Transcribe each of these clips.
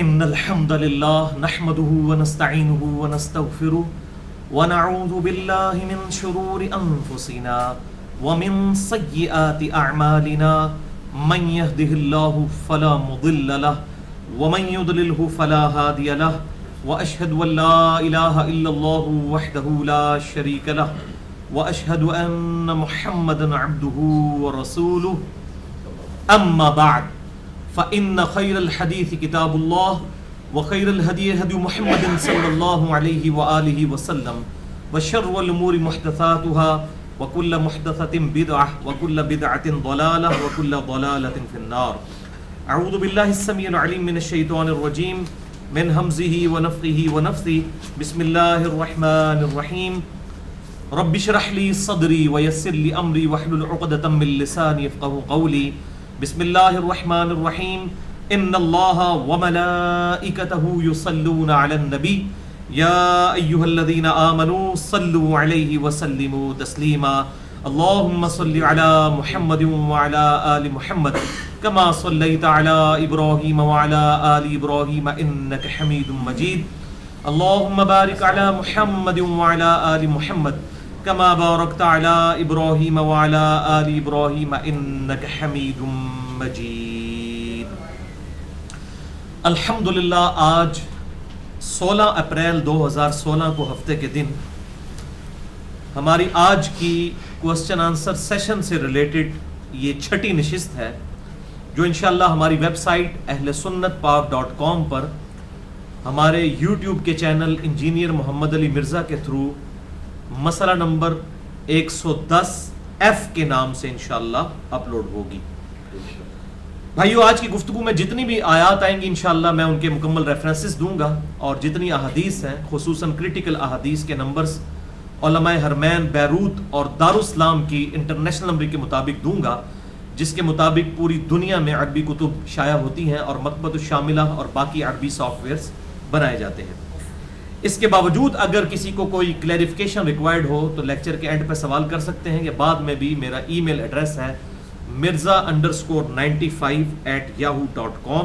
إن الحمد لله نحمده ونستعينه ونستغفره ونعوذ بالله من شرور أنفسنا ومن سيئات أعمالنا من يهده الله فلا مضل له ومن يضلله فلا هادي له وأشهد أن لا إله إلا الله وحده لا شريك له وأشهد أن محمدا عبده ورسوله أما بعد فإن خير الحديث كتاب الله وخير الهدي هدي محمد صلى الله عليه وآله وسلم وشر الأمور محدثاتها وكل محدثة بدعة وكل بدعة ضلالة وكل ضلالة في النار. أعوذ بالله السميع العليم من الشيطان الرجيم من همزه ونفخه ونفثه. بسم الله الرحمن الرحيم. رب اشرح لي صدري ويسر لي أمري واحلل عقدة من لساني يفقهوا قولي. بسم الله الرحمن الرحيم. إن الله وملائكته يصلون على النبي يا أيها الذين آمنوا صلوا عليه وسلموا تسليما. اللهم صل على محمد وعلى آل محمد كما صليت على إبراهيم وعلى آل إبراهيم إنك حميد مجيد. اللهم بارك على محمد وعلى آل محمد كما باركت على إبراهيم وعلى آل إبراهيم إنك حميد مجيد. الحمدللہ آج 16 اپریل 2016 کو ہفتے کے دن ہماری آج کی کوسچن آنسر سیشن سے ریلیٹڈ یہ چھٹی نشست ہے جو انشاءاللہ ہماری ویب سائٹ اہلسنت.com پر ہمارے یوٹیوب کے چینل انجینئر محمد علی مرزا کے تھرو مسئلہ نمبر 110F کے نام سے انشاءاللہ اپلوڈ ہوگی. بھائیو، آج کی گفتگو میں جتنی بھی آیات آئیں گی انشاءاللہ میں ان کے مکمل ریفرنسز دوں گا، اور جتنی احادیث ہیں خصوصاً کرٹیکل احادیث کے نمبرز علماء حرمین بیروت اور دارالاسلام کی انٹرنیشنل نمبر کے مطابق دوں گا، جس کے مطابق پوری دنیا میں عربی کتب شائع ہوتی ہیں اور مکتبۃ الشاملہ اور باقی عربی سافٹ ویئرز بنائے جاتے ہیں. اس کے باوجود اگر کسی کو کوئی کلیریفیکیشن ریکوائرڈ ہو تو لیکچر کے اینڈ پہ سوال کر سکتے ہیں، یا بعد میں بھی میرا ای میل ایڈریس ہے mirza_95@yahoo.com.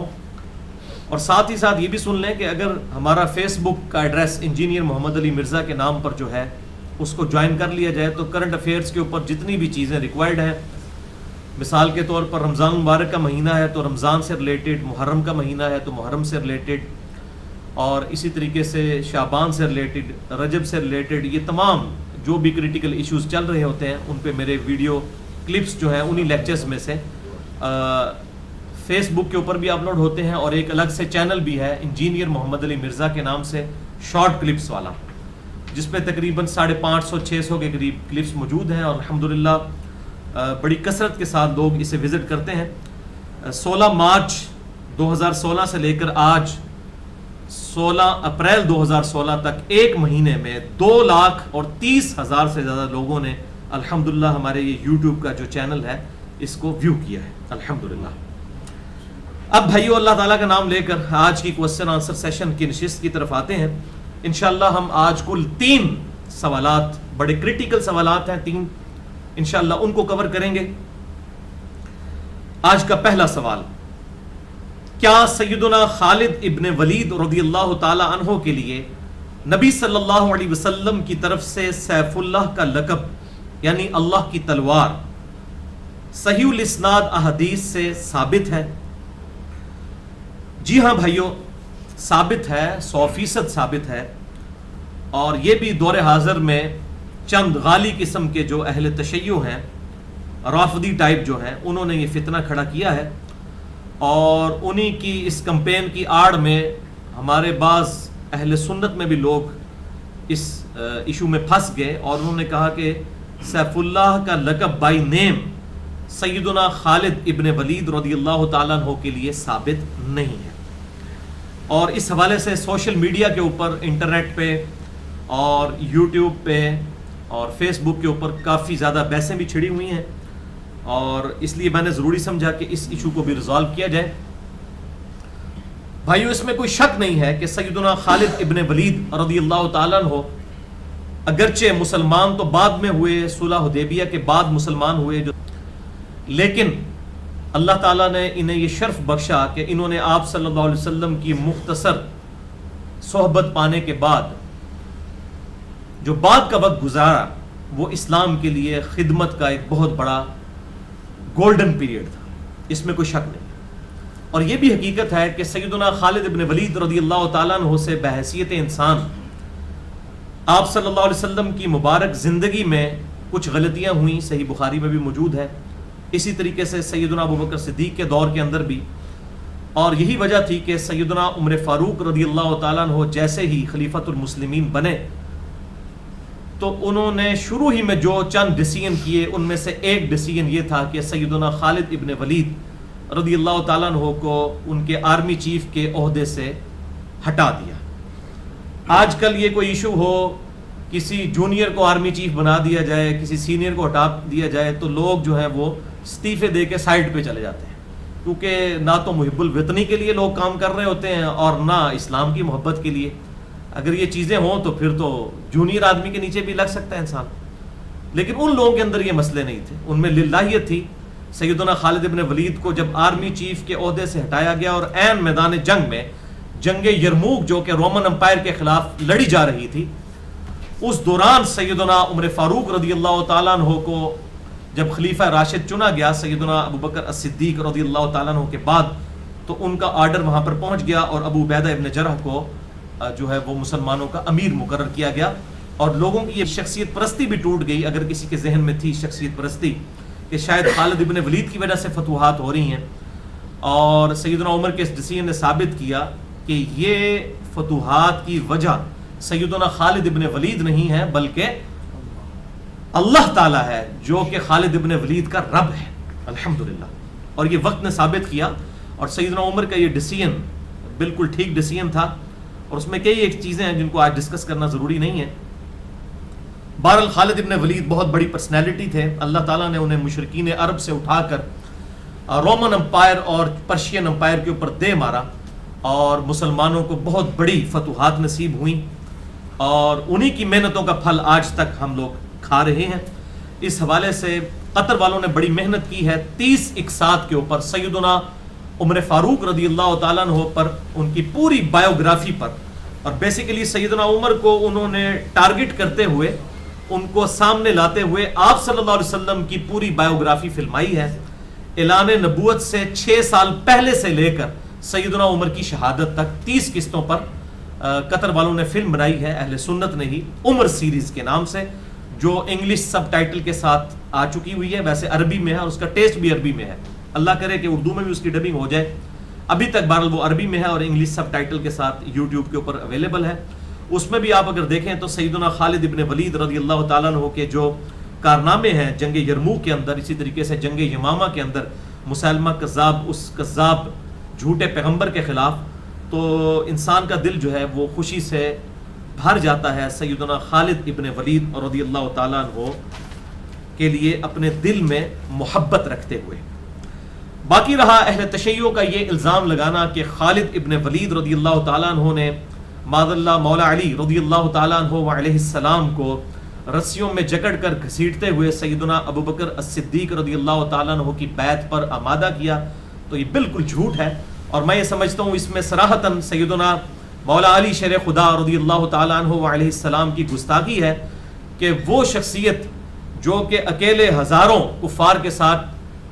اور ساتھ ہی ساتھ یہ بھی سن لیں کہ اگر ہمارا فیس بک کا ایڈریس انجینئر محمد علی مرزا کے نام پر جو ہے اس کو جوائن کر لیا جائے تو کرنٹ افیئرس کے اوپر جتنی بھی چیزیں ریکوائرڈ ہیں، مثال کے طور پر رمضان مبارک کا مہینہ ہے تو رمضان سے ریلیٹڈ، محرم کا مہینہ ہے تو محرم سے ریلیٹڈ، اور اسی طریقے سے شعبان سے ریلیٹڈ، رجب سے ریلیٹڈ، یہ تمام جو بھی کریٹیکل ایشوز چل رہے ہوتے ہیں ان پہ میرے ویڈیو کلپس جو ہیں انہی لیکچرز میں سے فیس بک کے اوپر بھی اپلوڈ ہوتے ہیں، اور ایک الگ سے چینل بھی ہے انجینئر محمد علی مرزا کے نام سے شارٹ کلپس والا، جس پہ تقریباً 550-600 کے قریب کلپس موجود ہیں، اور الحمدللہ بڑی کثرت کے ساتھ لوگ اسے وزٹ کرتے ہیں. 16 مارچ 2016 سے لے کر آج 16 اپریل 2016 تک ایک مہینے میں 2,30,000 سے زیادہ لوگوں نے الحمدللہ ہمارے یہ یوٹیوب کا جو چینل ہے اس کو ویو کیا ہے الحمدللہ. اب بھائیو، اللہ تعالیٰ کا نام لے کر آج کی کوسچن آنسر سیشن کی نشست کی طرف آتے ہیں. انشاءاللہ ہم آج کل 3 سوالات، بڑے کریٹیکل سوالات ہیں 3، انشاءاللہ ان کو کور کریں گے. آج کا پہلا سوال: کیا سیدنا خالد ابن ولید رضی اللہ تعالی عنہ کے لیے نبی صلی اللہ علیہ وسلم کی طرف سے سیف اللہ کا لقب یعنی اللہ کی تلوار صحیح الاسناد احادیث سے ثابت ہے؟ جی ہاں بھائیو، ثابت ہے، 100% ثابت ہے. اور یہ بھی دور حاضر میں چند غالی قسم کے جو اہل تشیع ہیں، رافضی ٹائپ جو ہیں، انہوں نے یہ فتنہ کھڑا کیا ہے، اور انہی کی اس کمپین کی آڑ میں ہمارے بعض اہل سنت میں بھی لوگ اس ایشو میں پھنس گئے، اور انہوں نے کہا کہ سیف اللہ کا لقب بائی نیم سیدنا خالد ابن ولید رضی اللہ تعالیٰ عنہ کے لیے ثابت نہیں ہے. اور اس حوالے سے سوشل میڈیا کے اوپر، انٹرنیٹ پہ اور یوٹیوب پہ اور فیس بک کے اوپر کافی زیادہ بحثیں بھی چھڑی ہوئی ہیں، اور اس لیے میں نے ضروری سمجھا کہ اس ایشو کو بھی ریزالو کیا جائے. بھائیو، اس میں کوئی شک نہیں ہے کہ سیدنا خالد ابن ولید رضی اللہ تعالیٰ عنہ اگرچہ مسلمان تو بعد میں ہوئے، صلح حدیبیہ کے بعد مسلمان ہوئے، لیکن اللہ تعالیٰ نے انہیں یہ شرف بخشا کہ انہوں نے آپ صلی اللہ علیہ وسلم کی مختصر صحبت پانے کے بعد جو بعد کا وقت گزارا وہ اسلام کے لیے خدمت کا ایک بہت بڑا گولڈن پیریڈ تھا، اس میں کوئی شک نہیں۔ اور یہ بھی حقیقت ہے کہ سیدنا خالد ابن ولید رضی اللہ تعالیٰ عنہ سے بحیثیت انسان آپ صلی اللہ علیہ وسلم کی مبارک زندگی میں کچھ غلطیاں ہوئیں، صحیح بخاری میں بھی موجود ہے، اسی طریقے سے سیدنا ابوبکر صدیق کے دور کے اندر بھی، اور یہی وجہ تھی کہ سیدنا عمر فاروق رضی اللہ تعالیٰ عنہ جیسے ہی خلیفۃ المسلمین بنے تو انہوں نے شروع ہی میں جو چند ڈیسیژن کیے ان میں سے ایک ڈیسیژن یہ تھا کہ سیدنا خالد ابن ولید رضی اللہ تعالیٰ عنہ کو ان کے آرمی چیف کے عہدے سے ہٹا دیا۔ آج کل یہ کوئی ایشو ہو، کسی جونیئر کو آرمی چیف بنا دیا جائے، کسی سینئر کو ہٹا دیا جائے تو لوگ جو ہیں وہ استعفے دے کے سائڈ پہ چلے جاتے ہیں، کیونکہ نہ تو محب الوطنی کے لیے لوگ کام کر رہے ہوتے ہیں اور نہ اسلام کی محبت کے لیے۔ اگر یہ چیزیں ہوں تو پھر تو جونیئر آدمی کے نیچے بھی لگ سکتا ہے انسان، لیکن ان لوگوں کے اندر یہ مسئلے نہیں تھے، ان میں للہیت تھی۔ سیدنا خالد ابن ولید کو جب آرمی چیف کے عہدے سے ہٹایا گیا اور عین میدان جنگ میں جنگ یرموک جو کہ رومن امپائر کے خلاف لڑی جا رہی تھی، اس دوران سیدنا عمر فاروق رضی اللہ تعالیٰ عنہ کو جب خلیفہ راشد چنا گیا سیدنا ابوبکر الصدیق رضی اللہ تعالیٰ عنہ کے بعد، تو ان کا آرڈر وہاں پر پہنچ گیا اور ابو عبیدہ ابن جرح کو جو ہے وہ مسلمانوں کا امیر مقرر کیا گیا، اور لوگوں کی یہ شخصیت پرستی بھی ٹوٹ گئی، اگر کسی کے ذہن میں تھی شخصیت پرستی کہ شاید خالد ابن ولید کی وجہ سے فتوحات ہو رہی ہیں، اور سیدنا عمر کے اس ڈیسیژن نے ثابت کیا کہ یہ فتوحات کی وجہ سیدنا خالد ابن ولید نہیں ہے بلکہ اللہ تعالیٰ ہے جو کہ خالد ابن ولید کا رب ہے، الحمدللہ۔ اور یہ وقت نے ثابت کیا، اور سیدنا عمر کا یہ ڈیسیژن بالکل ٹھیک ڈیسیژن تھا، اور اس میں کئی ایک چیزیں ہیں جن کو آج ڈسکس کرنا ضروری نہیں ہے۔ بہرحال خالد ابن ولید بہت بڑی پرسنالٹی تھے، اللہ تعالیٰ نے انہیں مشرکین عرب سے اٹھا کر رومن امپائر اور پرشین امپائر کے اوپر دے مارا، اور مسلمانوں کو بہت بڑی فتوحات نصیب ہوئیں، اور انہی کی محنتوں کا پھل آج تک ہم لوگ کھا رہے ہیں۔ اس حوالے سے قطر والوں نے بڑی محنت کی ہے 30 اقساط کے اوپر سیدنا عمر فاروق رضی اللہ تعالیٰ عنہ پر، ان کی پوری بایوگرافی پر، اور بیسیکلی سیدنا عمر کو انہوں نے ٹارگٹ کرتے ہوئے، ان کو سامنے لاتے ہوئے آپ صلی اللہ علیہ وسلم کی پوری بایوگرافی فلمائی ہے، اعلان نبوت سے 6 سال پہلے سے لے کر سیدنا عمر کی شہادت تک 30 قسطوں پر قطر والوں نے فلم بنائی ہے، اہل سنت نے ہی، عمر سیریز کے نام سے، جو انگلش سب ٹائٹل کے ساتھ آ چکی ہوئی ہے، ویسے عربی میں ہے اور اس کا ٹیسٹ بھی عربی میں ہے، اللہ کرے کہ اردو میں بھی اس کی ڈبنگ ہو جائے، ابھی تک بہرحال وہ عربی میں ہے اور انگلش سب ٹائٹل کے ساتھ یوٹیوب کے اوپر اویلیبل ہے۔ اس میں بھی آپ اگر دیکھیں تو سیدنا خالد ابن ولید رضی اللہ تعالیٰ عنہ کے جو کارنامے ہیں جنگ یرموک کے اندر، اسی طریقے سے جنگ یمامہ کے اندر مسلمہ کذاب، اس کذاب جھوٹے پیغمبر کے خلاف، تو انسان کا دل جو ہے وہ خوشی سے بھر جاتا ہے سیدنا خالد ابن ولید رضی اللہ تعالیٰ عنہ کے لیے اپنے دل میں محبت رکھتے ہوئے۔ باقی رہا اہل تشیع کا یہ الزام لگانا کہ خالد ابن ولید رضی اللہ تعالیٰ عنہ نے معاذ اللہ مولا علی رضی اللہ تعالیٰ عنہ علیہ السلام کو رسیوں میں جکڑ کر گھسیٹتے ہوئے سیدنا ابوبکر الصدیق رضی اللہ تعالیٰ عنہ کی بیعت پر آمادہ کیا، تو یہ بالکل جھوٹ ہے، اور میں یہ سمجھتا ہوں اس میں صراحتاً سیدنا مولا علی شیر خدا رضی اللہ تعالیٰ عنہ علیہ السلام کی گستاخی ہے کہ وہ شخصیت جو کہ اکیلے ہزاروں کفار کے ساتھ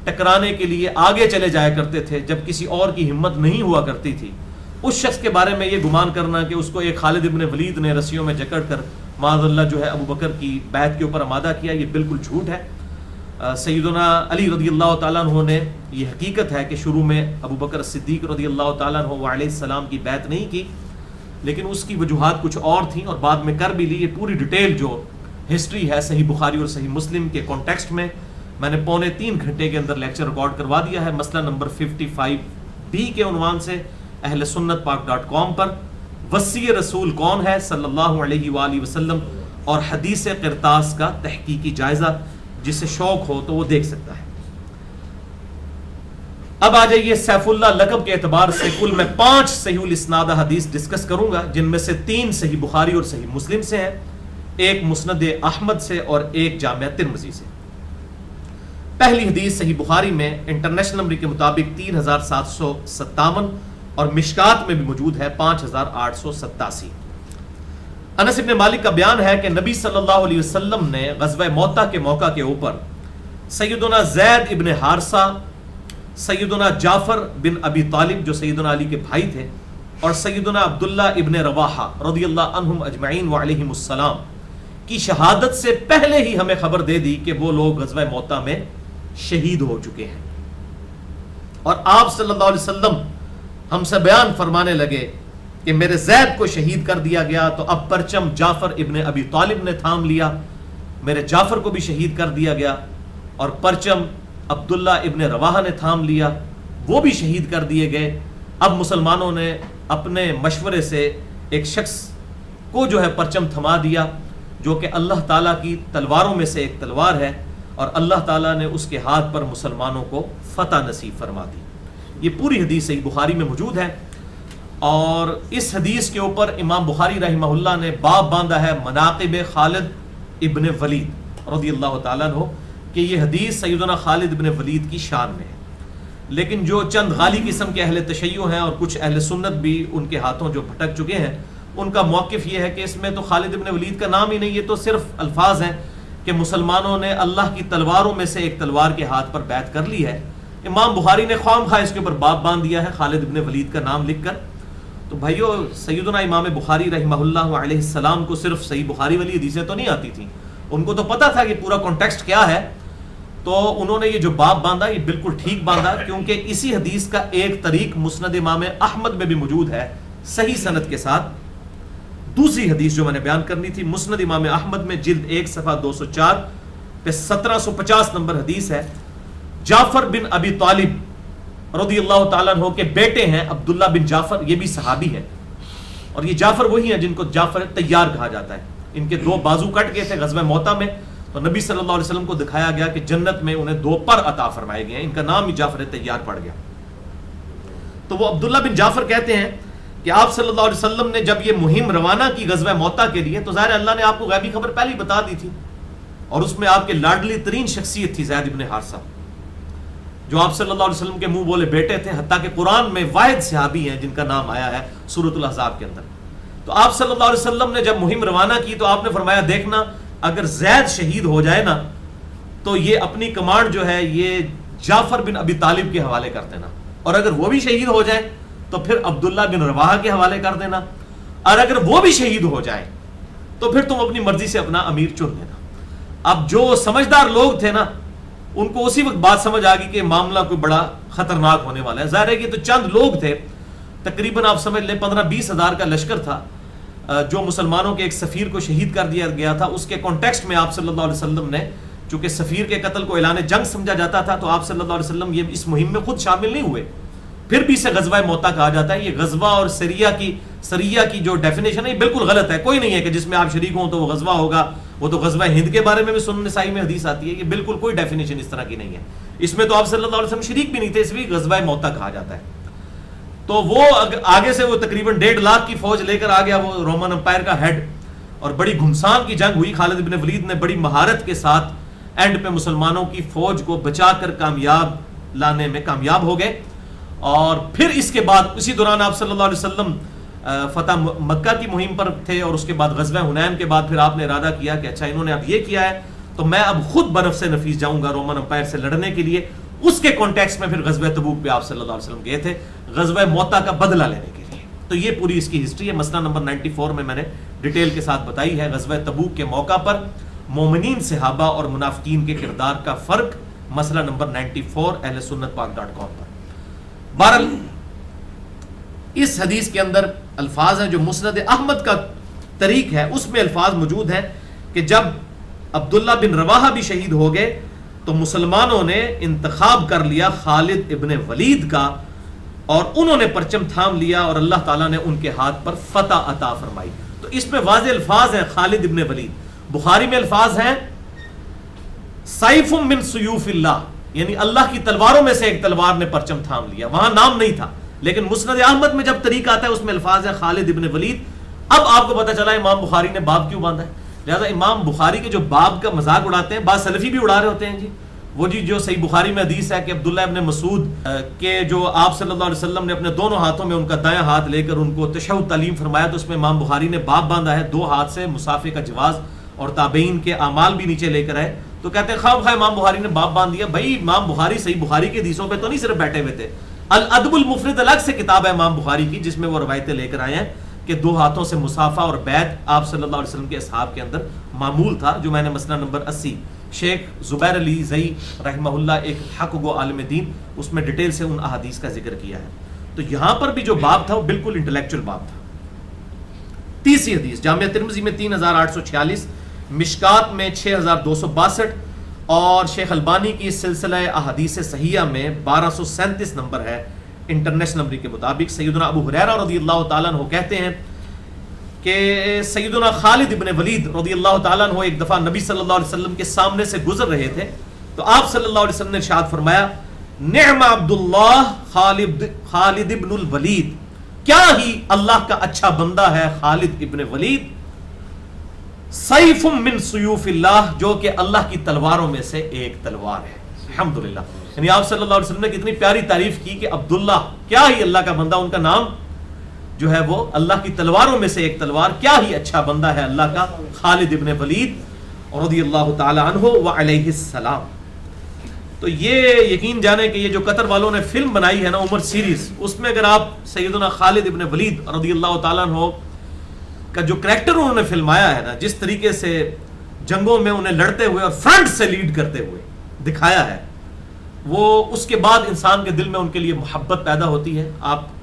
ٹکرانے کے لیے آگے چلے جایا کرتے تھے جب کسی اور کی ہمت نہیں ہوا کرتی تھی، اس شخص کے بارے میں یہ گمان کرنا کہ اس کو ایک خالد ابن ولید نے رسیوں میں جکڑ کر معاذ اللہ جو ہے ابو بکر کی بیعت کے اوپر آمادہ کیا، یہ بالکل جھوٹ ہے۔ سیدنا علی رضی اللہ تعالیٰ عنہ نے، یہ حقیقت ہے کہ شروع میں ابو بکر صدیق رضی اللہ تعالیٰ عنہ علیہ السلام کی بیعت نہیں کی، لیکن اس کی وجوہات کچھ اور تھیں اور بعد میں کر بھی لی۔ یہ پوری ڈیٹیل جو ہسٹری ہے صحیح بخاری اور صحیح مسلم کے کانٹیکسٹ میں میں نے 3.25 گھنٹے کے اندر لیکچر ریکارڈ کروا دیا ہے، مسئلہ نمبر 55B کے عنوان سے اہل سنت پاک.com پر۔ وصی رسول کون ہے صلی اللہ علیہ وآلہ وسلم اور حدیث قرطاس کا تحقیقی جائزہ، جسے شوق ہو تو وہ دیکھ سکتا ہے۔ اب آ جائیے سیف اللہ لقب کے اعتبار سے کل میں 5 صحیح الاسناد حدیث ڈسکس کروں گا، جن میں سے 3 صحیح بخاری اور صحیح مسلم سے ہیں، ایک مسند احمد سے اور ایک جامع ترمذی سے۔ پہلی حدیث صحیح بخاری میں انٹرنیشنل نمبر کے مطابق 3757 اور مشکات میں بھی موجود ہے 5887۔ انس بن مالک کا بیان ہے کہ نبی صلی اللہ علیہ وسلم نے غزوہ موطا کے موقع کے اوپر سیدنا زید ابن حارثہ، سیدنا جعفر بن ابی طالب جو سیدنا علی کے بھائی تھے، اور سیدنا عبداللہ ابن رواحہ رضی اللہ عنہم اجمعین وعلیہم السلام کی شہادت سے پہلے ہی ہمیں خبر دے دی کہ وہ لوگ غزوہ موطا میں شہید ہو چکے ہیں، اور آپ صلی اللہ علیہ وسلم ہم سے بیان فرمانے لگے کہ میرے زید کو شہید کر دیا گیا، تو اب پرچم جعفر ابن ابی طالب نے تھام لیا، میرے جعفر کو بھی شہید کر دیا گیا، اور پرچم عبداللہ ابن رواحہ نے تھام لیا، وہ بھی شہید کر دیے گئے۔ اب مسلمانوں نے اپنے مشورے سے ایک شخص کو جو ہے پرچم تھما دیا، جو کہ اللہ تعالیٰ کی تلواروں میں سے ایک تلوار ہے، اور اللہ تعالیٰ نے اس کے ہاتھ پر مسلمانوں کو فتح نصیب فرما دی۔ یہ پوری حدیث صحیح بخاری میں موجود ہے، اور اس حدیث کے اوپر امام بخاری رحمہ اللہ نے باب باندھا ہے مناقب خالد ابن ولید رضی اللہ تعالیٰ عنہ، کہ یہ حدیث سیدنا خالد ابن ولید کی شان میں ہے، لیکن جو چند غالی قسم کے اہل تشیع ہیں اور کچھ اہل سنت بھی ان کے ہاتھوں جو بھٹک چکے ہیں، ان کا موقف یہ ہے کہ اس میں تو خالد ابن ولید کا نام ہی نہیں، یہ تو صرف الفاظ ہیں کہ مسلمانوں نے اللہ کی تلواروں میں سے ایک تلوار کے ہاتھ پر بیعت کر لی ہے۔ امام بخاری نے خواہ مخواہ اس کے اوپر باب باندھ دیا ہے خالد ابن ولید کا نام لکھ کر۔ تو بھائیو، سیدنا امام بخاری رحمہ اللہ علیہ السلام کو صرف صحیح بخاری والی حدیثیں تو نہیں آتی تھیں، ان کو تو پتہ تھا کہ پورا کانٹیکسٹ کیا ہے، تو انہوں نے یہ جو باب باندھا یہ بالکل ٹھیک باندھا، کیونکہ اسی حدیث کا ایک طریق مسند امام احمد میں بھی موجود ہے صحیح سند کے ساتھ۔ دوسری حدیث جو میں نے بیان کرنی تھی مسند امام احمد میں جلد 1 صفحہ 204 پہ 1750 نمبر حدیث ہے، جعفر بن ابی طالب رضی اللہ تعالیٰ عنہ کے بیٹے ہیں عبداللہ بن جعفر، یہ بھی صحابی ہیں، اور یہ جعفر وہی ہیں جن کو جعفر طیار کہا جاتا ہے۔ ان کے 2 بازو کٹ گئے تھے غزوہ موطا میں، تو نبی صلی اللہ علیہ وسلم کو دکھایا گیا کہ جنت میں انہیں 2 پر عطا فرمائے گئے ہیں، ان کا نام ہی جعفر طیار پڑ گیا۔ تو وہ عبداللہ بن جعفر کہتے ہیں کہ آپ صلی اللہ علیہ وسلم نے جب یہ مہم روانہ کی غزوہ موطا کے لیے، تو ظاہر اللہ نے آپ کو غیبی خبر پہلے ہی بتا دی تھی، اور اس میں آپ کے لاڈلی ترین شخصیت تھی زید بن حارثہ، جو آپ صلی اللہ علیہ وسلم کے منہ بولے بیٹے تھے، حتیٰ کہ قرآن میں واحد صحابی ہیں جن کا نام آیا ہے سورۃ الاحزاب کے اندر۔ تو آپ صلی اللہ علیہ وسلم نے جب مہم روانہ کی تو آپ نے فرمایا دیکھنا اگر زید شہید ہو جائے نا تو یہ اپنی کمانڈ جو ہے یہ جعفر بن ابی طالب کے حوالے کر دینا، اور اگر وہ بھی شہید ہو جائے تو پھر عبداللہ بن رواحہ کے حوالے کر دینا، اور اگر وہ بھی شہید ہو جائے تو پھر تم اپنی مرضی سے اپنا امیر چن لینا۔ اب جو سمجھدار لوگ تھے نا ان کو اسی وقت بات سمجھ آ گئی کہ معاملہ کوئی بڑا خطرناک ہونے والا ہے۔ ظاہر ہے کہ تو چند لوگ تھے، تقریباً آپ سمجھ لیں 15-20 ہزار کا لشکر تھا جو مسلمانوں کے ایک سفیر کو شہید کر دیا گیا تھا۔ اس کے کانٹیکسٹ میں آپ صلی اللہ علیہ وسلم نے، چونکہ سفیر کے قتل کو اعلان جنگ سمجھا جاتا تھا، تو آپ صلی اللہ علیہ وسلم یہ اس مہم میں خود شامل نہیں ہوئے، پھر بھی اسے غزوہ موطا کہا جاتا ہے۔ یہ غزوہ اور سریہ کی جو ڈیفینیشن ہے یہ بالکل غلط ہے، کوئی نہیں ہے کہ جس میں آپ شریک ہوں تو وہ غزوہ ہوگا، وہ تو غزوہ ہند کے بارے میں بھی سنن نسائی میں حدیث آتی ہے، یہ بالکل کوئی ڈیفینیشن اس طرح کی نہیں ہے۔ اس میں تو آپ صلی اللہ علیہ وسلم شریک بھی نہیں تھے، اس لیے غزوہ موطا کہا جاتا ہے۔ تو وہ آگے سے وہ تقریباً 1.5 لاکھ کی فوج لے کر آ گیا، وہ رومن امپائر کا ہیڈ، اور بڑی گھمسان کی جنگ ہوئی۔ خالد بن ولید نے بڑی مہارت کے ساتھ اینڈ پہ مسلمانوں کی فوج کو بچا کر کامیاب لانے میں کامیاب ہو گئے، اور پھر اس کے بعد اسی دوران آپ صلی اللہ علیہ وسلم فتح مکہ کی مہم پر تھے، اور اس کے بعد غزوہ حنین کے بعد پھر آپ نے ارادہ کیا کہ اچھا انہوں نے اب یہ کیا ہے تو میں اب خود بنفس نفیس جاؤں گا رومن امپائر سے لڑنے کے لیے۔ اس کے کانٹیکسٹ میں پھر غزوہ تبوک پہ آپ صلی اللہ علیہ وسلم گئے تھے غزوہ موطا کا بدلہ لینے کے لیے۔ تو یہ پوری اس کی ہسٹری ہے، مسئلہ نمبر 94 میں نے ڈیٹیل کے ساتھ بتائی ہے۔ غزوہ تبوک کے موقع پر مومنین صحابہ اور منافقین کے کردار کا فرق، مسئلہ نمبر 94 اہل سنت پاک.com پر۔ بہرحال اس حدیث کے اندر الفاظ ہیں جو مسند احمد کا طریق ہے، اس میں الفاظ موجود ہیں کہ جب عبداللہ بن رواحہ بھی شہید ہو گئے تو مسلمانوں نے انتخاب کر لیا خالد ابن ولید کا، اور انہوں نے پرچم تھام لیا، اور اللہ تعالیٰ نے ان کے ہاتھ پر فتح عطا فرمائی۔ تو اس میں واضح الفاظ ہیں خالد ابن ولید۔ بخاری میں الفاظ ہیں سیف من سیوف اللہ، یعنی اللہ کی تلواروں میں سے ایک تلوار نے پرچم تھام لیا، وہاں نام نہیں تھا، لیکن مسند احمد میں جب طریق آتا ہے اس میں الفاظ ہیں خالد ابن ولید۔ اب آپ کو پتہ چلا امام بخاری نے باب کیوں باندھا ہے۔ لہٰذا امام بخاری کے جو باب کا مذاق اڑاتے ہیں، بعض سلفی بھی اڑا رہے ہوتے ہیں جی، وہ جی جو صحیح بخاری میں حدیث ہے کہ عبداللہ ابن مسعود کہ جو آپ صلی اللہ علیہ وسلم نے اپنے دونوں ہاتھوں میں ان کا دایاں ہاتھ لے کر ان کو تشہد تعلیم فرمایا، تو اس میں امام بخاری نے باب باندھا ہے 2 ہاتھ سے مصافحے کا جواز، اور تابعین کے اعمال بھی نیچے لے کر آئے. تو کہتے ہیں خواہ امام بخاری نے باب باندھ دیا. بھائی امام بخاری صحیح بخاری کے حدیثوں پہ تو نہیں صرف بیٹھے ہوئے تھے، الادب المفرد الگ سے کتاب ہے امام بخاری کی جس میں وہ روایتیں لے کر آئے ہیں کہ 2 ہاتھوں سے مصافحہ اور بیعت آپ صلی اللہ علیہ وسلم کے اصحاب کے اندر معمول تھا، جو میں نے مسئلہ نمبر 80 شیخ زبیر علی زئی رحمہ اللہ ایک حق گو عالم دین اس میں ڈیٹیل سے ان احادیث کا ذکر کیا ہے. تو یہاں پر بھی جو باب تھا وہ بالکل انٹلیکچوئل باب تھا. تیسری حدیث جامعہ ترمذی میں 3846، مشکات میں 6262 اور شیخ البانی کی سلسلہ احادیث صحیحہ میں 1237 نمبر ہے انٹرنیشنل نمبر کے مطابق. سیدنا ابو ہریرہ رضی اللہ تعالیٰ عنہ کہتے ہیں کہ سیدنا خالد ابن ولید رضی اللہ تعالیٰ عنہ ایک دفعہ نبی صلی اللہ علیہ وسلم کے سامنے سے گزر رہے تھے، تو آپ صلی اللہ علیہ وسلم نے ارشاد فرمایا نعم عبداللہ خالد ابن الولید، کیا ہی اللہ کا اچھا بندہ ہے خالد ابن ولید، سیف من سیوف اللہ، جو کہ اللہ کی تلواروں میں سے ایک تلوار ہے. الحمدللہ. یعنی آپ صلی اللہ علیہ وسلم نے کتنی پیاری تعریف کی کہ عبداللہ کیا ہی اللہ کا بندہ، ان کا نام جو ہے وہ اللہ کی تلواروں میں سے ایک تلوار، کیا ہی اچھا بندہ ہے اللہ کا خالد ابن ولید رضی اللہ تعالی عنہ وعلیہ السلام. تو یہ یقین جانے کہ یہ جو قطر والوں نے فلم بنائی ہے نا عمر سیریز، اس میں اگر آپ سیدنا خالد ابن ولید رضی اللہ تعالیٰ عنہ کا جو کریکٹر انہوں نے فلمایا ہے نا، جس طریقے سے جنگوں میں انہیں لڑتے ہوئے اور فرنٹ سے لیڈ کرتے ہوئے دکھایا ہے، وہ اس کے بعد انسان کے دل میں ان کے لیے محبت پیدا ہوتی ہے. آپ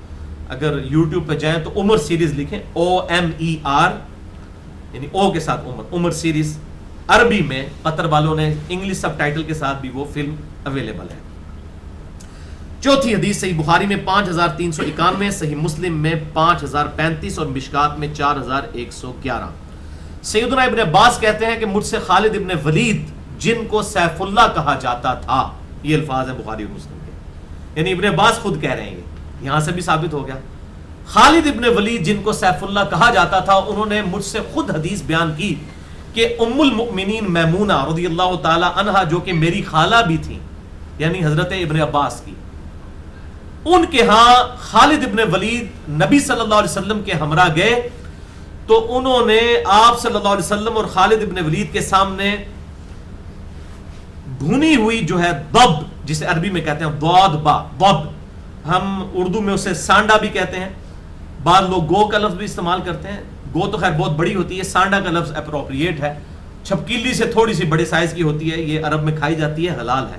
اگر یوٹیوب پہ جائیں تو عمر سیریز لکھیں OMER، یعنی او کے ساتھ عمر سیریز، عربی میں قطر والوں نے انگلش سب ٹائٹل کے ساتھ بھی وہ فلم اویلیبل ہے. چوتھی حدیث صحیح بخاری میں 5391، صحیح مسلم میں 5035 اور مشکات میں 4111. سیدنا ابن عباس کہتے ہیں کہ مجھ سے خالد ابن ولید جن کو سیف اللہ کہا جاتا تھا، یہ الفاظ ہیں بخاری اور مسلم کے، یعنی ابن عباس خود کہہ رہے ہیں، یہاں سے بھی ثابت ہو گیا. خالد ابن ولید جن کو سیف اللہ کہا جاتا تھا، انہوں نے مجھ سے خود حدیث بیان کی کہ ام المؤمنین میمونہ رضی اللہ تعالی عنہا، جو کہ میری خالہ بھی تھی، یعنی حضرت ابن عباس کی، ان کے ہاں خالد ابن ولید نبی صلی اللہ علیہ وسلم کے ہمراہ گئے، تو انہوں نے آپ صلی اللہ علیہ وسلم اور خالد ابن ولید کے سامنے بھونی ہوئی جو ہے ضب، جسے عربی میں کہتے ہیں ضاد با ضب، ہم اردو میں اسے سانڈا بھی کہتے ہیں، بعض لوگ گو کا لفظ بھی استعمال کرتے ہیں. گو تو خیر بہت بڑی ہوتی ہے، سانڈا کا لفظ اپروپریٹ ہے، چھپکیلی سے تھوڑی سی بڑے سائز کی ہوتی ہے، یہ عرب میں کھائی جاتی ہے، حلال ہے.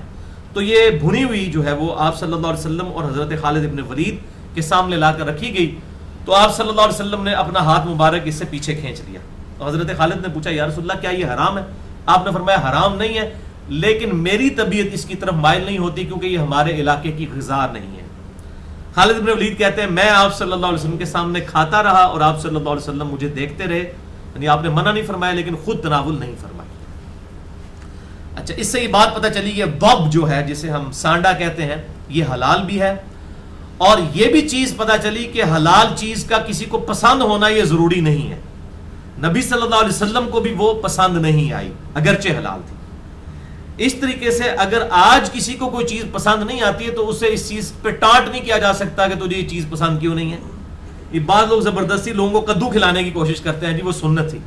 تو یہ بھنی ہوئی جو ہے وہ آپ صلی اللہ علیہ وسلم اور حضرت خالد ابن ولید کے سامنے لا کر رکھی گئی. تو آپ صلی اللہ علیہ وسلم نے اپنا ہاتھ مبارک اس سے پیچھے کھینچ لیا. تو حضرت خالد نے پوچھا یا رسول اللہ کیا یہ حرام ہے؟ آپ نے فرمایا حرام نہیں ہے، لیکن میری طبیعت اس کی طرف مائل نہیں ہوتی کیونکہ یہ ہمارے علاقے کی غذا نہیں ہے. خالد بن ولید کہتے ہیں میں آپ صلی اللہ علیہ وسلم کے سامنے کھاتا رہا اور آپ صلی اللہ علیہ وسلم مجھے دیکھتے رہے، یعنی آپ نے منع نہیں فرمایا لیکن خود تناول نہیں فرمایا. اچھا، اس سے یہ بات پتہ چلی کہ ضب جو ہے جسے ہم سانڈا کہتے ہیں یہ حلال بھی ہے، اور یہ بھی چیز پتہ چلی کہ حلال چیز کا کسی کو پسند ہونا یہ ضروری نہیں ہے. نبی صلی اللہ علیہ وسلم کو بھی وہ پسند نہیں آئی اگرچہ حلال تھی. اس طریقے سے اگر آج کسی کو کوئی چیز پسند نہیں آتی ہے تو اسے اس چیز پہ ٹانٹ نہیں کیا جا سکتا کہ تجھے یہ چیز پسند کیوں نہیں ہے. یہ بعض لوگ زبردستی لوگوں کو کدو کھلانے کی کوشش کرتے ہیں، جی وہ سنت تھی.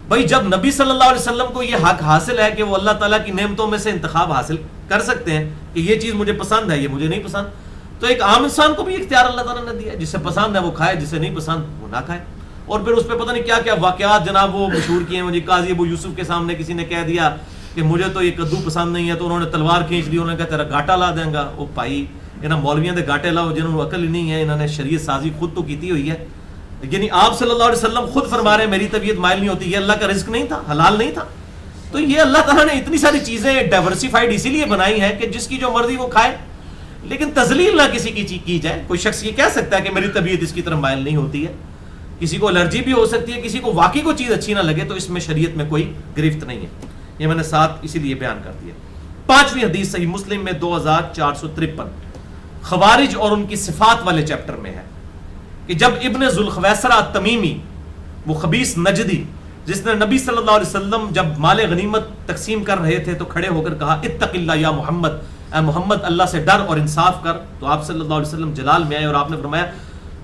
بھائی جب نبی صلی اللہ علیہ وسلم کو یہ حق حاصل ہے کہ وہ اللہ تعالیٰ کی نعمتوں میں سے انتخاب حاصل کر سکتے ہیں کہ یہ چیز مجھے پسند ہے یہ مجھے نہیں پسند، تو ایک عام انسان کو بھی اختیار اللہ تعالیٰ نے دیا، جسے پسند ہے وہ کھائے، جسے نہیں پسند وہ نہ کھائے. اور پھر اس پہ پتہ نہیں کیا کیا واقعات جناب وہ مشہور کیے ہیں. مجھے قاضی ابو یوسف کے سامنے کسی نے کہہ دیا کہ مجھے تو یہ کدو پسند نہیں ہے، تو انہوں نے تلوار کھینچ لی، انہوں نے کہا تیرا گاٹا لا دیں گا. وہ بھائی انہاں مولویاں دے گاٹے لاؤ جنہوں نے عقل ہی نہیں ہے، انہوں نے شریعت سازی خود تو کیتی ہوئی ہے. یعنی آپ صلی اللہ علیہ وسلم خود فرما رہے ہیں میری طبیعت مائل نہیں ہوتی، یہ اللہ کا رزق نہیں تھا، حلال نہیں تھا. تو یہ اللہ تعالیٰ نے اتنی ساری چیزیں ڈائیورسیفائڈ اسی لیے بنائی ہیں کہ جس کی جو مرضی وہ کھائے، لیکن تذلیل نہ کسی کی کی جائے. کوئی شخص یہ کہہ سکتا ہے کہ میری طبیعت اس کی طرف مائل نہیں ہوتی ہے، کسی کو الرجی بھی ہو سکتی ہے، کسی کو واقعی کوئی چیز اچھی نہ لگے، تو اس میں شریعت میں کوئی گرفت نہیں ہے. یہ میں نے ساتھ اسی لیے بیان کر دیا. پانچویں حدیث صحیح مسلم میں 2453 خوارج اور ان کی صفات والے چیپٹر میں ہے کہ جب ابن ذوالخویسرہ التمیمی وہ خبیث نجدی جس نے نبی صلی اللہ علیہ وسلم جب مال غنیمت تقسیم کر رہے تھے تو کھڑے ہو کر کہا اتق اللہ یا محمد، اے محمد اللہ سے ڈر اور انصاف کر. تو آپ صلی اللہ علیہ وسلم جلال میں آئے اور آپ نے فرمایا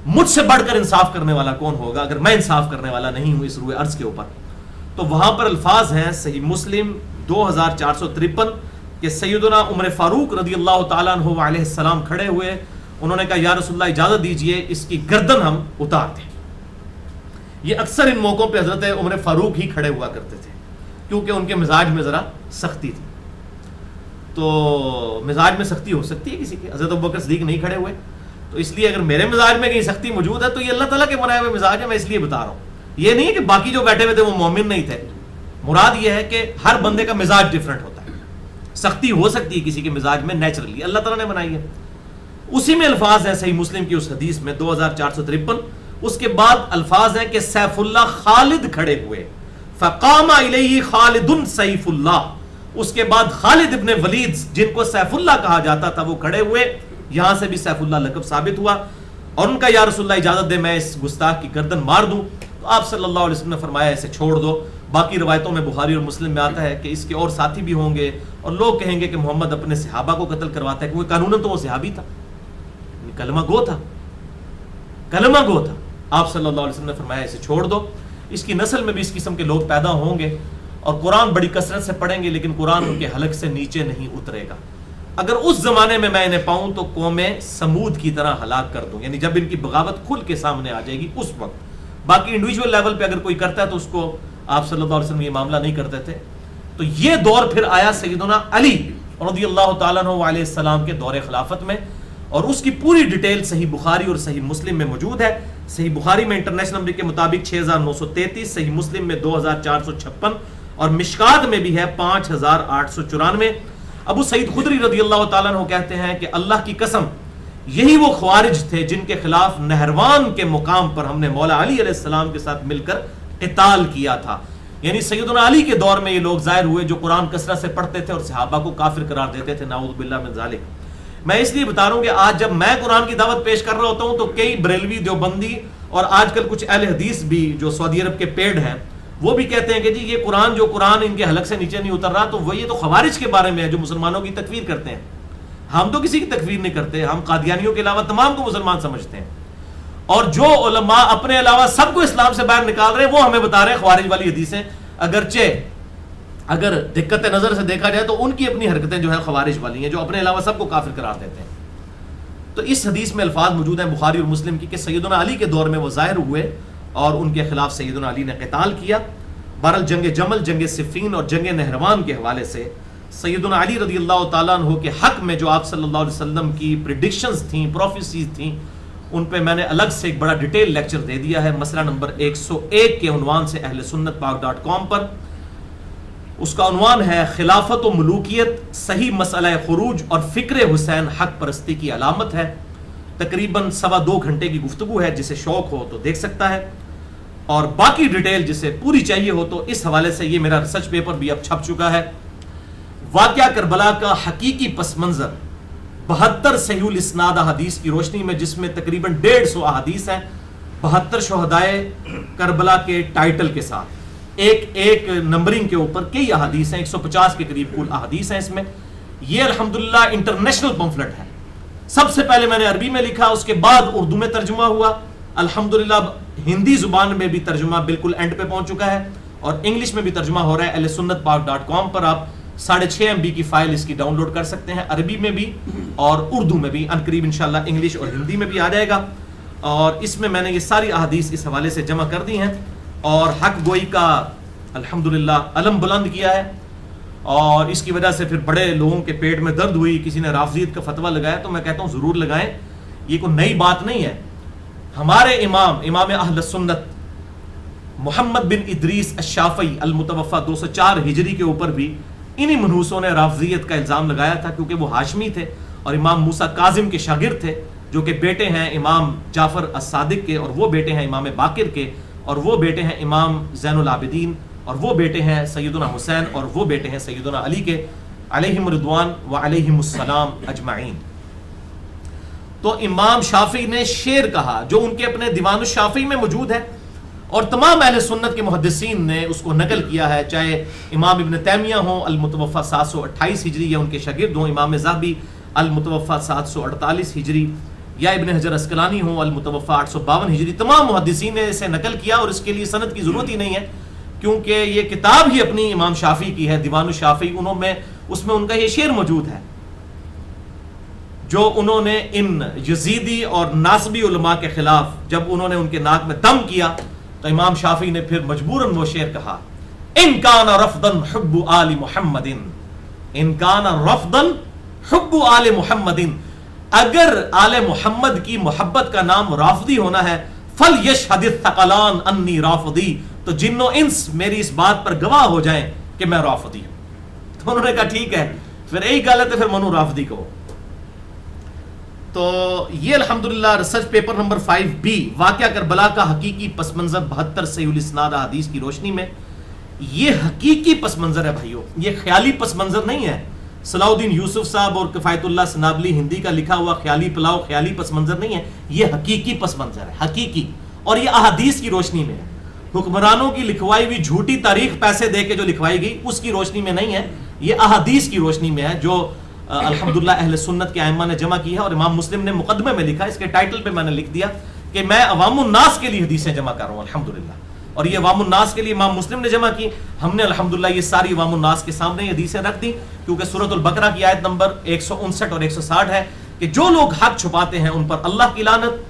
مجھ سے بڑھ کر انصاف کرنے والا کون ہوگا اگر میں انصاف کرنے والا نہیں ہوں اس روئے ارض کے اوپر. تو وہاں پر الفاظ ہیں صحیح مسلم 2453 کہ سیدنا عمر فاروق رضی اللہ تعالیٰ عنہ علیہ السلام کھڑے ہوئے، انہوں نے کہا یا رسول اللہ اجازت دیجئے اس کی گردن ہم اتار دیں. یہ اکثر ان موقعوں پہ حضرت عمر فاروق ہی کھڑے ہوا کرتے تھے کیونکہ ان کے مزاج میں ذرا سختی تھی. تو مزاج میں سختی ہو سکتی ہے کسی کے، حضرت ابوبکر صدیق نہیں کھڑے ہوئے، تو اس لیے اگر میرے مزاج میں کہیں سختی موجود ہے تو یہ اللہ تعالیٰ کے بنائے ہوئے مزاج ہے، میں اس لیے بتا رہا ہوں. یہ نہیں ہے کہ باقی جو بیٹھے ہوئے تھے وہ مومن نہیں تھے، مراد یہ ہے کہ ہر بندے کا مزاج ڈیفرنٹ ہوتا ہے، سختی ہو سکتی ہے کسی کے مزاج میں نیچرلی، اللہ تعالیٰ نے بنائی ہے. اسی میں الفاظ ہیں صحیح مسلم کی اس حدیث میں 2453. اس کے بعد الفاظ ہیں کہ سیف اللہ خالد کھڑے ہوئے، فقام الیہ خالد سیف اللہ. اس کے بعد خالد ابن ولید جن کو سیف اللہ کہا جاتا تھا وہ کھڑے ہوئے، یہاں سے بھی سیف اللہ لقب ثابت ہوا. اور ان کا یا رسول اللہ اجازت دے میں اس گستاخ کی گردن مار دوں. تو آپ صلی اللہ علیہ وسلم نے فرمایا اسے چھوڑ دو. باقی روایتوں میں بخاری اور مسلم میں آتا ہے کہ اس کے اور ساتھی بھی ہوں گے اور لوگ کہیں گے کہ محمد اپنے صحابہ کو قتل کرواتا ہے کیونکہ قانوناً تو وہ صحابی تھا، کلمہ گو تھا، کلمہ گو تھا. آپ صلی اللہ علیہ وسلم نے فرمایا اسے چھوڑ دو. اس کی نسل میں بھی اس قسم کے لوگ پیدا ہوں گے اور قرآن بڑی کثرت سے پڑھیں گے لیکن قرآن ان کے حلق سے نیچے نہیں اترے گا. اگر اس زمانے میں انہیں پاؤں تو قوم سمود کی طرح ہلاک کر دوں، یعنی جب ان کی بغاوت کھل کے سامنے آ جائے گی اس وقت. باقی انڈیویجول لیول پہ اگر کوئی کرتا ہے تو اس کو آپ صلی اللہ علیہ وسلم یہ معاملہ نہیں کرتے تھے. تو یہ دور پھر آیا سیدنا علی رضی اللہ تعالیٰ عنہ علیہ السلام کے دور خلافت میں، اور اس کی پوری ڈیٹیل صحیح بخاری اور صحیح مسلم میں موجود ہے. صحیح بخاری میں انٹرنیشنل نمبر کے مطابق 6933، صحیح مسلم میں 2456 اور مشکات میں بھی ہے 5894. ابو سعید خدری رضی اللہ تعالیٰ عنہ کہتے ہیں کہ اللہ کی قسم یہی وہ خوارج تھے جن کے خلاف نہروان کے مقام پر ہم نے مولا علی علیہ السلام کے ساتھ مل کر قتال کیا تھا. یعنی سیدنا علی کے دور میں یہ لوگ ظاہر ہوئے جو قرآن کثرت سے پڑھتے تھے اور صحابہ کو کافر قرار دیتے تھے، نعوذ باللہ من ذالک. میں اس لیے بتا رہا ہوں کہ آج جب میں قرآن کی دعوت پیش کر رہا ہوتا ہوں تو کئی بریلوی دیوبندی اور آج کل کچھ اہل حدیث بھی جو سعودی عرب کے پیڑ ہیں وہ بھی کہتے ہیں کہ جی یہ قرآن ان کے حلق سے نیچے نہیں اتر رہا، تو وہ یہ تو خوارج کے بارے میں ہے جو مسلمانوں کی تکفیر کرتے ہیں. ہم تو کسی کی تکفیر نہیں کرتے، ہم قادیانیوں کے علاوہ تمام کو مسلمان سمجھتے ہیں. اور جو علماء اپنے علاوہ سب کو اسلام سے باہر نکال رہے ہیں وہ ہمیں بتا رہے ہیں خوارج والی حدیثیں، اگرچہ اگر دقت نظر سے دیکھا جائے تو ان کی اپنی حرکتیں جو ہے خوارج والی ہیں جو اپنے علاوہ سب کو کافر قرار دیتے ہیں. تو اس حدیث میں الفاظ موجود ہیں بخاری اور مسلم کی کہ سیدنا علی کے دور میں وہ ظاہر ہوئے اور ان کے خلاف سیدنا علی نے قتال کیا. بہرحال جنگ جمل، جنگ صفین اور جنگ نہروان کے حوالے سے سیدنا علی رضی اللہ تعالیٰ عنہ کے حق میں جو آپ صلی اللہ علیہ وسلم کی پریڈکشنز تھیں، پروفیسیز تھیں، ان پہ میں نے الگ سے ایک بڑا ڈیٹیل لیکچر دے دیا ہے مسئلہ نمبر 101 کے عنوان سے اہل سنت پاک.com پر. اس کا عنوان ہے خلافت و ملوکیت، صحیح مسئلہ خروج اور فکر حسین حق پرستی کی علامت ہے. تقریباً 2.25 گھنٹے کی گفتگو ہے، جسے شوق ہو تو دیکھ سکتا ہے. اور باقی ڈیٹیل جسے پوری چاہیے ہو تو اس حوالے سے یہ میرا ریسرچ پیپر بھی اب چھپ چکا ہے. واقعہ کربلا کا حقیقی پس منظر 72 صحیح الاسناد احادیث کی روشنی میں، جس میں تقریباً 150 احادیث ہیں 72 شہدائے کربلا کے ٹائٹل کے ساتھ، ایک نمبرنگ کے اوپر کئی احادیث ہیں، 150 کے قریب کل احادیث ہیں اس میں. یہ الحمدللہ انٹرنیشنل پمفلٹ ہے. سب سے پہلے میں نے عربی میں لکھا، اس کے بعد اردو میں ترجمہ ہوا. الحمدللہ ہندی زبان میں بھی ترجمہ بالکل اینڈ پہ پہنچ چکا ہے اور انگلش میں بھی ترجمہ ہو رہا ہے. اہل سنت پاک.com پر آپ 6.5 MB کی فائل اس کی ڈاؤن لوڈ کر سکتے ہیں، عربی میں بھی اور اردو میں بھی. عنقریب انشاءاللہ انگلش اور ہندی میں بھی آ جائے گا. اور اس میں نے یہ ساری احادیث اس حوالے سے جمع کر دی ہیں اور حق گوئی کا الحمدللہ علم بلند کیا ہے. اور اس کی وجہ سے پھر بڑے لوگوں کے پیٹ میں درد ہوئی، کسی نے رافضیت کا فتویٰ لگایا، تو میں کہتا ہوں ضرور لگائیں، یہ کوئی نئی بات نہیں ہے. ہمارے امام اہل سنت محمد بن ادریس الشافعی المتوفى 204 ہجری کے اوپر بھی انہی منحوسوں نے رافضیت کا الزام لگایا تھا، کیونکہ وہ ہاشمی تھے اور امام موسیٰ کاظم کے شاگرد تھے، جو کہ بیٹے ہیں امام جعفر الصادق کے، اور وہ بیٹے ہیں امام باقر کے، اور وہ بیٹے ہیں امام زین العابدین، اور وہ بیٹے ہیں سیدنا حسین، اور وہ بیٹے ہیں سیدنا علی کے علیہم رضوان و علیہم السلام اجمعین. تو امام شافعی نے شعر کہا جو ان کے اپنے دیوان الشافعی میں موجود ہے، اور تمام اہل سنت کے محدثین نے اس کو نقل کیا ہے، چاہے امام ابن تیمیہ ہوں المتوفی 728 ہجری، یا ان کے شاگرد ہوں امام ذہبی المتوفی 748 ہجری، یا ابن حجر اسقلانی ہوں المتوفی 852 ہجری، تمام محدثین نے اسے نقل کیا، اور اس کے لیے سند کی ضرورت ہی نہیں ہے، کیونکہ یہ کتاب ہی اپنی امام شافعی کی ہے، دیوان الشافعی، اس میں ان کا یہ شعر موجود ہے جو انہوں نے ان یزیدی اور ناصبی علماء کے خلاف جب انہوں نے ان کے ناک میں دم کیا تو امام شافعی نے پھر مجبوراً وہ شعر کہا، ان کان رفضا حب آل محمد، ان کان رفضا حب آل محمد، اگر آل محمد کی محبت کا نام رافضی ہونا ہے، فلیشہد الثقلان انی رافضی، تو جن و انس میری اس بات پر گواہ ہو جائیں کہ میں رافضی ہوں۔ تو انہوں نے کہا ٹھیک ہے، پھر ایک غلط ہے، پھر منو رافضی کو۔ تو یہ الحمدللہ ریسرچ پیپر نمبر 5B، واقعہ کربلا کا حقیقی پس منظر 72 صحیح الاسناد احادیث کی روشنی میں۔ یہ حقیقی پس منظر ہے بھائیو، یہ خیالی پس منظر نہیں ہے۔ صلاح الدین یوسف صاحب اور کفایت اللہ سنابلی ہندی کا لکھا ہوا خیالی پلاؤ خیالی پس منظر نہیں ہے، یہ حقیقی پس منظر ہے، حقیقی، اور یہ احادیث کی روشنی میں ہے۔ حکمرانوں کی لکھوائی ہوئی جھوٹی تاریخ پیسے دے کے جو لکھوائی گئی اس کی روشنی میں نہیں ہے، یہ احادیث کی روشنی میں ہے جو الحمدللہ اہل سنت کے ائمہ نے جمع کی ہے، اور امام مسلم نے مقدمے میں لکھا، اس کے ٹائٹل پہ میں نے لکھ دیا کہ میں عوام الناس کے لیے حدیثیں جمع کر رہا ہوں الحمدللہ، اور یہ عوام الناس کے لیے امام مسلم نے جمع کی۔ ہم نے الحمدللہ یہ ساری عوام الناس کے سامنے یہ حدیثیں رکھ دی، کیونکہ سورۃ البقرہ کی آیت نمبر 159 اور 160 ہے کہ جو لوگ حق چھپاتے ہیں ان پر اللہ کی لعنت،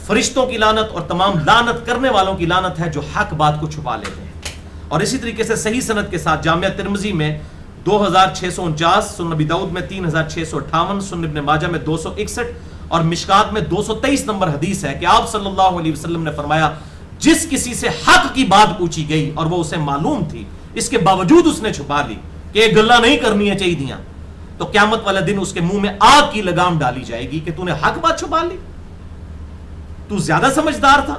فرشتوں کی لعنت اور تمام لعنت کرنے والوں کی لعنت ہے جو حق بات کو چھپا لیتے ہیں۔ اور اسی طریقے سے صحیح سند کے ساتھ جامعہ ترمذی میں 2649، سنن نبی داؤد میں 3658، سنن ابن ماجہ میں 261 اور مشکات میں 223 نمبر حدیث ہے کہ آپ صلی اللہ علیہ وسلم نے فرمایا، جس کسی سے حق کی بات پوچھی گئی اور وہ اسے معلوم تھی، اس کے باوجود اس نے چھپا لی کہ یہ گلہ نہیں کرنی ہے چاہیے، تو قیامت والے دن اس کے منہ میں آگ کی لگام ڈالی جائے گی کہ تو نے حق بات چھپا لی، تو زیادہ سمجھدار تھا۔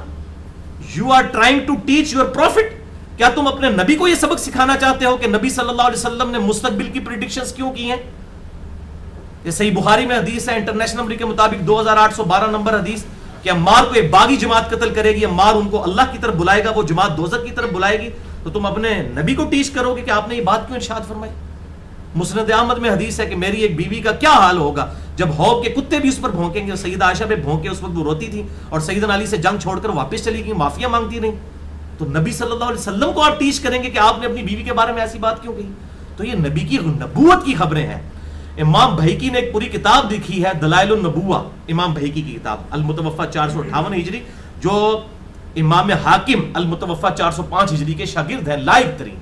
You are trying to teach your prophet, کیا تم اپنے نبی کو یہ سبق سکھانا چاہتے ہو کہ نبی صلی اللہ علیہ وسلم نے مستقبل کی پریڈکشنز کیوں کی ہیں؟ یہ صحیح بخاری میں حدیث ہے، انٹرنیشنل نمبر کے مطابق 2812 نمبر حدیث، کہ عمار کو ایک باغی جماعت قتل کرے گی، عمار ان کو اللہ کی طرف بلائے گا، وہ جماعت دوزخ کی طرف بلائے گی، تو تم اپنے نبی کو ٹیچ کرو گے کہ آپ نے یہ بات کیوں ارشاد فرمائی؟ مسند احمد میں حدیث ہے کہ میری ایک بیوی کا کیا حال ہوگا جب حوض کے کتے بھی اس پر بھونکیں گے، سیدہ عائشہ پہ بھونکے، اس وقت وہ روتی تھی اور سیدنا علی سے جنگ چھوڑ کر واپس چلی گئی، معافیاں مانگتی رہی، تو نبی صلی اللہ علیہ وسلم کو آپ ٹیچ کریں گے کہ آپ نے اپنی بیوی کے بارے میں ایسی بات کیوں کہی؟ تو یہ نبی کی نبوت کی خبریں ہیں۔ امام بہیقی نے ایک پوری کتاب لکھی ہے دلائل النبوہ، امام بہیقی کی کتاب المتوفی 458 ہجری، جو امام حاکم المتوفی 405 ہجری کے شاگرد ہیں لائق ترین،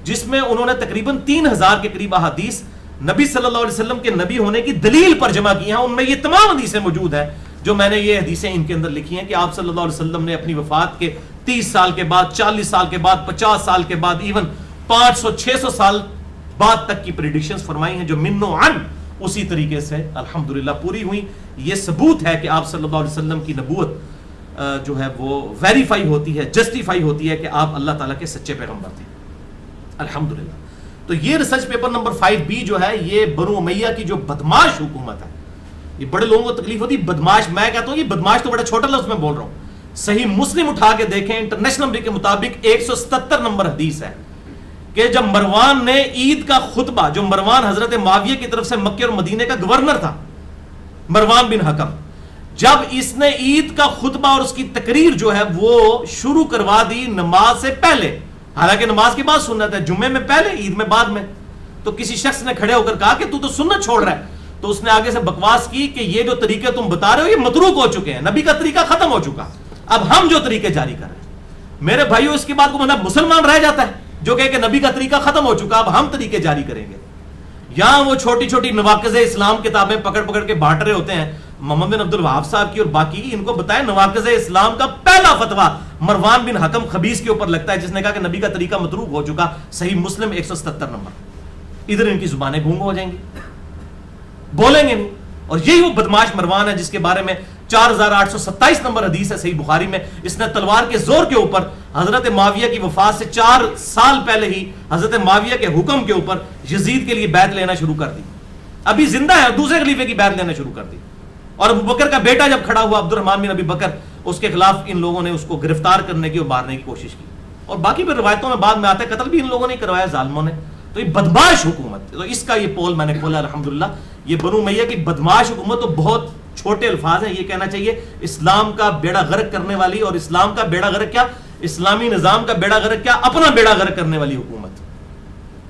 جس میں انہوں نے تقریباً 3000 کے قریب احادیث نبی صلی اللہ علیہ وسلم کے نبی ہونے کی دلیل پر جمع کی ہیں۔ ان میں یہ تمام حدیثیں موجود ہیں جو میں نے یہ حدیثیں ان کے اندر لکھی ہیں کہ آپ صلی اللہ علیہ وسلم نے اپنی وفات کے 30 سال کے بعد، 40 سال کے بعد، 50 سال کے بعد، ایون 500-600 سال بعد تک کی پریڈکشنز فرمائی ہیں جو من و عن اسی طریقے سے الحمدللہ پوری ہوئی۔ یہ ثبوت ہے کہ آپ صلی اللہ علیہ وسلم کی نبوت جو ہے وہ ویریفائی ہوتی ہے، جسٹیفائی ہوتی ہے کہ آپ اللہ تعالیٰ کے سچے پیغمبر تھے الحمدللہ۔ تو یہ ریسرچ پیپر نمبر 5B جو ہے یہ بنو امیہ کی جو بدماش حکومت ہے، یہ بڑے لوگوں کو تکلیف ہوتی ہے بدماش، میں کہتا ہوں یہ بدماش تو بڑا چھوٹا لفظ میں بول رہا ہوں، صحیح مسلم اٹھا کے دیکھیں، انٹرنیشنل نمبر کے مطابق 177 نمبر حدیث ہے کہ جب مروان نے عید کا خطبہ، جو مروان حضرت معاویہ کی طرف سے مکہ اور مدینے کا گورنر تھا، مروان بن حکم، جب اس نے عید کا خطبہ اور اس کی تقریر جو ہے وہ شروع کروا دی نماز سے پہلے، حالانکہ نماز کے بعد سنت ہے، جمعے میں پہلے، عید میں بعد میں، تو کسی شخص نے کھڑے ہو کر کہا کہ تو سنت چھوڑ رہا ہے، تو اس نے آگے سے بکواس کی کہ یہ جو طریقے تم بتا رہے ہو یہ متروک ہو چکے ہیں، نبی کا طریقہ ختم ہو چکا، اب ہم جو طریقے جاری کر رہے ہیں۔ میرے بھائیو اس کے بعد کو مسلمان رہ جاتا ہے جو کہ نبی کا طریقہ ختم ہو چکا، اب ہم طریقے جاری کریں گے۔ یہاں وہ چھوٹی چھوٹی نواقض اسلام کتابیں پکڑ پکڑ کے بانٹ رہے ہوتے ہیں، محمد بن عبد الوہاب صاحب کی اور باقی کی، ان کو بتائیں نواقض اسلام کا پہلا فتویٰ مروان بن حکم خبیث کے اوپر لگتا ہے، جس نے کہا کہ نبی کا طریقہ متروک ہو چکا، صحیح مسلم 177 نمبر۔ ادھر ان کی زبانیں گونگ ہو جائیں گی، بولیں گے نہیں، اور یہی وہ بدماش مروان ہے جس کے بارے میں 4827 نمبر حدیث ہے صحیح بخاری میں، اس نے تلوار کے زور کے اوپر حضرت معاویہ کی وفات سے 4 سال پہلے ہی حضرت معاویہ کے حکم کے اوپر یزید کے لیے بیعت لینا شروع کر دی، ابھی زندہ ہے، دوسرے خلیفے کی بیعت لینا شروع کر دی، اور ابو بکر کا بیٹا جب کھڑا ہوا عبد الرحمن بن ابی بکر، اس کے خلاف ان لوگوں نے اس کو گرفتار کرنے کی اور مارنے کی کوشش کی، اور باقی پھر روایتوں میں بعد میں آتا ہے قتل بھی ان لوگوں نے کروایا ظالموں نے. تو یہ بدماش حکومت، تو اس کا یہ پول میں نے کھولا الحمدللہ. یہ بنو امیہ کی بدماش حکومت، تو بہت چھوٹے الفاظ ہیں، یہ کہنا چاہیے اسلام کا بیڑا غرق کرنے والی، اور اسلام کا بیڑا غرق کیا، اسلامی نظام کا بیڑا غرق کیا، اپنا بیڑا غرق کرنے والی حکومت.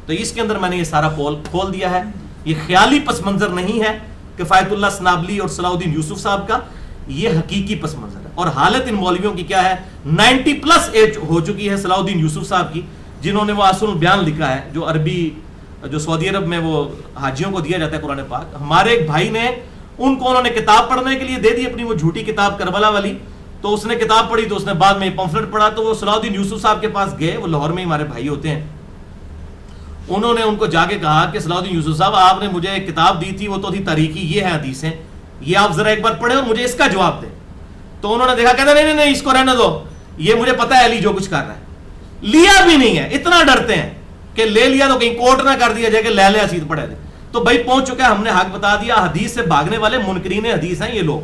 تو اس کے اندر میں نے یہ سارا پول کھول دیا ہے. یہ خیالی پس منظر نہیں ہے کفایت اللہ سنابلی اور صلاح الدین یوسف صاحب کا، یہ حقیقی پس منظر ہے. اور حالت ان مولویوں کی کیا ہے، 90+ ایج ہو چکی ہے صلاح الدین یوسف صاحب کی، جنہوں نے وہ اصل البیان لکھا ہے، جو عربی، جو سعودی عرب میں وہ حاجیوں کو دیا جاتا ہے قرآن پاک. ہمارے ایک بھائی نے ان کو، انہوں نے کتاب پڑھنے کے لیے دے دی اپنی وہ جھوٹی کتاب کربلا والی، تو اس نے کتاب پڑھی، تو اس نے بعد میں پمفلٹ پڑھا، تو وہ صلاح الدین یوسف صاحب کے پاس گئے، وہ لاہور میں ہمارے بھائی ہوتے ہیں. انہوں نے ان کو جا کے کہا کہ صلاح الدین یوسف صاحب، آپ نے مجھے ایک کتاب دی تھی، وہ تو تھی تاریخی، یہ ہیں حدیثیں، یہ آپ ذرا ایک بار پڑھیں اور مجھے اس کا جواب دیں. تو انہوں نے دیکھا، کہتے نہیں نہیں اس کو رہنے دو، یہ مجھے پتا ہے علی جو کچھ کر رہا ہے. لیا بھی نہیں ہے، اتنا ڈرتے ہیں کہ لے لیا تو کہیں کوٹ نہ کر دیا جائے کہ لے لے اسید پڑھے دے. تو بھائی پہنچ چکا ہے، ہم نے حق بتا دیا. حدیث سے بھاگنے والے منکرین حدیث ہیں یہ لوگ،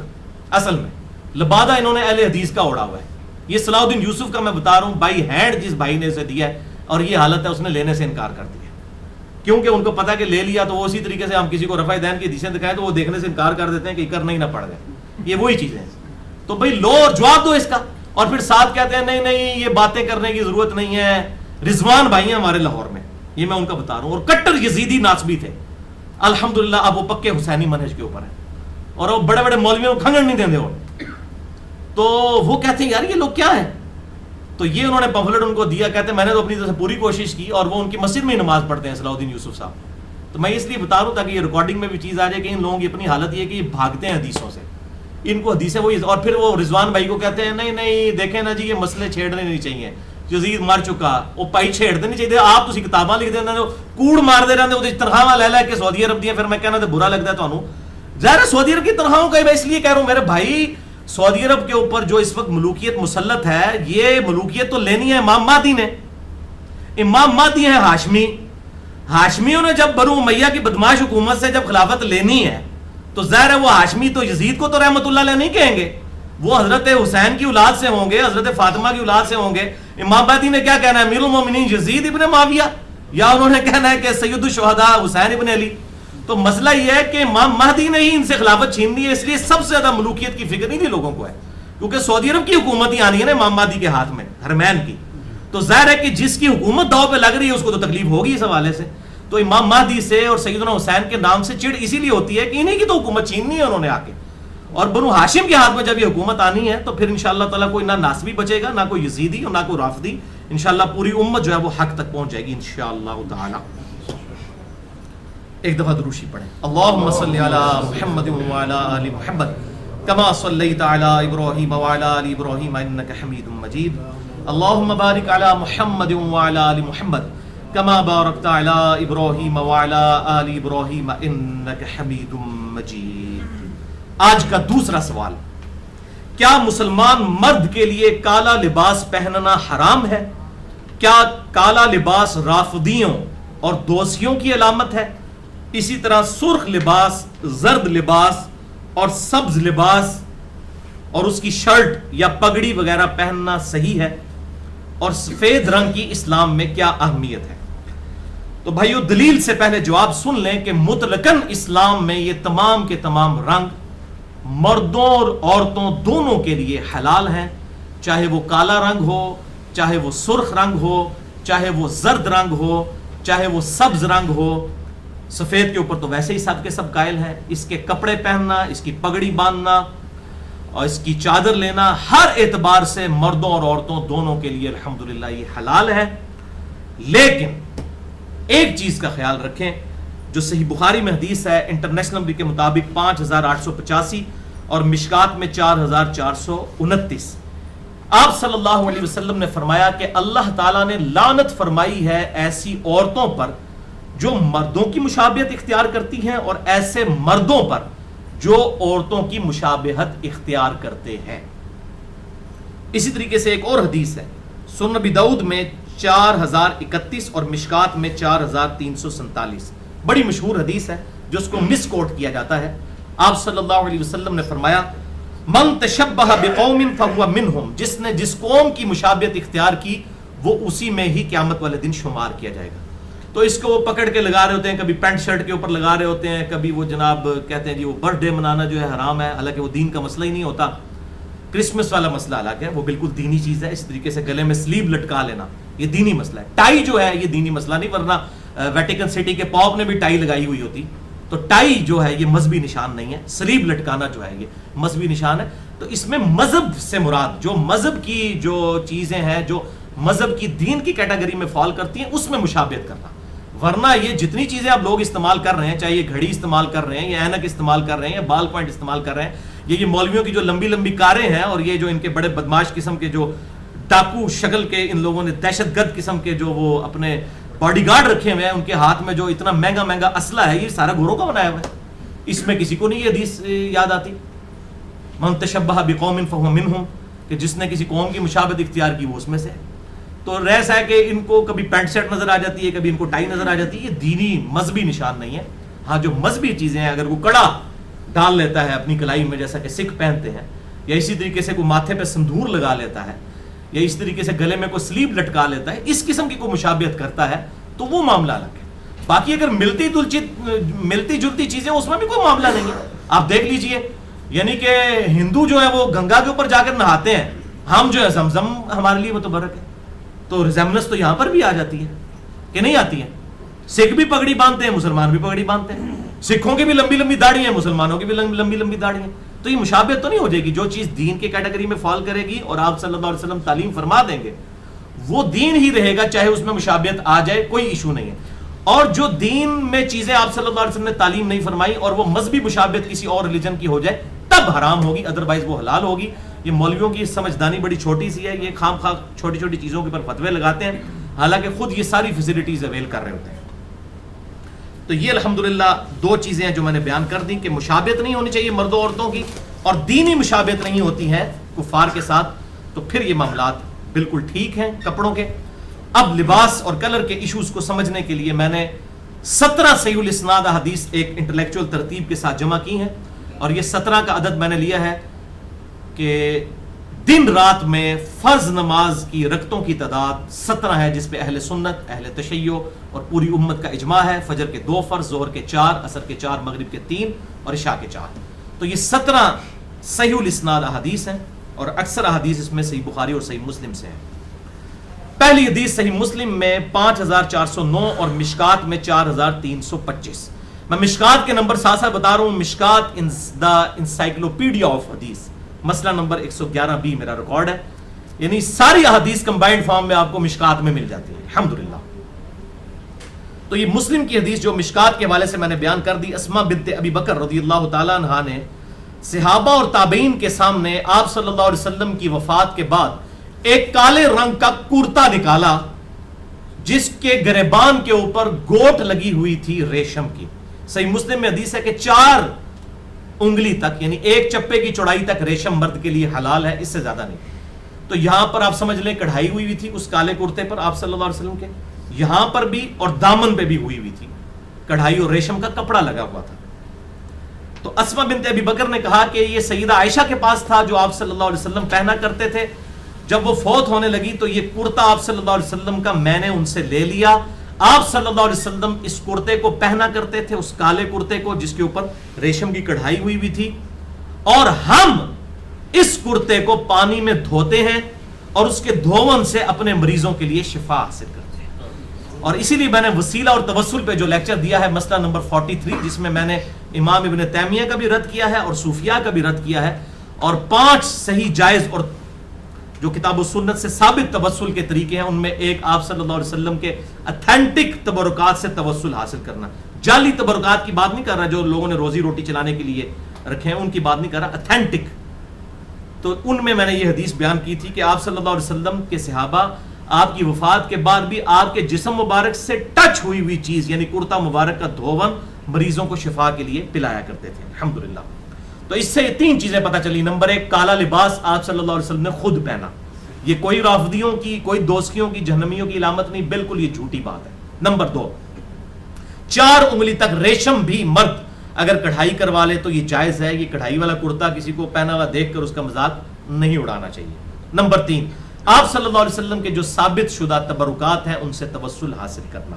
اصل میں لبادہ انہوں نے اہل حدیث کا اڑا ہوا ہے. یہ صلاح الدین یوسف کا میں بتا رہا ہوں، بائی ہینڈ جس بھائی نے اسے دیا ہے، اور یہ حالت ہے اس نے لینے سے انکار کر دیا، کیونکہ ان کو پتا کہ لے لیا تو وہ اسی طریقے سے ہم کسی کو رفع دین کی حدیثیں دکھائیں تو وہ دیکھنے سے انکار کر دیتے ہیں کہ کرنا ہی نہ پڑ گئے. یہ وہی چیزیں ہیں. تو بھائی لو اور جواب دو اس کا. اور پھر ساتھ کہتے ہیں نہیں نہیں یہ باتیں کرنے کی ضرورت نہیں ہے. رضوان بھائی ہیں ہمارے لاہور میں، یہ میں ان کا بتا رہا ہوں، اور کٹر یزیدی ناسبی تھے. الحمدللہ اب وہ پکے حسینی منہج کے اوپر ہیں، اور وہ بڑے بڑے مولویوں کو کھنگن نہیں دیندے. تو وہ کہتے ہیں یار یہ لوگ کیا ہیں. تو یہ انہوں نے پمفلٹ ان کو دیا، کہتے ہیں میں نے تو اپنی طرف سے پوری کوشش کی، اور وہ ان کی مسجد میں ہی نماز پڑھتے ہیں صلاح الدین یوسف صاحب. تو میں اس لیے بتا رہا ہوں تاکہ یہ ریکارڈنگ میں بھی چیز آ جائے کہ ان لوگوں کی اپنی حالت یہ ہے کہ یہ بھاگتے ہیں حدیثوں سے، ان کو حدیثیں وہی. اور پھر وہ رضوان بھائی کو کہتے ہیں نہیں نہیں دیکھیں نا جی یہ مسئلے چھیڑنے نہیں چاہیے، یزید مر چکا، وہ پائی چھیڑتے نہیں چاہیے. آپ تسی کتاباں لکھ دیندے ہو، کوڑ مار دے رہے ہیں، تنخواہ لے لے کے سعودی عرب دیا. پھر میں کہنا تو برا لگتا ہے تانوں. ظاہر سعودی عرب کی تنخواہوں کا میں اس لیے کہہ رہا ہوں میرے بھائی، سعودی عرب کے اوپر جو اس وقت ملوکیت مسلط ہے، یہ ملوکیت تو لینی ہے امام مہدی نے. امام مہدی ہیں ہاشمی، ہاشمیوں نے جب بنو امیہ کی بدماش حکومت سے جب خلافت لینی ہے تو ظاہر ہے وہ ہاشمی تو یزید کو تو رحمت اللہ علیہ نہیں کہیں گے، وہ حضرت حسین کی اولاد سے ہوں گے، حضرت فاطمہ کی اولاد سے ہوں گے. امام مہدی نے کیا کہنا ہے، امیر المومنین یزید ابن معاویہ، یا انہوں نے کہنا ہے کہ سید الشہداء حسین ابن علی. تو مسئلہ یہ ہے کہ امام مہدی نے ہی ان سے خلافت چھیننی ہے، اس لیے سب سے زیادہ ملوکیت کی فکر نہیں تھی لوگوں کو ہے، کیونکہ سعودی عرب کی حکومت ہی آنی ہے نا امام مہدی کے ہاتھ میں، حرمین کی. تو ظاہر ہے کہ جس کی حکومت داؤ پہ لگ رہی ہے اس کو تو تکلیف ہوگی اس حوالے سے. تو امام مہدی سے اور سیدنا حسین کے نام سے چڑ اسی لیے ہوتی ہے کہ انہیں کی تو حکومت چھیننی ہے انہوں نے آ کے، اور بنو ہاشم کے ہاتھ میں جب یہ حکومت آنی ہے تو پھر انشاءاللہ تعالیٰ کوئی نہ ناسبی بچے گا، نہ کوئی یزیدی اور نہ کوئی رافضی. انشاءاللہ پوری امت جو ہے وہ حق تک پہنچ جائے گی انشاءاللہ تعالی. ایک دفعہ دروشی پڑھیں. اللہم صلی علی محمد وعلی آل محمد کما صلیت علی ابراہیم وعلی آل ابراہیم انک حمید مجید. اللہم بارک علی محمد وعلی آل محمد کما بارکت علی ابراہیم وعلی آل ابراہیم انک حمید مجید. آج کا دوسرا سوال، کیا مسلمان مرد کے لیے کالا لباس پہننا حرام ہے؟ کیا کالا لباس رافضیوں اور دوسیوں کی علامت ہے؟ اسی طرح سرخ لباس، زرد لباس اور سبز لباس اور اس کی شرٹ یا پگڑی وغیرہ پہننا صحیح ہے؟ اور سفید رنگ کی اسلام میں کیا اہمیت ہے؟ تو بھائیو دلیل سے پہلے جواب سن لیں کہ مطلقاً اسلام میں یہ تمام کے تمام رنگ مردوں اور عورتوں دونوں کے لیے حلال ہیں، چاہے وہ کالا رنگ ہو، چاہے وہ سرخ رنگ ہو، چاہے وہ زرد رنگ ہو، چاہے وہ سبز رنگ ہو. سفید کے اوپر تو ویسے ہی سب کے سب قائل ہیں. اس کے کپڑے پہننا، اس کی پگڑی باندھنا اور اس کی چادر لینا ہر اعتبار سے مردوں اور عورتوں دونوں کے لیے الحمدللہ یہ حلال ہے. لیکن ایک چیز کا خیال رکھیں جو صحیح بخاری میں حدیث ہے انٹرنیشنل نمبر کے مطابق 5885 اور مشکات میں 4429. آپ صلی اللہ علیہ وسلم نے فرمایا کہ اللہ تعالیٰ نے لعنت فرمائی ہے ایسی عورتوں پر جو مردوں کی مشابہت اختیار کرتی ہیں اور ایسے مردوں پر جو عورتوں کی مشابہت اختیار کرتے ہیں. اسی طریقے سے ایک اور حدیث ہے سنن نبی داؤد میں 4031 اور مشکات میں 4347، بڑی مشہور حدیث ہے جو اس کو مس کوٹ کیا جاتا ہے. آپ صلی اللہ علیہ وسلم نے فرمایا من تشبہ بقوم فہو منہم، جس نے جس قوم کی مشابہت اختیار کی وہ اسی میں ہی قیامت والے دن شمار کیا جائے گا. تو اس کو وہ پکڑ کے لگا رہے ہوتے ہیں، کبھی پینٹ شرٹ کے اوپر لگا رہے ہوتے ہیں، کبھی وہ جناب کہتے ہیں جی وہ برتھ ڈے منانا جو ہے حرام ہے، حالانکہ وہ دین کا مسئلہ ہی نہیں ہوتا. کرسمس والا مسئلہ حالانکہ وہ بالکل دینی چیز ہے. اس طریقے سے گلے میں سلیو لٹکا لینا یہ دینی مسئلہ ہے. ٹائی جو ہے یہ دینی مسئلہ نہیں، ورنہ ویٹیکن سٹی کے پاپ نے بھی ٹائی لگائی ہوئی ہوتی. تو ٹائی جو ہے یہ مذہبی نشان نہیں ہے، سلیو لٹکانا جو ہے یہ مذہبی نشان ہے. تو اس میں مذہب سے مراد جو مذہب کی جو چیزیں ہیں جو مذہب کی دین کی کیٹیگری میں فال کرتی ہیں اس میں مشابہت کرنا. ورنہ یہ جتنی چیزیں آپ لوگ استعمال کر رہے ہیں، چاہے یہ گھڑی استعمال کر رہے ہیں یا اینک استعمال کر رہے ہیں یا بال پوائنٹ استعمال کر رہے ہیں، یہ مولویوں کی جو لمبی لمبی کاریں ہیں اور یہ جو ان کے بڑے بدماش قسم کے جو ڈاکو شکل کے ان لوگوں نے دہشت گرد قسم کے جو وہ اپنے باڈی گارڈ رکھے ہوئے ہیں، ان کے ہاتھ میں جو اتنا مہنگا مہنگا اسلحہ ہے، یہ سارا گوروں کا بنایا ہوا ہے. اس میں کسی کو نہیں یہ حدیث یاد آتی من تشبہ بقوم فہو منہم، کہ جس نے کسی قوم کی مشابہت اختیار کی وہ اس میں سے ہے. تو ریس ہے کہ ان کو کبھی پینٹ شرٹ نظر آ جاتی ہے، کبھی ان کو ٹائی نظر آ جاتی ہے، یہ دینی مذہبی نشان نہیں ہے. ہاں جو مذہبی چیزیں ہیں، اگر وہ کڑا ڈال لیتا ہے اپنی کلائی میں جیسا کہ سکھ پہنتے ہیں، یا اسی طریقے سے کوئی ماتھے پہ سندور لگا لیتا ہے، یا اس طریقے سے گلے میں کوئی سلیب لٹکا لیتا ہے، اس قسم کی کوئی مشابہت کرتا ہے تو وہ معاملہ الگ ہے. باقی اگر ملتی جلتی چیزیں اس میں بھی کوئی معاملہ نہیں ہے. آپ دیکھ لیجئے، یعنی کہ ہندو جو ہے وہ گنگا کے اوپر جا کر نہاتے ہیں، ہم جو ہے زمزم ہمارے لیے وہ تو برکت ہے. تو ریزیمبلنس تو یہاں پر بھی آ جاتی ہے کہ نہیں آتی ہے. سکھ بھی پگڑی باندھتے ہیں، مسلمان بھی پگڑی باندھتے ہیں، سکھوں کی بھی لمبی لمبی داڑھی ہیں، مسلمانوں کی بھی لمبی لمبی داڑھی ہیں. تو یہ مشابہت تو نہیں ہو جائے گی. جو چیز دین کے کیٹیگری میں فال کرے گی اور آپ صلی اللہ علیہ وسلم تعلیم فرما دیں گے وہ دین ہی رہے گا، چاہے اس میں مشابہت آ جائے، کوئی ایشو نہیں ہے. اور جو دین میں چیزیں آپ صلی اللہ علیہ وسلم نے تعلیم نہیں فرمائی اور وہ مذہبی مشابہت کسی اور ریلیجن کی ہو جائے تب حرام ہوگی، ادروائز وہ حلال ہوگی. یہ مولویوں کی سمجھدانی بڑی چھوٹی سی ہے، یہ خام خواہ چھوٹی چھوٹی چیزوں کے اوپر فتوے لگاتے ہیں، حالانکہ خود یہ ساری فیسلٹیز اویل کر رہے ہوتے ہیں. تو یہ الحمدللہ دو چیزیں ہیں جو میں نے بیان کر دیں کہ مشابہت نہیں ہونی چاہیے مردوں عورتوں کی، اور دینی مشابہت نہیں ہوتی ہے کفار کے ساتھ. تو پھر یہ معاملات بالکل ٹھیک ہیں کپڑوں کے. اب لباس اور کلر کے ایشوز کو سمجھنے کے لیے میں نے 17 صحیح الاسناد حدیث ایک انٹلیکچوئل ترتیب کے ساتھ جمع کی ہیں، اور یہ 17 کا عدد میں نے لیا ہے کہ دن رات میں فرض نماز کی رکعتوں کی تعداد 17 ہے، جس پہ اہل سنت، اہل تشیع اور پوری امت کا اجماع ہے. فجر کے 2 فرض، ظہر کے 4، عصر کے 4، مغرب کے 3 اور عشاء کے 4. تو یہ 17 صحیح الاسناد احادیث ہیں، اور اکثر احادیث اس میں صحیح بخاری اور صحیح مسلم سے ہیں. پہلی حدیث صحیح مسلم میں 5409 اور مشکات میں 4325. میں مشکات کے نمبر ساتھ ساتھ بتا رہا ہوں. مشکات دا انسائکلوپیڈیا آف حدیث، مسئلہ نمبر 111B میرا ریکارڈ ہے. یعنی ساری احادیث کمبائنڈ فارم میں آپ کو مشکات میں مل جاتی ہے الحمدللہ. تو یہ مسلم کی حدیث جو مشکات کے حوالے سے میں نے بیان کر دی. اسماء بنت ابی بکر رضی اللہ تعالیٰ عنہا نے صحابہ اور تابعین کے سامنے آپ صلی اللہ علیہ وسلم کی وفات کے بعد ایک کالے رنگ کا کرتا نکالا جس کے گریبان کے اوپر گوٹ لگی ہوئی تھی ریشم کی. صحیح مسلم میں حدیث ہے کہ 4 انگلی تک یعنی ایک چپے کی چوڑائی تک ریشم مرد کے لیے حلال ہے، اس سے زیادہ نہیں. تو یہاں پر آپ سمجھ لیں کڑھائی ہوئی ہوئی تھی اس کالے کرتے پر آپ صلی اللہ علیہ وسلم کے، یہاں پر بھی اور دامن پہ بھی ہوئی ہوئی تھی کڑھائی اور ریشم کا کپڑا لگا ہوا تھا. تو اسماء بنت ابی بکر نے کہا کہ یہ سیدہ عائشہ کے پاس تھا جو آپ صلی اللہ علیہ وسلم پہنا کرتے تھے. جب وہ فوت ہونے لگی تو یہ کرتا آپ صلی اللہ علیہ وسلم کا میں نے ان سے لے لیا. آپ صلی اللہ علیہ وسلم اس کرتے کو پہنا کرتے تھے، اس کالے کرتے کو جس کے اوپر ریشم کی کڑھائی ہوئی ہوئی تھی، اور ہم اس کرتے کو پانی میں دھوتے ہیں اور اس کے دھون سے اپنے مریضوں کے لیے شفا حاصل کرتے ہیں. اور اسی لیے میں نے وسیلہ اور توسل پہ جو لیکچر دیا ہے مسئلہ نمبر 43، جس میں میں نے امام ابن تیمیہ کا بھی رد کیا ہے اور صوفیاء کا بھی رد کیا ہے، اور 5 صحیح جائز اور جو کتاب و سنت سے ثابت توسل کے طریقے ہیں ان میں ایک آپ صلی اللہ علیہ وسلم کے اتھینٹک تبرکات سے توسل حاصل کرنا. جعلی تبرکات کی بات نہیں کر رہا جو لوگوں نے روزی روٹی چلانے کے لیے رکھے ہیں، ان کی بات نہیں کر رہا، اتھینٹک. تو ان میں نے یہ حدیث بیان کی تھی کہ آپ صلی اللہ علیہ وسلم کے صحابہ آپ کی وفات کے بعد بھی آپ کے جسم مبارک سے ٹچ ہوئی ہوئی چیز یعنی کرتا مبارک کا دھون مریضوں کو شفا کے لیے پلایا کرتے تھے الحمدللہ. تو اس سے 3 چیزیں پتہ چلی. نمبر 1، کالا لباس آپ صلی اللہ علیہ وسلم نے خود پہنا. یہ کوئی رافضیوں کی، کوئی دوستیوں کی، جہنمیوں کی علامت نہیں، بالکل یہ جھوٹی بات ہے. نمبر 2، 4 انگلی تک ریشم بھی مرد اگر کڑھائی کروا لے تو یہ جائز ہے. یہ کڑھائی والا کرتا کسی کو پہنا ہوا دیکھ کر اس کا مذاق نہیں اڑانا چاہیے. نمبر 3، آپ صلی اللہ علیہ وسلم کے جو ثابت شدہ تبرکات ہیں ان سے توسل حاصل کرنا.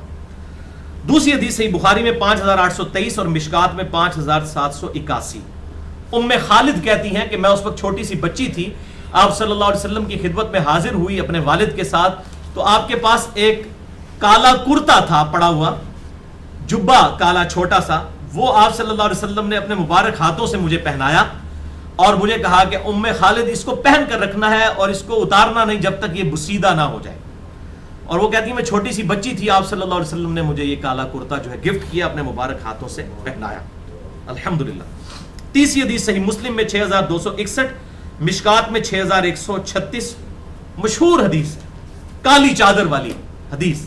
دوسری حدیث صحیح بخاری میں 5823 اور مشکات میں 5781. ام خالد کہتی ہیں کہ میں اس وقت چھوٹی سی بچی تھی، آپ صلی اللہ علیہ وسلم کی خدمت میں حاضر ہوئی اپنے والد کے ساتھ، تو آپ کے پاس ایک کالا کرتا تھا پڑا ہوا، جبہ کالا چھوٹا سا، وہ آپ صلی اللہ علیہ وسلم نے اپنے مبارک ہاتھوں سے مجھے پہنایا اور مجھے کہا کہ ام خالد اس کو پہن کر رکھنا ہے اور اس کو اتارنا نہیں جب تک یہ بسیدہ نہ ہو جائے. اور وہ کہتی ہے میں چھوٹی سی بچی تھی، آپ صلی اللہ علیہ وسلم نے مجھے یہ کالا کرتا جو ہے گفٹ کیا، اپنے مبارک ہاتھوں سے پہنایا. الحمدللہ. تیسری حدیث صحیح مسلم میں 6261، مشکات میں 6136. مشہور حدیث ہے، کالی چادر والی حدیث،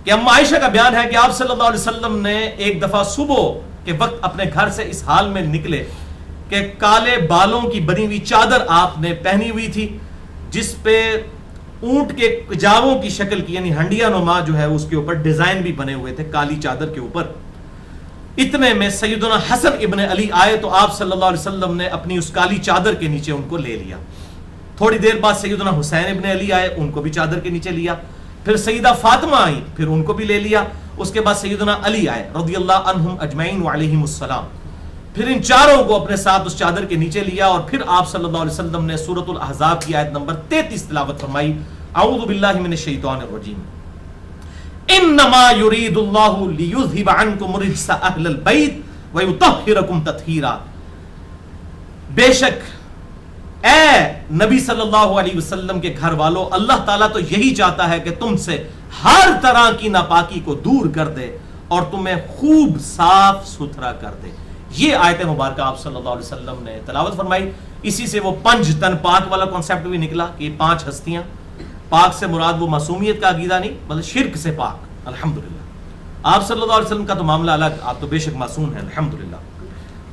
کہ اما عائشہ کا بیان ہے کہ آپ صلی اللہ علیہ وسلم نے ایک دفعہ صبح کے وقت اپنے گھر سے اس حال میں نکلے کہ کالے بالوں کی بنی ہوئی چادر آپ نے پہنی ہوئی تھی، جس پہ اونٹ کے کجاووں کی شکل کی یعنی ہنڈیا نما جو ہے اس کے اوپر ڈیزائن بھی بنے ہوئے تھے کالی چادر کے اوپر. اتنے میں سیدنا حسن ابن علی آئے تو آپ صلی اللہ علیہ وسلم نے اپنی اس کالی چادر کے نیچے ان کو لے لیا. تھوڑی دیر بعد سیدنا حسین ابن علی آئے، ان کو بھی چادر کے نیچے لیا. پھر سیدہ فاطمہ آئی، پھر ان کو بھی لے لیا. اس کے بعد سیدنا علی آئے رضی اللہ عنہم اجمعین وعلیہم السلام. پھر ان چاروں کو اپنے ساتھ اس چادر کے نیچے لیا اور پھر آپ صلی اللہ علیہ وسلم نے سورۃ الاحزاب کی آیت نمبر 33 تلاوت فرمائی. اعوذ باللہ من الشیطان الرجیم، انما یرید اللہ لیذھب عنکم رجس اہل البیت ویطہرکم تطہیرا. بے شک اے نبی صلی اللہ علیہ وسلم کے گھر والوں، اللہ تعالیٰ تو یہی چاہتا ہے کہ تم سے ہر طرح کی ناپاکی کو دور کر دے اور تمہیں خوب صاف ستھرا کر دے. یہ آیت مبارکہ آپ صلی اللہ علیہ وسلم نے تلاوت فرمائی. اسی سے وہ 5 تن پاک والا کانسیپٹ بھی نکلا کہ 5 ہستیاں. پاک سے مراد وہ معصومیت کا عقیدہ نہیں، مطلب شرک سے پاک. الحمدللہ آپ صلی اللہ علیہ وسلم کا تو معاملہ الگ، آپ تو بے شک معصوم ہیں الحمدللہ.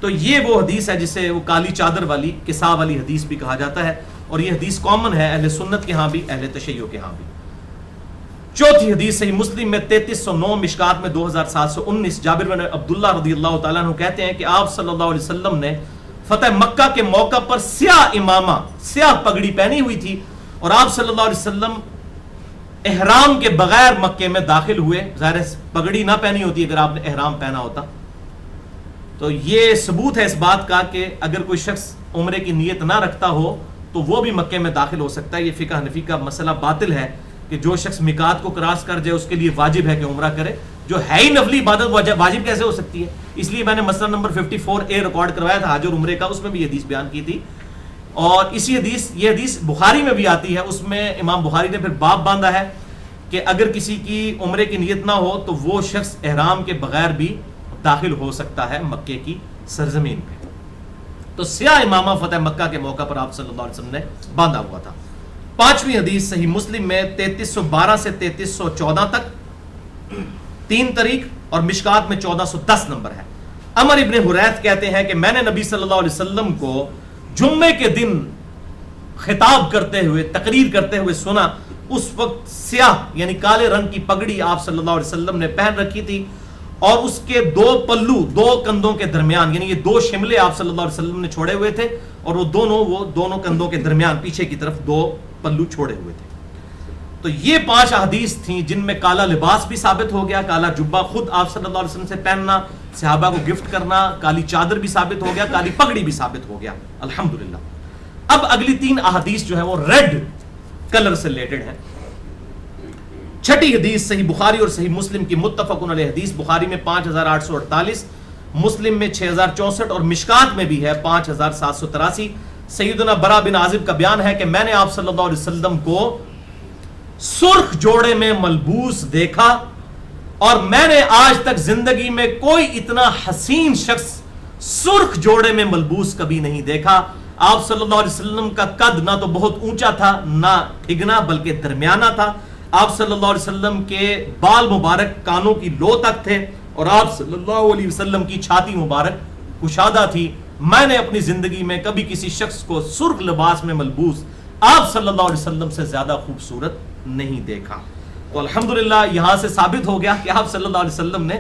تو یہ وہ حدیث ہے جسے وہ کالی چادر والی کسا والی حدیث بھی کہا جاتا ہے، اور یہ حدیث کامن ہے اہل سنت کے ہاں بھی اہل تشیع کے ہاں بھی. چوتھی حدیث صحیح مسلم میں 3309، مشکات میں 2719. جابر بن عبداللہ رضی اللہ تعالیٰ عنہ کہتے ہیں کہ آپ صلی اللہ علیہ وسلم نے فتح مکہ کے موقع پر سیاہ امامہ، سیاہ پگڑی پہنی ہوئی تھی، اور آپ صلی اللہ علیہ وسلم احرام کے بغیر مکے میں داخل ہوئے. ظاہر پگڑی نہ پہنی ہوتی اگر آپ نے احرام پہنا ہوتا. تو یہ ثبوت ہے اس بات کا کہ اگر کوئی شخص عمرے کی نیت نہ رکھتا ہو تو وہ بھی مکے میں داخل ہو سکتا ہے. یہ فقہ حنفی کا مسئلہ باطل ہے کہ جو شخص میقات کو کراس کر جائے اس کے لیے واجب ہے کہ عمرہ کرے. جو ہے ہی نفلی عبادت واجب کیسے ہو سکتی ہے؟ اس لیے میں نے مسئلہ نمبر 54A ریکارڈ کروایا تھا حج اور عمرے کا، اس میں بھی یہ حدیث بیان کی تھی. اور اسی حدیث، یہ حدیث بخاری میں بھی آتی ہے، اس میں امام بخاری نے پھر باب باندھا ہے کہ اگر کسی کی عمرے کی نیت نہ ہو تو وہ شخص احرام کے بغیر بھی داخل ہو سکتا ہے مکے کی سرزمین پہ. تو سیاہ امامہ فتح مکہ کے موقع پر آپ صلی اللہ علیہ وسلم نے باندھا ہوا تھا. پانچویں حدیث صحیح مسلم میں 3312 سے 3314 تک 3 طریق، اور مشکات میں 1410 نمبر ہے. عمر ابن حریث کہتے ہیں کہ میں نے نبی صلی اللہ علیہ وسلم کو جمعے کے دن خطاب کرتے ہوئے، تقریر کرتے ہوئے سنا. اس وقت سیاہ یعنی کالے رنگ کی پگڑی آپ صلی اللہ علیہ وسلم نے پہن رکھی تھی، اور اس کے 2 پلو 2 کندھوں کے درمیان، یعنی یہ 2 شملے آپ صلی اللہ علیہ وسلم نے چھوڑے ہوئے تھے، اور وہ دونوں کندھوں کے درمیان پیچھے کی طرف 2 پلو چھوڑے ہوئے تھے. تو یہ 5 احادیث تھیں جن میں کالا لباس بھی ثابت ہو گیا، کالا جبہ خود آپ صلی اللہ علیہ وسلم سے پہننا، صحابہ کو گفٹ کرنا، کالی چادر بھی ثابت ہو گیا، کالی پگڑی بھی ثابت ہو گیا الحمدللہ. اب اگلی 3 احادیث جو ہیں وہ ریڈ کلر سے ریلیٹڈ ہیں. چھٹی حدیث صحیح بخاری اور صحیح مسلم کی متفقن علیہ حدیث، بخاری میں 5848، مسلم میں 6064 اور مشکات میں بھی ہے 5783. سیدنا برا بن عازب کا بیان ہے کہ میں نے آپ صلی اللہ علیہ وسلم کو سرخ جوڑے میں ملبوس دیکھا، اور میں نے آج تک زندگی میں کوئی اتنا حسین شخص سرخ جوڑے میں ملبوس کبھی نہیں دیکھا. آپ صلی اللہ علیہ وسلم کا قد نہ تو بہت اونچا تھا نہ ٹھگنا بلکہ درمیانہ تھا. آپ صلی اللہ علیہ وسلم کے بال مبارک کانوں کی لو تک تھے، اور آپ صلی اللہ علیہ وسلم کی چھاتی مبارک کشادہ تھی. میں نے اپنی زندگی میں کبھی کسی شخص کو سرخ لباس میں ملبوس آپ صلی اللہ علیہ وسلم سے زیادہ خوبصورت نہیں دیکھا. تو الحمدللہ یہاں سے ثابت ہو گیا کہ آپ صلی اللہ علیہ وسلم نے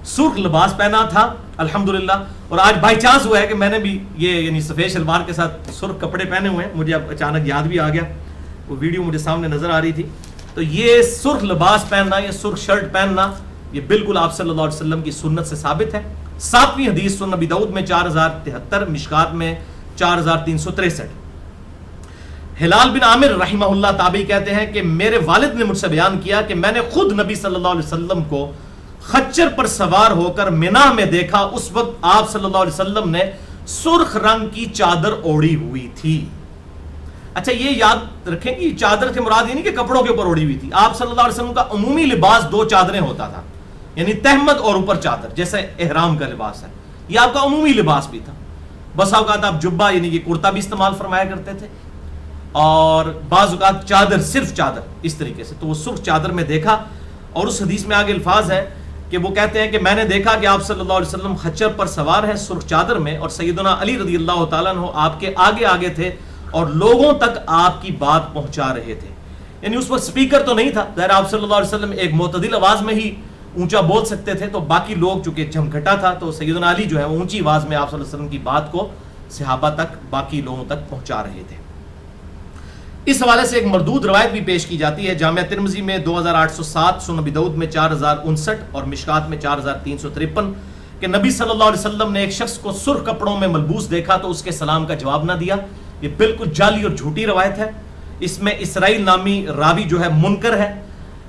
سرخ لباس پہنا تھا الحمدللہ. اور آج بائی چانس ہوا ہے کہ میں نے بھی یہ یعنی سفید شلوار کے ساتھ سرخ کپڑے پہنے ہوئے ہیں. مجھے اب اچانک یاد بھی آ گیا, وہ ویڈیو مجھے سامنے نظر آ رہی تھی. تو یہ سرخ لباس پہننا, یہ سرخ شرٹ پہننا, یہ بالکل آپ صلی اللہ علیہ وسلم کی سنت سے ثابت ہے. 7ویں حدیث سنن ابی داؤد میں 4073, مشکات میں 4363. ہلال بن عامر رحمہ اللہ تابعی کہتے ہیں کہ میرے والد نے مجھ سے بیان کیا کہ میں نے خود نبی صلی اللہ علیہ وسلم کو خچر پر سوار ہو کر منا میں دیکھا. اس وقت آپ صلی اللہ علیہ وسلم نے سرخ رنگ کی چادر اوڑھی ہوئی تھی. اچھا یہ یاد رکھیں کہ چادر سے مراد یہ نہیں کہ کپڑوں کے اوپر اوڑھی ہوئی تھی. آپ صلی اللہ علیہ وسلم کا عمومی لباس 2 چادریں ہوتا تھا, یعنی تہمد اور اوپر چادر, جیسے احرام کا لباس ہے. یہ آپ کا عمومی لباس بھی تھا. بس اوقات آپ جبہ یعنی یہ کرتا بھی استعمال فرمایا کرتے تھے, اور بعض اوقات چادر, صرف چادر اس طریقے سے. تو وہ سرخ چادر میں دیکھا. اور اس حدیث میں آگے الفاظ ہیں کہ وہ کہتے ہیں کہ میں نے دیکھا کہ آپ صلی اللہ علیہ وسلم خچر پر سوار ہیں سرخ چادر میں, اور سیدنا علی رضی اللہ تعالیٰ عنہ آپ کے آگے آگے تھے اور لوگوں تک آپ کی بات پہنچا رہے تھے. یعنی اس وقت سپیکر تو نہیں تھا, ظاہر آپ صلی اللہ علیہ وسلم ایک معتدل آواز میں ہی اونچا بول سکتے تھے, تو باقی لوگ چونکہ جھمگھٹا تھا تو سیدنا علی جو ہے اونچی آواز میں آپ صلی اللہ علیہ وسلم کی بات کو صحابہ تک, باقی لوگوں تک پہنچا رہے تھے. اس حوالے سے ایک مردود روایت بھی پیش کی جاتی ہے جامعہ ترمذی میں 2807, سنن ابی داؤد میں 4059 اور مشکات میں 4353 کہ نبی صلی اللہ علیہ وسلم نے ایک شخص کو سرخ کپڑوں میں ملبوس دیکھا تو اس کے سلام کا جواب نہ دیا. یہ بالکل جعلی اور جھوٹی روایت ہے. اس میں اسرائیل نامی راوی جو ہے منکر ہے,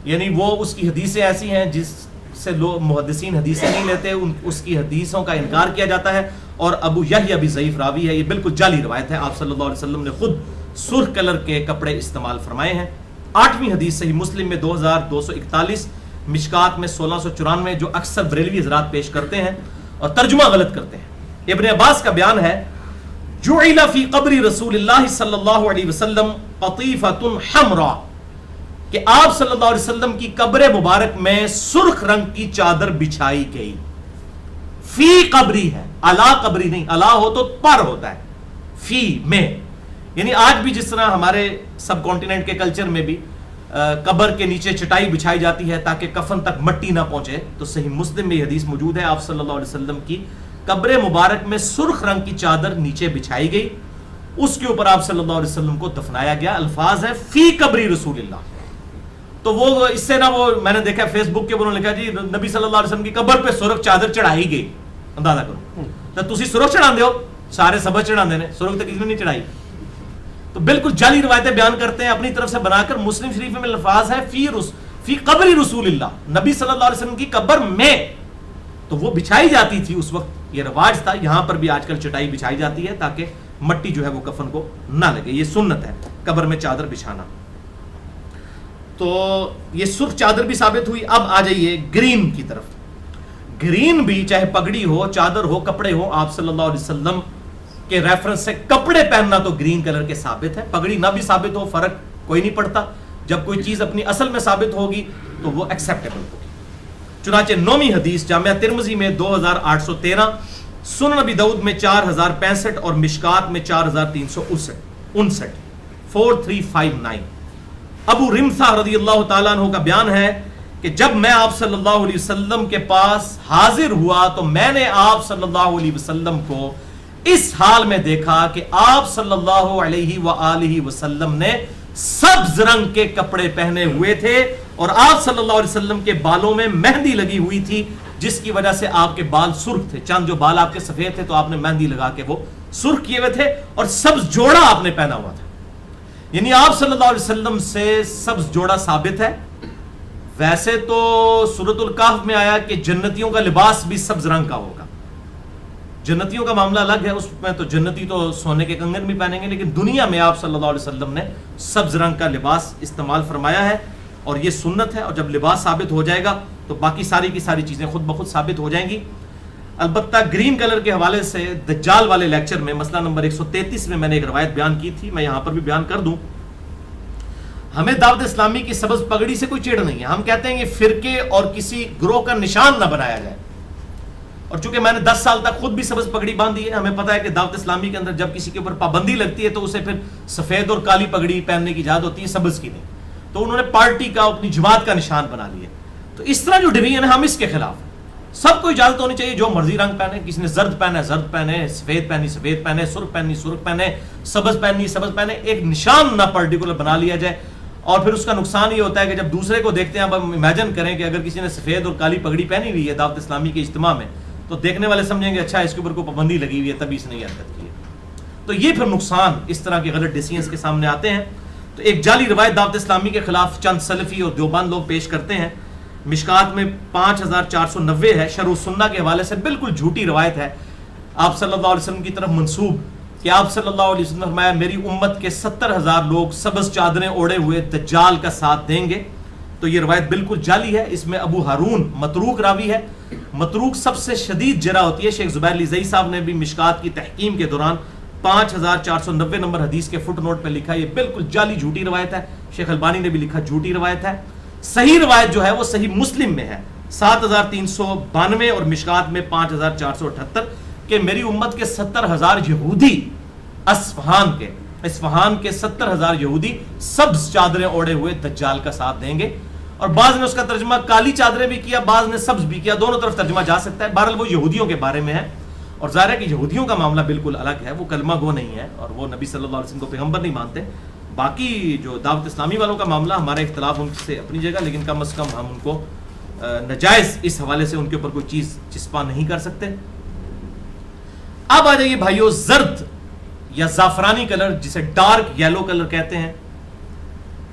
یعنی وہ اس کی حدیثیں ایسی ہیں جس سے لوگ محدثین حدیثیں نہیں لیتے, اس کی حدیثوں کا انکار کیا جاتا ہے. اور ابو یحییٰ بھی ضعیف راوی ہے. یہ بالکل جعلی روایت ہے. آپ صلی اللہ علیہ وسلم نے خود سرخ کلر کے کپڑے استعمال فرمائے ہیں. 8ویں حدیث صحیح مسلم میں 2241, مشکات میں 1694, جو اکثر بریلوی حضرات پیش کرتے ہیں اور ترجمہ غلط کرتے ہیں. ابن عباس کا بیان ہے جعل فی قبر رسول اللہ صلی اللہ علیہ وسلم قطیفۃ حمراء, کہ آپ صلی اللہ علیہ وسلم کی قبر مبارک میں سرخ رنگ کی چادر بچھائی گئی. فی قبری ہے, علا قبری نہیں. علا ہو تو پر ہوتا ہے, فی میں. یعنی آج بھی جس طرح ہمارے سب کانٹیننٹ کے کلچر میں بھی قبر کے نیچے چٹائی بچھائی جاتی ہے تاکہ کفن تک مٹی نہ پہنچے, تو صحیح مسلم میں یہ حدیث موجود ہے. آپ صلی اللہ علیہ وسلم کی قبر مبارک میں سرخ رنگ کی چادر نیچے بچھائی گئی, اس کے اوپر آپ صلی اللہ علیہ وسلم کو دفنایا گیا. الفاظ ہے فی قبری رسول اللہ. تو وہ اس سے نہ, وہ میں نے دیکھا فیس بک کے انہوں نے لکھا جی نبی صلی اللہ علیہ وسلم کی قبر پہ سرخ چادر چڑھائی گئی. اندازہ کرو, تو تسی سرخ چڑھا دے ہو, سارے سبز چڑھا دینے, سرخ تو کسی نے نہیں چڑھائی. تو بالکل جعلی روایتیں بیان کرتے ہیں اپنی طرف سے بنا کر. مسلم شریف میں الفاظ ہے فی قبر رسول اللہ, نبی صلی اللہ علیہ وسلم کی قبر میں. تو وہ بچھائی جاتی تھی اس وقت, یہ رواج تھا. یہاں پر بھی آج کل چٹائی بچھائی جاتی ہے تاکہ مٹی جو ہے وہ کفن کو نہ لگے. یہ سنت ہے قبر میں چادر بچھانا. تو یہ سرخ چادر بھی ثابت ہوئی. اب آ جائیے گرین کی طرف. گرین بھی چاہے پگڑی ہو, چادر ہو, کپڑے ہو, آپ صلی اللہ علیہ وسلم کے ریفرنس سے کپڑے پہننا تو گرین کلر کے ثابت ہے. پگڑی نہ بھی ثابت ہو فرق کوئی نہیں پڑتا. جب کوئی چیز اپنی اصل میں ثابت ہوگی تو وہ ایکسیپٹیبل ہوگی. چنانچہ 9ویں حدیث جامعہ ترمذی میں 2813, سنن ابی داؤد میں 4065 اور مشکات میں 4359, 4359. ابو رمثہ رضی اللہ تعالیٰ عنہ کا بیان ہے کہ جب میں آپ صلی اللہ علیہ وسلم کے پاس حاضر ہوا تو میں نے آپ صلی اللہ علیہ وسلم کو اس حال میں دیکھا کہ آپ صلی اللہ علیہ وآلہ وسلم نے سبز رنگ کے کپڑے پہنے ہوئے تھے اور آپ صلی اللہ علیہ وسلم کے بالوں میں مہندی لگی ہوئی تھی, جس کی وجہ سے آپ کے بال سرخ تھے. چند جو بال آپ کے سفید تھے تو آپ نے مہندی لگا کے وہ سرخ کیے ہوئے تھے, اور سبز جوڑا آپ نے پہنا ہوا تھا. یعنی آپ صلی اللہ علیہ وسلم سے سبز جوڑا ثابت ہے. ویسے تو سورۃ الکہف میں آیا کہ جنتیوں کا لباس بھی سبز رنگ کا ہوگا. جنتیوں کا معاملہ الگ ہے, اس میں تو جنتی تو سونے کے کنگن بھی پہنیں گے, لیکن دنیا میں آپ صلی اللہ علیہ وسلم نے سبز رنگ کا لباس استعمال فرمایا ہے, اور یہ سنت ہے. اور جب لباس ثابت ہو جائے گا تو باقی ساری کی ساری چیزیں خود بخود ثابت ہو جائیں گی. البتہ گرین کلر کے حوالے سے دجال والے لیکچر میں مسئلہ نمبر 133 میں نے ایک روایت بیان کی تھی, میں یہاں پر بھی بیان کر دوں. ہمیں دعوت اسلامی کی سبز پگڑی سے کوئی چڑ نہیں ہے. ہم کہتے ہیں کہ فرقے اور کسی گروہ کا نشان نہ بنایا جائے, اور چونکہ میں نے 10 سال تک خود بھی سبز پگڑی باندھی ہے, ہمیں پتا ہے کہ دعوت اسلامی کے اندر جب کسی کے اوپر پابندی لگتی ہے تو اسے پھر سفید اور کالی پگڑی پہننے کی اجازت ہوتی ہے, سبز کی نہیں. تو انہوں نے پارٹی کا, اپنی جماعت کا نشان بنا لیا. تو اس طرح جو ڈویژن ہے ہم اس کے خلاف ہیں. سب کو اجازت ہونی چاہیے جو مرضی رنگ پہنے. کسی نے زرد پہنا ہے زرد پہنے, سفید پہنی سفید پہنے, سرخ پہنی سرخ پہنے, سبز پہنی سبز پہنے. ایک نشان نہ پرٹیکولر بنا لیا جائے. اور پھر اس کا نقصان یہ ہوتا ہے کہ جب دوسرے کو دیکھتے ہیں, اب ہم امیجن کریں کہ اگر کسی نے سفید اور کالی پگڑی پہنی ہوئی ہے دعوت اسلامی کے اجتماع میں, تو دیکھنے والے سمجھیں گے اچھا اس کے اوپر کوئی پابندی لگی ہوئی ہے تبھی اس نے یہ حرکت کی ہے. تو یہ پھر نقصان اس طرح کے غلط ڈیسیژنز کے سامنے آتے ہیں. تو ایک جعلی روایت دعوت اسلامی کے خلاف چند سلفی اور دیوبند لوگ پیش کرتے ہیں. مشکات میں 5490 ہے. شرح السنہ کے حوالے سے بالکل جھوٹی روایت ہے آپ صلی اللہ علیہ وسلم کی طرف منسوب, کہ آپ صلی اللہ علیہ وسلم نے فرمایا میری امت کے 70,000 لوگ سبز چادریں اوڑے ہوئے دجال کا ساتھ دیں گے. تو یہ روایت بالکل جعلی ہے. اس میں ابو ہارون متروک راوی ہے. متروک سب سے شدید جرح ہوتی ہے. شیخ زبیر لیزئی صاحب نے بھی مشکات کی تحکیم کے دوران 5490 نمبر حدیث کے فٹ نوٹ پہ لکھا یہ بالکل جعلی جھوٹی روایت ہے. شیخ البانی نے بھی لکھا جھوٹی روایت ہے. صحیح روایت جو ہے وہ صحیح مسلم میں ہے 7392 اور مشکات میں 5478 کہ میری امت کے 70,000 یہودی اصفہان کے 70,000 یہودی سبز چادریں اوڑے ہوئے دجال کا ساتھ دیں گے. اور بعض نے اس کا ترجمہ کالی چادریں بھی کیا, بعض نے سبز بھی کیا, دونوں طرف ترجمہ جا سکتا ہے. بہرحال وہ یہودیوں کے بارے میں ہے. اور ظاہر ہے کہ یہودیوں کا معاملہ بالکل الگ ہے, وہ کلمہ گو نہیں ہے اور وہ نبی صلی اللہ علیہ وسلم کو پیغمبر نہیں مانتے. باقی جو دعوت اسلامی والوں کا معاملہ ہمارا اختلاف ان سے اپنی جگہ, لیکن کم از کم ہم ان کو نجائز اس حوالے سے ان کے اوپر کوئی چیز چسپاں نہیں کر سکتے. اب آ جائیے بھائیو, زرد یا زعفرانی کلر جسے ڈارک یلو کلر کہتے ہیں,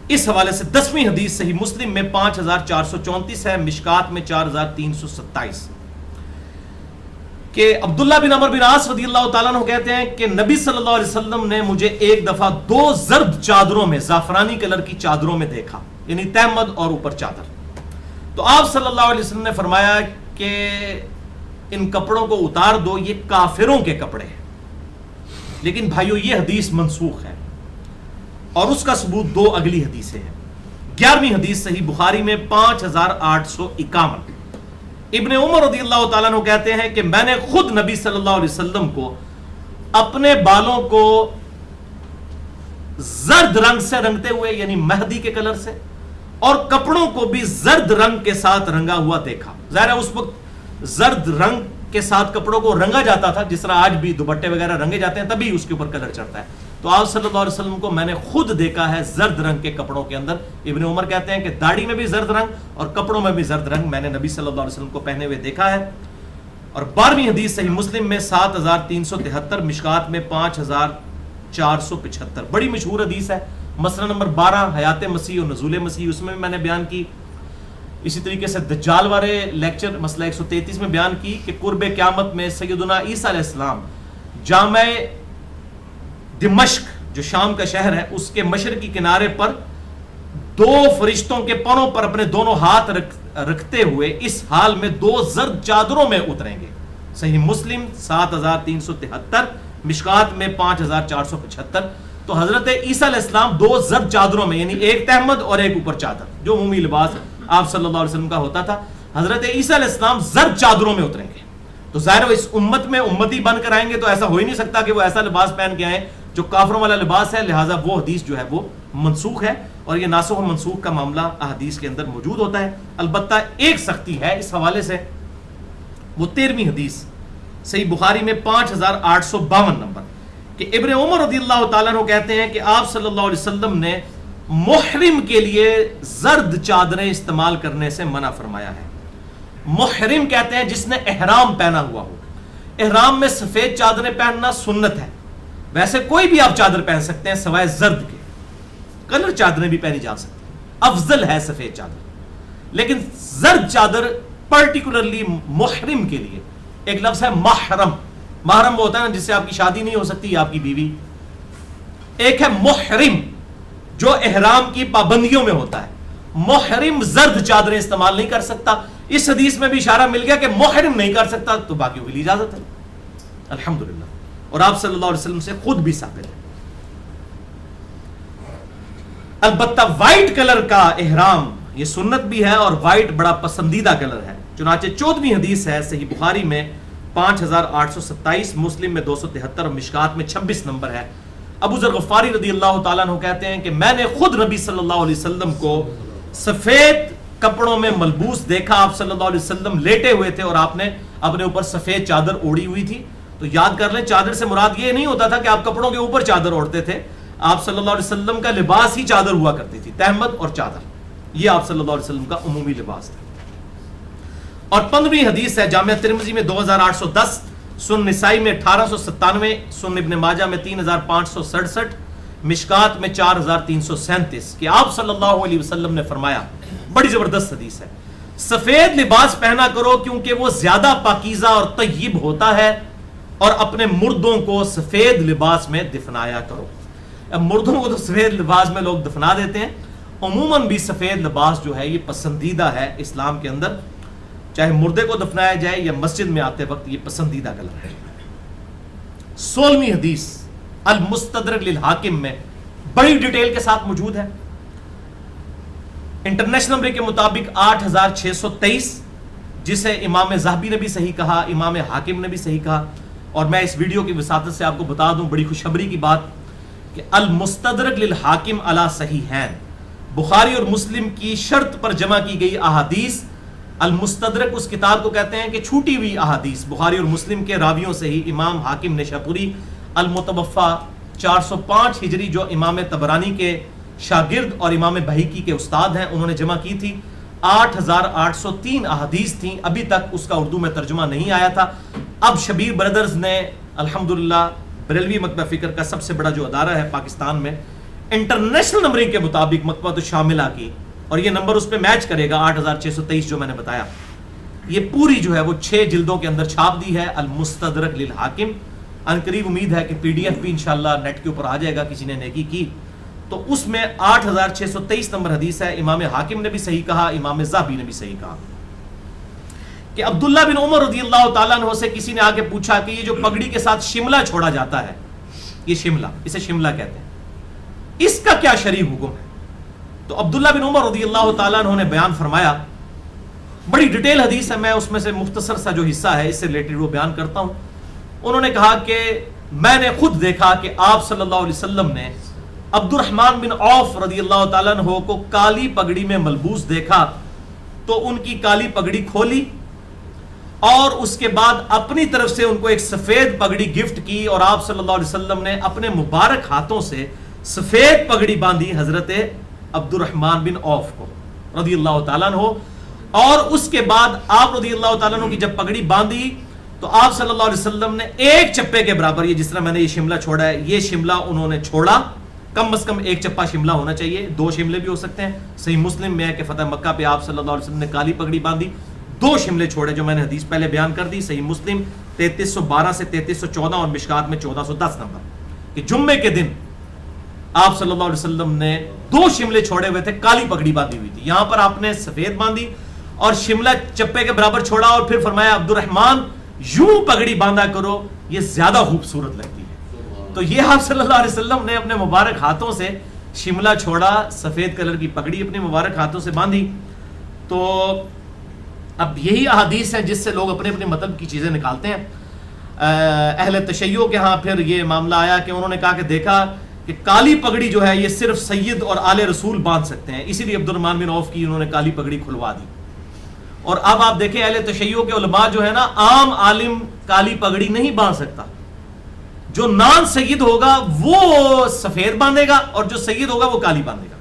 اس حوالے سے 10ویں حدیث صحیح مسلم میں 5434 ہے, مشکات میں 4327 کہ عبداللہ بن عمر بن عاص رضی اللہ تعالیٰ عنہ کہتے ہیں کہ نبی صلی اللہ علیہ وسلم نے مجھے ایک دفعہ 2 زرد چادروں میں, زعفرانی کلر کی چادروں میں دیکھا, یعنی تہمد اور اوپر چادر. تو آپ صلی اللہ علیہ وسلم نے فرمایا کہ ان کپڑوں کو اتار دو, یہ کافروں کے کپڑے ہیں. لیکن بھائیو یہ حدیث منسوخ ہے اور اس کا ثبوت 2 اگلی حدیثیں ہیں. 11ویں حدیث صحیح بخاری میں 5851. ابن عمر رضی اللہ تعالیٰ عنہ کہتے ہیں کہ میں نے خود نبی صلی اللہ علیہ وسلم کو اپنے بالوں کو زرد رنگ سے رنگتے ہوئے, یعنی مہدی کے کلر سے, اور کپڑوں کو بھی زرد رنگ کے ساتھ رنگا ہوا دیکھا. ظاہر ہے اس وقت زرد رنگ کے ساتھ کپڑوں کو رنگا جاتا تھا جس طرح آج بھی دوپٹے وغیرہ رنگے جاتے ہیں, تبھی اس کے اوپر کلر چڑھتا ہے. تو آپ صلی اللہ علیہ وسلم کو میں نے خود دیکھا ہے زرد رنگ کے کپڑوں کے اندر. ابن عمر کہتے ہیں کہ داڑھی میں بھی زرد رنگ اور کپڑوں میں بھی زرد رنگ میں نے نبی صلی اللہ علیہ وسلم کو پہنے ہوئے دیکھا ہے. اور 12ویں حدیث صحیح مسلم میں 7373, مشکات میں 5475, بڑی مشہور حدیث ہے. مسئلہ نمبر 12 حیات مسیح اور نزول مسیح, اس میں میں نے بیان کی. اسی طریقے سے دجال والے لیکچر مسئلہ 133 میں بیان کی کہ قرب قیامت میں سیدنا عیسیٰ علیہ السلام جامع دمشق جو شام کا شہر ہے اس کے مشرقی کنارے پر 2 فرشتوں کے پروں پر اپنے دونوں ہاتھ رکھتے ہوئے اس حال میں 2 زرد چادروں میں اتریں گے. صحیح مسلم 7373, مشکات میں 5475. تو حضرت عیسیٰ علیہ السلام 2 زرد چادروں میں, یعنی ایک تہمد اور ایک اوپر چادر, جو عمومی لباس آپ صلی اللہ علیہ وسلم کا ہوتا تھا, حضرت عیسیٰ علیہ السلام زرد چادروں میں اتریں گے. تو ظاہر اس امت میں امتی بن کر آئیں گے, تو ایسا ہو ہی نہیں سکتا کہ وہ ایسا لباس پہن کے آئیں جو کافروں والا لباس ہے. لہٰذا وہ حدیث جو ہے وہ منسوخ ہے, اور یہ ناسخ و منسوخ کا معاملہ احادیث کے اندر موجود ہوتا ہے. البتہ ایک سختی ہے اس حوالے سے, وہ 13ویں حدیث صحیح بخاری میں 5852 نمبر کہ ابن عمر رضی اللہ تعالیٰ عنہ کہتے ہیں کہ آپ صلی اللہ علیہ وسلم نے محرم کے لیے زرد چادریں استعمال کرنے سے منع فرمایا ہے. محرم کہتے ہیں جس نے احرام پہنا ہوا ہو. احرام میں سفید چادریں پہننا سنت ہے, ویسے کوئی بھی آپ چادر پہن سکتے ہیں سوائے زرد کے, کلر چادریں بھی پہنی جا سکتی ہیں, افضل ہے سفید چادر. لیکن زرد چادر پرٹیکولرلی محرم کے لیے, ایک لفظ ہے محرم, محرم وہ ہوتا ہے نا جس سے آپ کی شادی نہیں ہو سکتی, آپ کی بیوی. ایک ہے محرم جو احرام کی پابندیوں میں ہوتا ہے. محرم زرد چادریں استعمال نہیں کر سکتا. اس حدیث میں بھی اشارہ مل گیا کہ محرم نہیں کر سکتا, تو باقیوں کے لیے اجازت ہے الحمدللہ, اور آپ صلی اللہ علیہ وسلم سے خود بھی ثابت ہے. البتہ وائٹ کلر کا احرام یہ سنت بھی ہے اور وائٹ بڑا پسندیدہ کلر ہے. چنانچہ 14ویں حدیث ہے صحیح بخاری میں 5827, مسلم میں 273 اور مشکات میں 26 نمبر ہے. ابو ذر غفاری رضی اللہ تعالیٰ عنہ کہتے ہیں کہ میں نے خود نبی صلی اللہ علیہ وسلم کو سفید کپڑوں میں ملبوس دیکھا، آپ صلی اللہ علیہ وسلم لیٹے ہوئے تھے اور آپ نے اپنے اوپر سفید چادر اوڑھی ہوئی تھی. تو یاد کر لیں چادر سے مراد یہ نہیں ہوتا تھا کہ آپ کپڑوں کے اوپر چادر اوڑھتے تھے. آپ صلی اللہ علیہ وسلم کا لباس ہی چادر ہوا کرتی تھی، تہمت اور چادر، یہ آپ صلی اللہ علیہ وسلم کا عمومی لباس تھا. اور 15ویں حدیث ہے جامعہ ترمذی میں 2810، سنن نسائی میں 1897، سنن ابن ماجہ میں 3567، مشکات میں 4337 کہ آپ صلی اللہ علیہ وسلم نے فرمایا، بڑی زبردست حدیث ہے، سفید لباس پہنا کرو کیونکہ وہ زیادہ پاکیزہ اور طیب ہوتا ہے، اور اپنے مردوں کو سفید لباس میں دفنایا کرو. اب مردوں کو تو سفید لباس میں لوگ دفنا دیتے ہیں، عموماً بھی سفید لباس جو ہے یہ پسندیدہ ہے اسلام کے اندر، چاہے مردے کو دفنایا جائے یا مسجد میں آتے وقت، یہ پسندیدہ کلر ہے. 16ویں حدیث المستدرک للحاکم میں بڑی ڈیٹیل کے ساتھ موجود ہے. انٹرنیشنل نمبر کے مطابق 8623، جسے امام ذہبی نے بھی صحیح کہا، امام حاکم نے بھی صحیح کہا. اور میں اس ویڈیو کی وساطت سے آپ کو بتا دوں بڑی خوشخبری کی بات کہ المستدرک للحاکم علی صحیحین، بخاری اور مسلم کی شرط پر جمع کی گئی احادیث. المستدرک اس کتاب کو کہتے ہیں کہ چھوٹی ہوئی احادیث، بخاری اور مسلم کے راویوں سے ہی. امام حاکم نشاپوری المتوفا 405 ہجری، جو امام طبرانی کے شاگرد اور امام بہیقی کے استاد ہیں، انہوں نے جمع کی تھی. 8803 احادیث تھیں. ابھی تک اس کا اردو میں ترجمہ نہیں آیا تھا. اب شبیر بردرز نے الحمدللہ بریلوی مکتبہ فکر کا سب سے بڑا جو ادارہ ہے پاکستان میں، انٹرنیشنل نمبرنگ کے مطابق مکتبۃ شاملہ کی، اور یہ نمبر اس پہ میچ کرے گا 8623 جو میں نے بتایا. یہ پوری جو ہے وہ 6 جلدوں کے اندر چھاپ دی ہے المستدرک للحاکم. ان قریب امید ہے کہ پی ڈی ایف بھی انشاءاللہ نیٹ کے اوپر آ جائے گا، کسی نے نیکی کی تو. اس میں 8623 نمبر حدیث ہے. امام حاکم نے بھی صحیح کہا، امام ذہبی نے بھی صحیح کہا کہ عبداللہ بن عمر رضی اللہ تعالیٰ عنہ سے کسی نے آ کے پوچھا کہ یہ جو پگڑی کے ساتھ شملہ چھوڑا جاتا ہے، یہ شملہ، اسے شملہ کہتے ہیں، اس کا کیا شرعی حکم ہے؟ تو عبداللہ بن عمر رضی اللہ تعالیٰ عنہ نے بیان فرمایا، بڑی ڈیٹیل حدیث ہے، میں اس میں سے مختصر سا جو حصہ ہے اس سے ریلیٹڈ وہ بیان کرتا ہوں. انہوں نے کہا کہ میں نے خود دیکھا کہ آپ صلی اللہ علیہ وسلم نے عبد الرحمن بن عوف رضی اللہ تعالیٰ عنہ کو کالی پگڑی میں ملبوس دیکھا تو ان کی کالی پگڑی کھولی اور اس کے بعد اپنی طرف سے ان کو ایک سفید پگڑی گفٹ کی، اور آپ صلی اللہ علیہ وسلم نے اپنے مبارک ہاتھوں سے سفید پگڑی باندھی حضرت عبد الرحمن بن عوف کو رضی اللہ تعالیٰ عنہ. اور اس کے بعد آپ رضی اللہ تعالیٰ عنہ کی جب پگڑی باندھی تو آپ صلی اللہ علیہ وسلم نے ایک چپے کے برابر، یہ جس طرح میں نے یہ شملہ چھوڑا ہے، یہ شملہ انہوں نے چھوڑا. کم از کم ایک چپا شملہ ہونا چاہیے، 2 شملے بھی ہو سکتے ہیں. صحیح مسلم میں ہے کہ فتح مکہ پہ آپ صلی اللہ علیہ وسلم نے کالی پگڑی باندھی، 2 شملے چھوڑے جو میں نے حدیث پہلے بیان کر دی. صحیح مسلم 3312 سے 3314 اور مشکات میں 1410 نمبر کہ جمعے کے دن آپ صلی اللہ علیہ وسلم نے 2 شملے چھوڑے ہوئے تھے، کالی پگڑی باندھی ہوئی تھی. یہاں پر آپ نے سفید باندھی اور شملہ چپے کے برابر چھوڑا، اور پھر فرمایا عبد الرحمن یوں پگڑی باندھا کرو، یہ زیادہ خوبصورت لگتی ہے. تو یہ آپ صلی اللہ علیہ وسلم نے اپنے مبارک ہاتھوں سے شملہ چھوڑا، سفید کلر کی پگڑی اپنے مبارک ہاتھوں سے باندھی. تو اب یہی احادیث ہیں جس سے لوگ اپنے اپنے مطلب کی چیزیں نکالتے ہیں. اہل تشیع کے ہاں پھر یہ معاملہ آیا کہ انہوں نے کہا کہ دیکھا کہ کالی پگڑی جو ہے یہ صرف سید اور آل رسول باندھ سکتے ہیں، اسی لیے عبد الرحمن بن عوف کی انہوں نے کالی پگڑی کھلوا دی. اور اب آپ دیکھیں اہل تشیع کے علماء جو ہے نا، عام عالم کالی پگڑی نہیں باندھ سکتا. جو نان سید ہوگا وہ سفید باندھے گا اور جو سید ہوگا وہ کالی باندھے گا.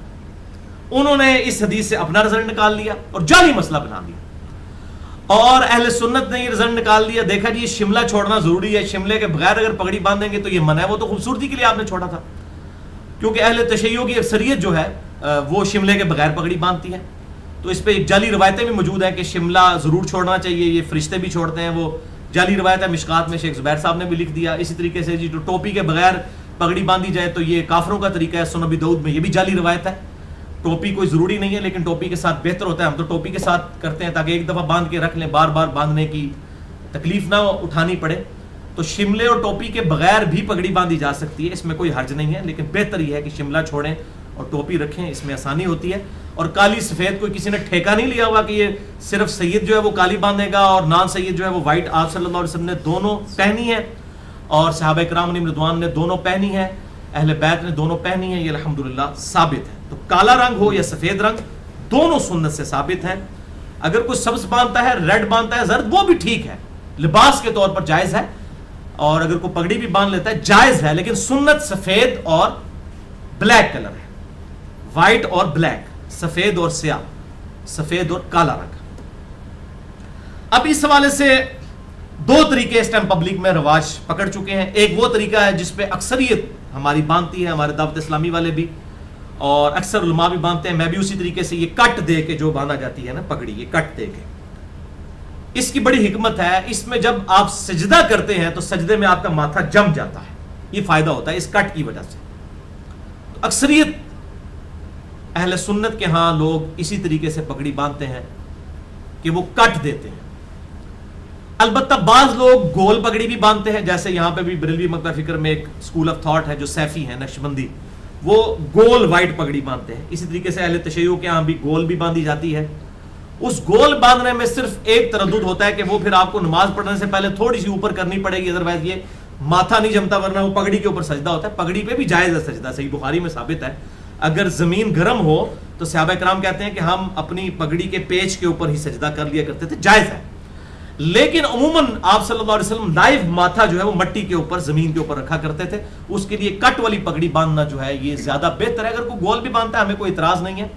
انہوں نے اس حدیث سے اپنا رزلٹ نکال لیا اور جعلی مسئلہ بنا دیا. اور اہل سنت نے یہ رزلٹ نکال لیا، دیکھا جی یہ شملہ چھوڑنا ضروری ہے، شملے کے بغیر اگر پگڑی باندھیں گے تو یہ منع ہے. وہ تو خوبصورتی کے لیے آپ نے چھوڑا تھا، کیونکہ اہل تشیع کی اکثریت جو ہے وہ شملے کے بغیر پگڑی باندھتی ہے. تو اس پہ ایک جعلی روایتیں بھی موجود ہیں کہ شملہ ضرور چھوڑنا چاہیے، یہ فرشتے بھی چھوڑتے ہیں، وہ جعلی روایت ہے. مشکات میں شیخ زبیر صاحب نے بھی لکھ دیا. اسی طریقے سے جی جو ٹوپی کے بغیر پگڑی باندھی جائے تو یہ کافروں کا طریقہ ہے، سنن ابی داؤد میں یہ بھی جعلی روایت ہے. ٹوپی کوئی ضروری نہیں ہے لیکن ٹوپی کے ساتھ بہتر ہوتا ہے. ہم تو ٹوپی کے ساتھ کرتے ہیں تاکہ ایک دفعہ باندھ کے رکھ لیں، بار بار باندھنے کی تکلیف نہ اٹھانی پڑے. تو شملے اور ٹوپی کے بغیر بھی پگڑی باندھی جا سکتی ہے، اس میں کوئی حرج نہیں ہے، لیکن بہتر یہ ہے کہ شملہ چھوڑیں اور ٹوپی رکھیں، اس میں آسانی ہوتی ہے. اور کالی سفید کوئی کسی نے ٹھیکہ نہیں لیا ہوا کہ یہ صرف سید جو ہے وہ کالی باندھے گا اور نان سید جو ہے وہ وائٹ. آپ صلی اللہ علیہ وسلم نے دونوں پہنی ہے اور صحابہ کرام علیہم رضوان نے دونوں پہنی ہے، اہل بیت نے دونوں پہنی ہے، یہ الحمدللہ ثابت ہے. تو کالا رنگ ہو یا سفید رنگ دونوں سنت سے ثابت ہیں. اگر کوئی سبز باندھتا ہے، ریڈ باندھتا ہے، زرد، وہ بھی ٹھیک ہے، لباس کے طور پر جائز ہے. اور اگر کوئی پگڑی بھی باندھ لیتا ہے جائز ہے، لیکن سنت سفید اور بلیک کلر ہے، وائٹ اور بلیک، سفید اور سیاہ، سفید اور کالا رنگ. اب اس حوالے سے دو طریقے اس ٹائم پبلک میں رواج پکڑ چکے ہیں. ایک وہ طریقہ ہے جس پہ اکثریت ہماری باندھتی ہے، ہمارے دعوت اسلامی والے بھی، اور اکثر علماء بھی باندھتے ہیں. میں بھی اسی طریقے سے، یہ کٹ دے کے جو باندھا جاتی ہے نا پگڑی، یہ کٹ دے کے. اس کی بڑی حکمت ہے، اس میں جب آپ سجدہ کرتے ہیں تو سجدے میں آپ کا ماتھا جم جاتا ہے. یہ فائدہ ہوتا ہے اس کٹ کی وجہ سے. تو اکثریت اہل سنت کے ہاں لوگ اسی طریقے سے پگڑی باندھتے ہیں کہ وہ کٹ دیتے ہیں. البتہ بعض لوگ گول پگڑی بھی باندھتے ہیں، جیسے یہاں پہ بھی بریلوی مکتبہ فکر میں ایک اسکول آف تھاٹ ہے جو سیفی ہے، نقشبندی، وہ گول وائٹ پگڑی باندھتے ہیں. اسی طریقے سے اہل تشیع کے ہاں بھی گول بھی باندھی جاتی ہے. اس گول باندھنے میں صرف ایک تردد ہوتا ہے کہ وہ پھر آپ کو نماز پڑھنے سے پہلے تھوڑی سی اوپر کرنی پڑے گی، ادروائز یہ ماتھا نہیں جمتا، ورنہ وہ پگڑی کے اوپر سجدہ ہوتا ہے. پگڑی پہ بھی جائز ہے سجدہ، صحیح بخاری میں ثابت ہے. اگر زمین گرم ہو تو صحابہ کرام کہتے ہیں کہ ہم اپنی پگڑی کے پیچ کے اوپر ہی سجدہ کر لیا کرتے تھے، جائز ہے. لیکن عموماً آپ صلی اللہ علیہ وسلم لائیو ماتھا جو ہے وہ مٹی کے اوپر، زمین کے اوپر رکھا کرتے تھے. اس کے لیے کٹ والی پگڑی باندھنا جو ہے یہ زیادہ بہتر ہے. اگر کوئی گول بھی باندھتا ہے ہمیں کوئی اعتراض نہیں ہے.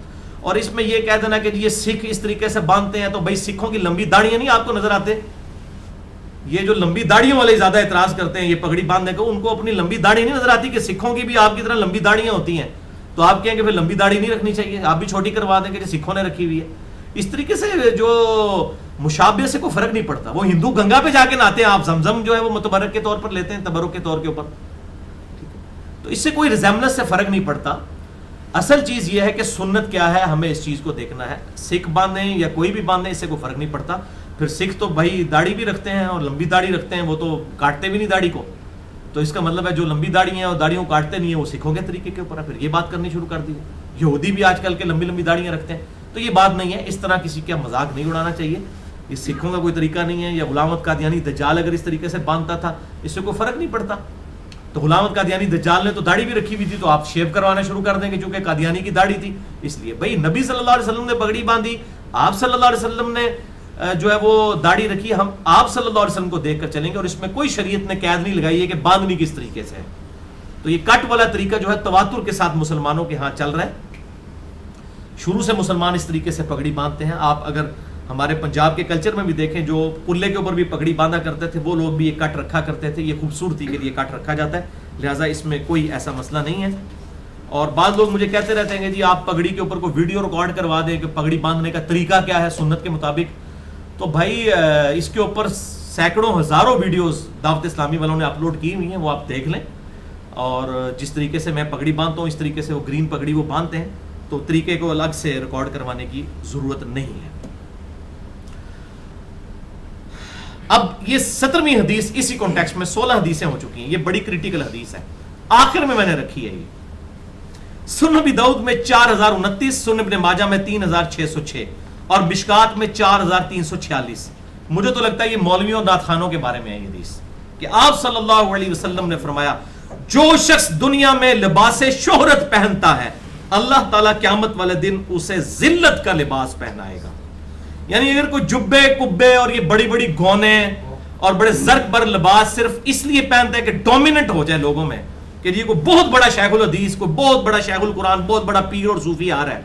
اور اس میں یہ کہہ دینا کہ یہ سکھ اس طریقے سے باندھتے ہیں تو بھائی سکھوں کی لمبی داڑیاں نہیں آپ کو نظر آتے؟ یہ جو لمبی داڑیوں والے زیادہ اعتراض کرتے ہیں یہ پگڑی باندھنے کو، ان کو اپنی لمبی داڑھی نہیں نظر آتی کہ سکھوں کی بھی آپ کی طرح لمبی داڑیاں ہوتی ہیں، تو آپ کہیں کہ پھر لمبی داڑھی نہیں رکھنی چاہیے، آپ بھی چھوٹی کروا دیں کہ جو سکھوں نے رکھی ہوئی ہے. اس طریقے سے جو مشابہ سے کوئی فرق نہیں پڑتا. وہ ہندو گنگا پہ جا کے نہاتے ہیں، آپ زمزم جو ہے وہ متبرک کے طور پر لیتے ہیں، تبرک کے طور کے اوپر، تو اس سے کوئی ریزیمبلنس سے فرق نہیں پڑتا. اصل چیز یہ ہے کہ سنت کیا ہے، ہمیں اس چیز کو دیکھنا ہے. سکھ باندھیں یا کوئی بھی باندھیں، اس سے کوئی فرق نہیں پڑتا. پھر سکھ تو بھائی داڑھی بھی رکھتے ہیں اور لمبی داڑھی رکھتے ہیں، وہ تو کاٹتے بھی نہیں داڑھی کو، تو اس کا مطلب ہے جو لمبی داڑھی ہیں اور داڑھیوں کاٹتے نہیں ہیں وہ سکھوں کے طریقے کے اوپر ہے. پھر یہ بات کرنی شروع کر دی. یہودی بھی آج کل کے لمبی لمبی داڑیاں رکھتے ہیں، تو یہ بات نہیں ہے. اس طرح کسی کا مذاق نہیں اڑانا چاہیے. یہ سکھوں کا کوئی طریقہ نہیں ہے. یا غلام احمد قادیانی دجال اگر اس طریقے سے باندھتا تھا، اس سے کوئی فرق نہیں پڑتا. تو غلام احمد قادیانی دجال نے تو داڑھی بھی رکھی ہوئی تھی، تو آپ شیو کروانا شروع کر دیں گے چونکہ قادیانی کی داڑھی تھی. اس لیے بھائی نبی صلی اللہ علیہ وسلم نے پگڑی باندھی، آپ صلی اللہ علیہ وسلم نے جو ہے وہ داڑھی رکھی، ہم آپ صلی اللہ علیہ وسلم کو دیکھ کر چلیں گے. اور اس میں کوئی شریعت نے قید نہیں لگائی ہے کہ باندھنی کس طریقے سے ہے. تو یہ کٹ والا طریقہ جو ہے تواتر کے ساتھ مسلمانوں کے ہاں چل رہا ہے. شروع سے مسلمان اس طریقے سے پگڑی باندھتے ہیں. آپ اگر ہمارے پنجاب کے کلچر میں بھی دیکھیں، جو پلے کے اوپر بھی پگڑی باندھا کرتے تھے وہ لوگ بھی یہ کٹ رکھا کرتے تھے. یہ خوبصورتی کے لیے کٹ رکھا جاتا ہے، لہٰذا اس میں کوئی ایسا مسئلہ نہیں ہے. اور بعض لوگ مجھے کہتے رہتے ہیں کہ جی آپ پگڑی کے اوپر کوئی ویڈیو ریکارڈ کروا دیں کہ پگڑی باندھنے کا طریقہ کیا ہے سنت کے مطابق. تو بھائی اس کے اوپر سینکڑوں ہزاروں ویڈیوز دعوت اسلامی والوں نے اپلوڈ کی ہوئی ہیں، وہ آپ دیکھ لیں. اور جس طریقے سے میں پگڑی باندھتا ہوں اس طریقے سے وہ گرین پگڑی وہ باندھتے ہیں، تو طریقے کو الگ سے ریکارڈ کروانے کی ضرورت نہیں ہے. اب یہ 17ویں حدیث اسی کانٹیکسٹ میں 16 حدیثیں ہو چکی ہیں. یہ بڑی کریٹیکل حدیث ہے، آخر میں نے رکھی ہے. یہ سنن ابی داؤد میں 4029، سنن ابن ماجہ میں 3606 اور مشکات میں 4346. مجھے تو لگتا ہے یہ مولویوں اور نعت خوانوں کے بارے میں ہے یہ حدیث، کہ آپ صلی اللہ علیہ وسلم نے فرمایا جو شخص دنیا میں لباس شہرت پہنتا ہے اللہ تعالیٰ قیامت والے دن اسے ذلت کا لباس پہنائے گا. یعنی اگر کوئی جبے کبے اور یہ بڑی بڑی گونے اور بڑے زرق بر لباس صرف اس لیے پہنتا ہے کہ ڈومیننٹ ہو جائے لوگوں میں کہ یہ کوئی بہت بڑا شیخ الحدیث، کوئی بہت بڑا شیخ القرآن، بہت بڑا پیر اور صوفی آ رہا ہے،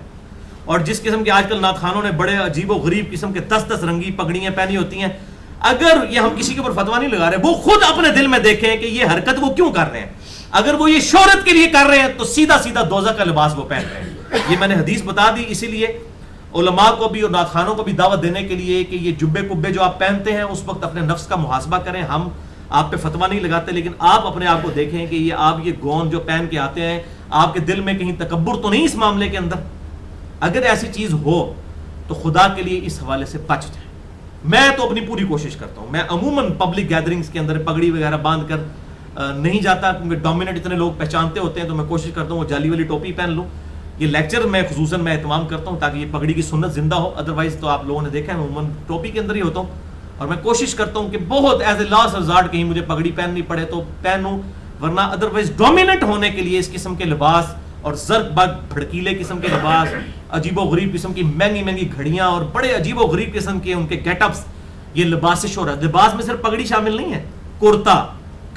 اور جس قسم کے آج کل نعت خوانوں نے بڑے عجیب و غریب قسم کے 10 رنگی پگڑیاں پہنی ہوتی ہیں، اگر یہ ہم کسی کے اوپر فتویٰ نہیں لگا رہے، وہ خود اپنے دل میں دیکھیں کہ یہ حرکت وہ کیوں کر رہے ہیں. اگر وہ یہ شہرت کے لیے کر رہے ہیں تو سیدھا سیدھا دوزخ کا لباس وہ پہن رہے ہیں. یہ میں نے حدیث بتا دی اسی لیے علماء کو بھی اور نعت خوانوں کو بھی دعوت دینے کے لیے کہ یہ جبے کبے جو آپ پہنتے ہیں اس وقت اپنے نفس کا محاسبہ کریں. ہم آپ پہ فتویٰ نہیں لگاتے، لیکن آپ اپنے آپ کو دیکھیں کہ یہ آپ یہ گون جو پہن کے آتے ہیں آپ کے دل میں کہیں تکبر تو نہیں اس معاملے کے اندر؟ اگر ایسی چیز ہو تو خدا کے لیے اس حوالے سے بچ جائیں. میں تو اپنی پوری کوشش کرتا ہوں، میں عموماً پبلک گیدرنگز کے اندر پگڑی وغیرہ باندھ کر نہیں جاتا، کیونکہ ڈومیننٹ اتنے لوگ پہچانتے ہوتے ہیں، تو میں کوشش کرتا ہوں وہ جالی والی ٹوپی پہن لوں. یہ لیکچر میں خصوصاً میں اہتمام کرتا ہوں تاکہ یہ پگڑی کی سنت زندہ ہو. ادروائز تو آپ لوگوں نے دیکھا ہے میں عموماً ٹوپی کے اندر ہی ہوتا ہوں، اور میں کوشش کرتا ہوں کہ بہت ایز اے لاسٹ ریزارٹ کہیں مجھے پگڑی پہننی پڑے تو پہنوں، ورنہ ادروائز ڈومیننٹ ہونے کے لیے اس قسم کے لباس اور زرق بگ بھڑکیلے قسم کے لباس عجیب و غریب قسم کی مہنگی مہنگی گھڑیاں اور بڑے عجیب و غریب قسم کے ان کے گیٹ اپس، یہ لباس شہرت. لباس میں صرف پگڑی شامل نہیں ہے، کرتا،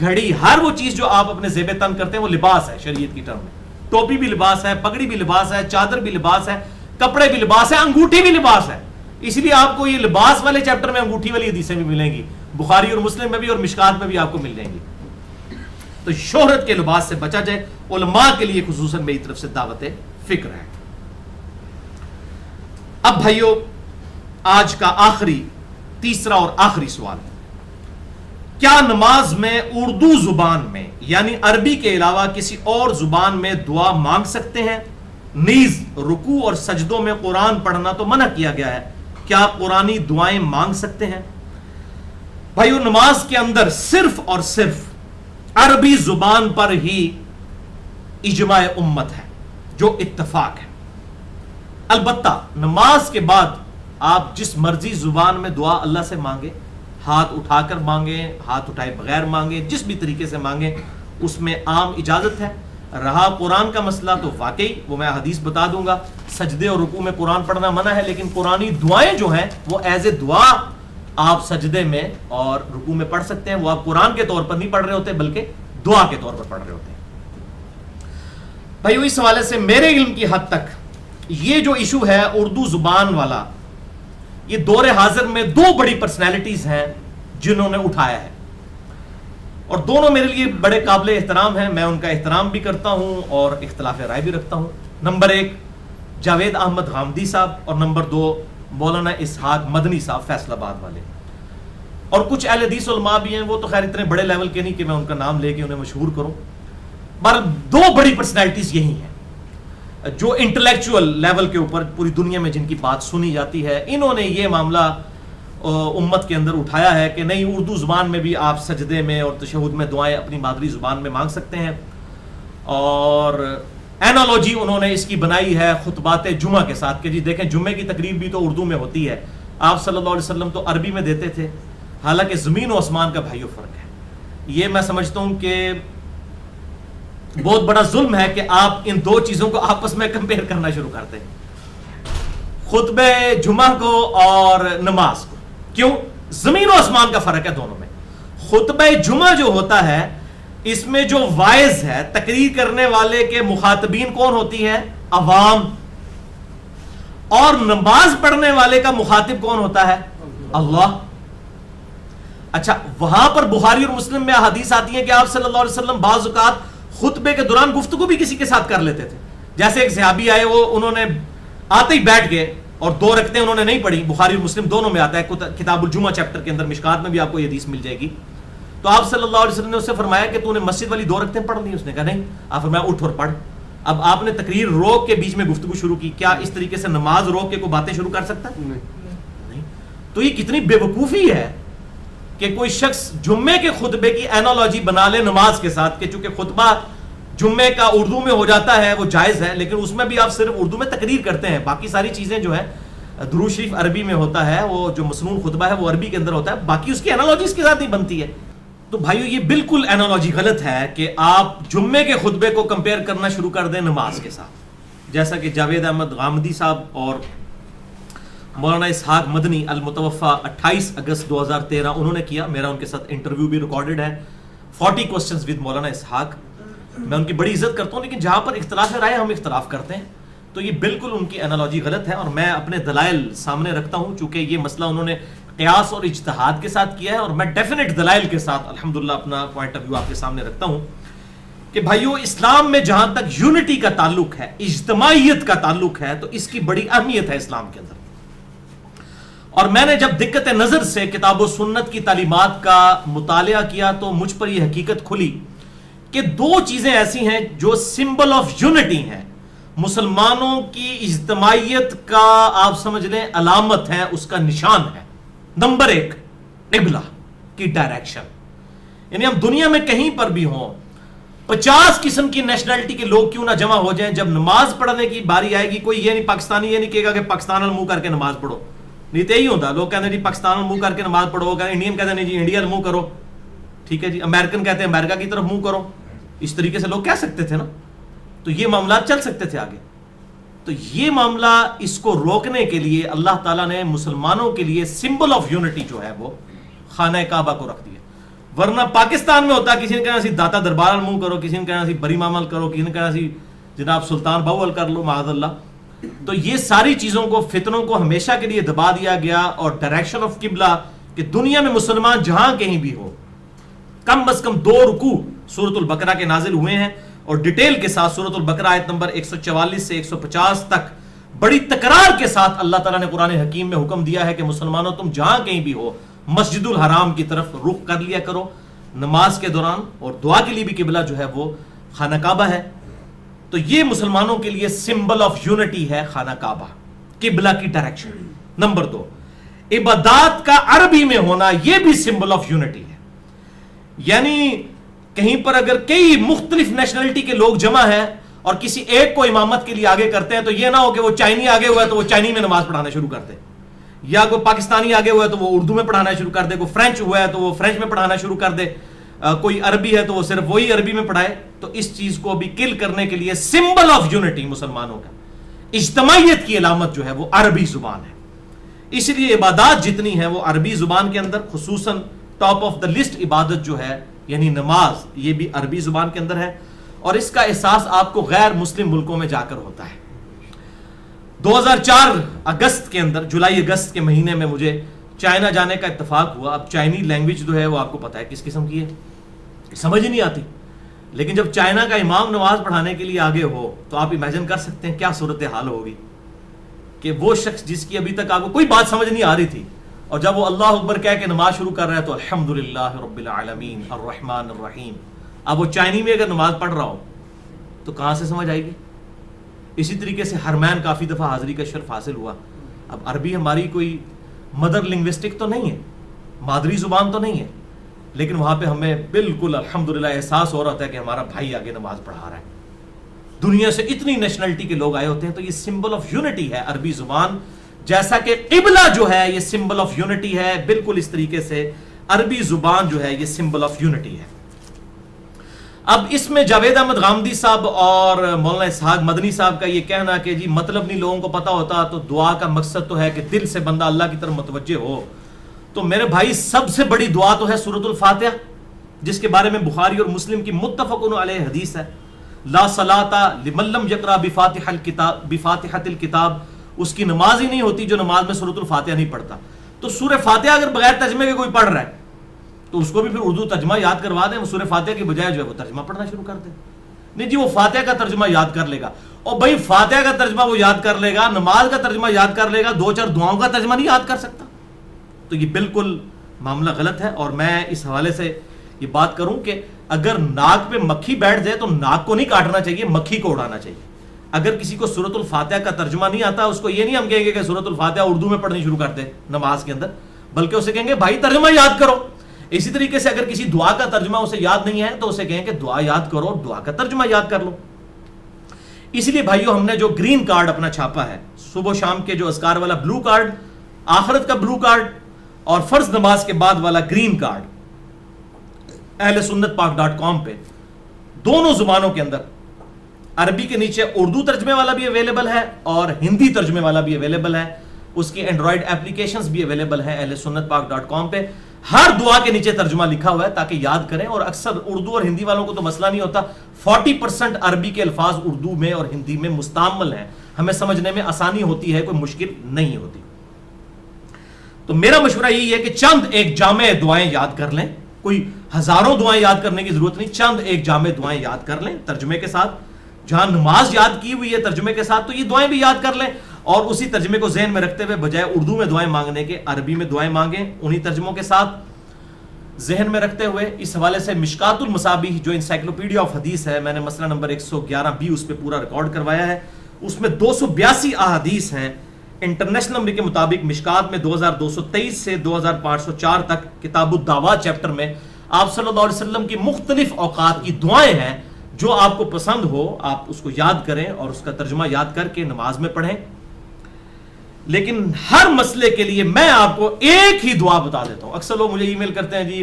گھڑی، ہر وہ چیز جو آپ اپنے زیب تن کرتے ہیں وہ لباس ہے شریعت کی ٹرم میں. ٹوپی بھی لباس ہے، پگڑی بھی لباس ہے، چادر بھی لباس ہے، کپڑے بھی لباس ہے، انگوٹھی بھی لباس ہے. اس لیے آپ کو یہ لباس والے چیپٹر میں انگوٹھی والی حدیثیں بھی ملیں گی، بخاری اور مسلم میں بھی اور مشکات میں بھی آپ کو مل جائیں گی. تو شہرت کے لباس سے بچا جائے. علماء کے لیے خصوصاً میری طرف سے دعوت فکر ہے. اب بھائیو، آج کا تیسرا اور آخری سوال، کیا نماز میں اردو زبان میں یعنی عربی کے علاوہ کسی اور زبان میں دعا مانگ سکتے ہیں؟ نیز رکوع اور سجدوں میں قرآن پڑھنا تو منع کیا گیا ہے، کیا قرآنی دعائیں مانگ سکتے ہیں؟ بھائیو، نماز کے اندر صرف اور صرف عربی زبان پر ہی اجماع امت ہے، جو اتفاق ہے. البتہ نماز کے بعد آپ جس مرضی زبان میں دعا اللہ سے مانگے، ہاتھ اٹھا کر مانگیں، ہاتھ اٹھائے بغیر مانگیں، جس بھی طریقے سے مانگیں، اس میں عام اجازت ہے. رہا قرآن کا مسئلہ تو واقعی وہ میں حدیث بتا دوں گا، سجدے اور رکوع میں قرآن پڑھنا منع ہے، لیکن قرآنی دعائیں جو ہیں وہ ایز اے دعا آپ سجدے میں اور رکوع میں پڑھ سکتے ہیں. وہ آپ قرآن کے طور پر نہیں پڑھ رہے ہوتے بلکہ دعا کے طور پر پڑھ رہے ہوتے ہیں. بھائیو، اس حوالے سے میرے علم کی حد تک یہ جو ایشو ہے اردو زبان والا، یہ دور حاضر میں دو بڑی پرسنالٹیز ہیں جنہوں نے اٹھایا ہے، اور دونوں میرے لیے بڑے قابل احترام ہیں. میں ان کا احترام بھی کرتا ہوں اور اختلاف رائے بھی رکھتا ہوں. نمبر 1 جاوید احمد غامدی صاحب، اور نمبر 2 مولانا اسحاق مدنی صاحب فیصل آباد والے. اور کچھ اہل حدیث علماء بھی ہیں، وہ تو خیر اتنے بڑے لیول کے نہیں کہ میں ان کا نام لے کے انہیں مشہور کروں. بہرحال دو بڑی پرسنالٹیز یہی ہیں جو انٹلیکچوئل لیول کے اوپر پوری دنیا میں جن کی بات سنی جاتی ہے. انہوں نے یہ معاملہ امت کے اندر اٹھایا ہے کہ نہیں، اردو زبان میں بھی آپ سجدے میں اور تشہد میں دعائیں اپنی مادری زبان میں مانگ سکتے ہیں. اور اینالوجی انہوں نے اس کی بنائی ہے خطبات جمعہ کے ساتھ کہ جی دیکھیں، جمعے کی تقریر بھی تو اردو میں ہوتی ہے، آپ صلی اللہ علیہ وسلم تو عربی میں دیتے تھے. حالانکہ زمین و آسمان کا بھائیو فرق ہے. یہ میں سمجھتا ہوں کہ بہت بڑا ظلم ہے کہ آپ ان دو چیزوں کو آپس میں کمپیئر کرنا شروع کرتے ہیں، خطبہ جمعہ کو اور نماز کو. کیوں؟ زمین و آسمان کا فرق ہے دونوں میں. خطبہ جمعہ جو ہوتا ہے اس میں جو وائز ہے، تقریر کرنے والے کے مخاطبین کون ہوتی ہے؟ عوام. اور نماز پڑھنے والے کا مخاطب کون ہوتا ہے؟ اللہ. اچھا، وہاں پر بخاری اور مسلم میں حدیث آتی ہے کہ آپ صلی اللہ علیہ وسلم بعض اوقات خطبے کے دوران گفتگو بھی کسی کے ساتھ کر لیتے تھے. جیسے ایک صحابی آئے، وہ انہوں نے آتے ہی بیٹھ گئے اور 2 رکعتیں انہوں نے نہیں پڑھی. بخاری اور مسلم دونوں میں آتا ہے، کتاب الجمعہ چیپٹر کے اندر، مشکات میں بھی آپ کو یہ حدیث مل جائے گی. تو آپ صلی اللہ علیہ وسلم نے اس سے فرمایا کہ تو نے مسجد والی 2 رکعتیں پڑھ لی؟ اس نے کہا نہیں. آپ فرمایا اٹھ اور پڑھ. اب آپ نے تقریر روک کے بیچ میں گفتگو شروع کی. کیا اس طریقے سے نماز روک کے کوئی باتیں شروع کر سکتا ہے؟ نہیں. تو یہ کتنی بے وقوفی ہے کہ کوئی شخص جمعے کے خطبے کی اینالوجی بنا لے نماز کے ساتھ، کہ چونکہ خطبہ جمعے کا اردو میں ہو جاتا ہے وہ جائز ہے، لیکن اس میں بھی آپ صرف اردو میں تقریر کرتے ہیں، باقی ساری چیزیں جو ہے درود شریف عربی میں ہوتا ہے، وہ جو مسنون خطبہ ہے وہ عربی کے اندر ہوتا ہے، باقی اس کی اینالوجی اس کے ساتھ نہیں بنتی ہے. تو بھائیو، یہ بالکل اینالوجی غلط ہے کہ آپ جمعے کے خطبے کو کمپیئر کرنا شروع کر دیں نماز کے ساتھ، جیسا کہ جاوید احمد غامدی صاحب اور مولانا اسحاق مدنی المتوفا 28 اگست 2013 انہوں نے کیا. میرا ان کے ساتھ انٹرویو بھی ریکارڈڈ ہے، 40 کوسچنز ود مولانا اسحاق. میں ان کی بڑی عزت کرتا ہوں، لیکن جہاں پر اختلاف رائے ہم اختلاف کرتے ہیں تو یہ بالکل ان کی انالوجی غلط ہے. اور میں اپنے دلائل سامنے رکھتا ہوں، چونکہ یہ مسئلہ انہوں نے قیاس اور اجتہاد کے ساتھ کیا ہے، اور میں ڈیفینیٹ دلائل کے ساتھ الحمدللہ اپنا پوائنٹ آف ویو آپ کے سامنے رکھتا ہوں کہ بھائیو، اسلام میں جہاں تک یونٹی کا تعلق ہے، اجتماعیت کا تعلق ہے، تو اس کی بڑی اہمیت ہے اسلام کے اندر. اور میں نے جب دقت نظر سے کتاب و سنت کی تعلیمات کا مطالعہ کیا تو مجھ پر یہ حقیقت کھلی کہ 2 چیزیں ایسی ہیں جو سمبل آف یونٹی ہیں، مسلمانوں کی اجتماعیت کا آپ سمجھ لیں علامت ہے، اس کا نشان ہے. نمبر 1 قبلہ کی ڈائریکشن. یعنی ہم دنیا میں کہیں پر بھی ہوں، 50 قسم کی نیشنلٹی کے لوگ کیوں نہ جمع ہو جائیں، جب نماز پڑھنے کی باری آئے گی کوئی یہ نہیں، پاکستانی یہ نہیں کہے گا کہ پاکستان منہ کر کے نماز پڑھو. نہیں تو یہی ہوتا، لوگ کہتے ہیں جی پاکستان منہ کر کے نماز پڑھو، انڈین کہتے ہیں نہیں جی انڈیا منہ کرو، ٹھیک ہے جی. امریکن کہتے ہیں امریکہ کی طرف منہ کرو. اس طریقے سے لوگ کہہ سکتے تھے نا، تو یہ معاملات چل سکتے تھے آگے. تو تو یہ معاملہ اس کو روکنے کے لیے اللہ تعالیٰ نے مسلمانوں کے لیے سمبل آف یونٹی جو ہے وہ خانہ کعبہ کو رکھ دیا. ورنہ پاکستان میں ہوتا کسی نے کہنا سی داتا دربار المنہ کرو, کسی نے کہنا سی بری معامل کرو, کسی نے کہنا سی جناب سلطان باول کر لو معاذ اللہ. تو یہ ساری چیزوں کو, فتنوں کو ہمیشہ کے لیے دبا دیا گیا, اور ڈائریکشن آف قبلہ کہ دنیا میں مسلمان جہاں کہیں بھی ہو کم از کم 2 رکوع سورۃ البقرہ کے نازل ہوئے ہیں, اور ڈیٹیل کے ساتھ سورۃ البقرہ آیت نمبر 144 سے 150 تک بڑی تکرار کے ساتھ اللہ تعالیٰ نے قرآن حکیم میں حکم دیا ہے کہ مسلمانوں تم جہاں کہیں بھی ہو مسجد الحرام کی طرف رخ کر لیا کرو نماز کے دوران, اور دعا کے لیے بھی قبلہ جو ہے وہ خانہ کعبہ ہے. تو یہ مسلمانوں کے لیے سمبل آف یونٹی ہے خانہ کعبہ, قبلہ کی ڈائریکشن. نمبر 2, عبادات کا عربی میں ہونا یہ بھی سمبل آف یونٹی ہے. یعنی کہیں پر اگر کئی مختلف نیشنلٹی کے لوگ جمع ہیں اور کسی ایک کو امامت کے لیے آگے کرتے ہیں تو یہ نہ ہو کہ وہ چائنی آگے ہوا ہے تو وہ چائنی میں نماز پڑھانا شروع کر دے, یا کوئی پاکستانی آگے ہوا ہے تو وہ اردو میں پڑھانا شروع کر دے, کوئی فرینچ ہوا ہے تو وہ فرینچ میں پڑھانا شروع کر دے, کوئی عربی ہے تو وہ صرف وہی عربی میں پڑھائے. تو اس چیز کو بھی کل کرنے کے لیے سمبل آف یونٹی مسلمانوں کا, اجتماعیت کی علامت جو ہے وہ عربی زبان ہے. اس لیے عبادات جتنی ہیں وہ عربی زبان کے اندر, خصوصاً ٹاپ آف دا لسٹ عبادت جو ہے یعنی نماز, یہ بھی عربی زبان کے اندر ہے. اور اس کا احساس آپ کو غیر مسلم ملکوں میں جا کر ہوتا ہے. 2004 اگست کے اندر, جولائی اگست کے مہینے میں مجھے چائنا جانے کا اتفاق ہوا. اب چائنی لینگویج جو ہے وہ آپ کو پتا ہے کس قسم کی ہے, سمجھ ہی نہیں آتی. لیکن جب چائنا کا امام نماز پڑھانے کے لیے آگے ہو تو آپ امیجن کر سکتے ہیں کیا صورتحال ہوگی کہ وہ شخص جس کی ابھی تک آپ کو کوئی بات سمجھ نہیں آ رہی تھی, اور جب وہ اللہ اکبر کہہ کے نماز شروع کر رہا ہے تو الحمدللہ رب العالمین الرحمن الرحیم. اب وہ چائنی میں اگر نماز پڑھ رہا ہو تو کہاں سے سمجھ آئے گی. اسی طریقے سے حرمین کافی دفعہ حاضری کا شرف حاصل ہوا. اب عربی ہماری کوئی مدر لنگوسٹک تو نہیں ہے, مادری زبان تو نہیں ہے, لیکن وہاں پہ ہمیں بالکل الحمدللہ احساس ہو رہا ہوتا ہے کہ ہمارا بھائی آگے نماز پڑھا رہا ہے. دنیا سے اتنی نیشنلٹی کے لوگ آئے ہوتے ہیں. تو یہ سمبل آف یونٹی ہے عربی زبان, جیسا کہ قبلہ جو ہے یہ سمبل آف یونٹی ہے, بالکل اس طریقے سے عربی زبان جو ہے یہ سمبل آف یونٹی ہے. اب اس میں جاوید احمد غامدی صاحب اور مولانا اسحاق مدنی صاحب کا یہ کہنا کہ جی مطلب نہیں لوگوں کو پتا ہوتا, تو دعا کا مقصد تو ہے کہ دل سے بندہ اللہ کی طرف متوجہ ہو. تو میرے بھائی سب سے بڑی دعا تو ہے سورۃ الفاتحہ, جس کے بارے میں بخاری اور مسلم کی متفق علیہ حدیث ہے, لا صلاۃ لمن لم یقرأ بفاتحۃ الکتاب, اس کی نماز ہی نہیں ہوتی جو نماز میں سورۃ الفاتحہ نہیں پڑھتا. تو سورہ فاتحہ اگر بغیر ترجمے کے کوئی پڑھ رہا ہے تو اس کو بھی پھر اردو ترجمہ یاد کروا دیں, وہ سورہ فاتحہ کی بجائے جو ہے وہ ترجمہ پڑھنا شروع کر دیں. نہیں جی وہ فاتحہ کا ترجمہ یاد کر لے گا, اور بھائی فاتحہ کا ترجمہ وہ یاد کر لے گا, نماز کا ترجمہ یاد کر لے گا, 2-4 دعاؤں کا ترجمہ نہیں یاد کر سکتا. تو یہ بالکل معاملہ غلط ہے. اور میں اس حوالے سے یہ بات کروں کہ اگر ناک پہ مکھی بیٹھ جائے تو ناک کو نہیں کاٹنا چاہیے, مکھی کو اڑانا چاہیے. اگر کسی کو سورۃ الفاتحہ کا ترجمہ نہیں آتا, اس کو یہ نہیں ہم کہیں گے کہ سورۃ الفاتحہ اردو میں پڑھنی شروع کر دے نماز کے اندر, بلکہ اسے کہیں گے بھائی ترجمہ یاد کرو. اسی طریقے سے اگر کسی دعا کا ترجمہ اسے یاد نہیں ہے تو اسے کہیں کہ دعا یاد کرو, دعا کا ترجمہ یاد کر لو. اس لیے بھائیو ہم نے جو گرین کارڈ اپنا چھاپا ہے, صبح و شام کے جو اذکار والا بلو کارڈ, آخرت کا بلو کارڈ, اور فرض نماز کے بعد والا گرین کارڈ, اہل سنت پاک.com پہ دونوں زبانوں کے اندر, عربی کے نیچے اردو ترجمے والا بھی اویلیبل ہے اور ہندی ترجمے والا بھی اویلیبل ہے. اس کی اینڈرائڈ اپلیکیشنز بھی اویلیبل ہیں اہل سنت پاک.com پہ. ہر دعا کے نیچے ترجمہ لکھا ہوا ہے تاکہ یاد کریں. اور اکثر اردو اور ہندی والوں کو تو مسئلہ نہیں ہوتا, 40% عربی کے الفاظ اردو میں اور ہندی میں مستعمل ہیں, ہمیں سمجھنے میں آسانی ہوتی ہے, کوئی مشکل نہیں ہوتی. تو میرا مشورہ یہی ہے کہ چند ایک جامع دعائیں یاد کر لیں, کوئی ہزاروں دعائیں یاد کرنے کی ضرورت نہیں, چند ایک جامع دعائیں یاد کر لیں ترجمے کے ساتھ. جہاں نماز یاد کی ہوئی ہے ترجمے کے ساتھ تو یہ دعائیں بھی یاد کر لیں, اور اسی ترجمے کو ذہن میں رکھتے ہوئے بجائے اردو میں دعائیں مانگنے کے عربی میں دعائیں مانگیں, انہی ترجموں کے ساتھ ذہن میں رکھتے ہوئے. اس حوالے سے مشکات المصابیح جو انسائکلوپیڈیا آف حدیث ہے, میں نے مسئلہ نمبر 111B اس پہ پورا ریکارڈ کروایا ہے. اس میں 282 احادیث ہیں انٹرنیشنل نمبر کے مطابق. مشکات میں 2223 سے 2504 تک کتاب الدعوات چیپٹر میں آپ صلی اللہ علیہ وسلم کی مختلف اوقات کی دعائیں ہیں. جو آپ کو پسند ہو آپ اس کو یاد کریں اور اس کا ترجمہ یاد کر کے نماز میں پڑھیں. لیکن ہر مسئلے کے لیے میں آپ کو ایک ہی دعا بتا دیتا ہوں. اکثر لوگ مجھے ای میل کرتے ہیں جی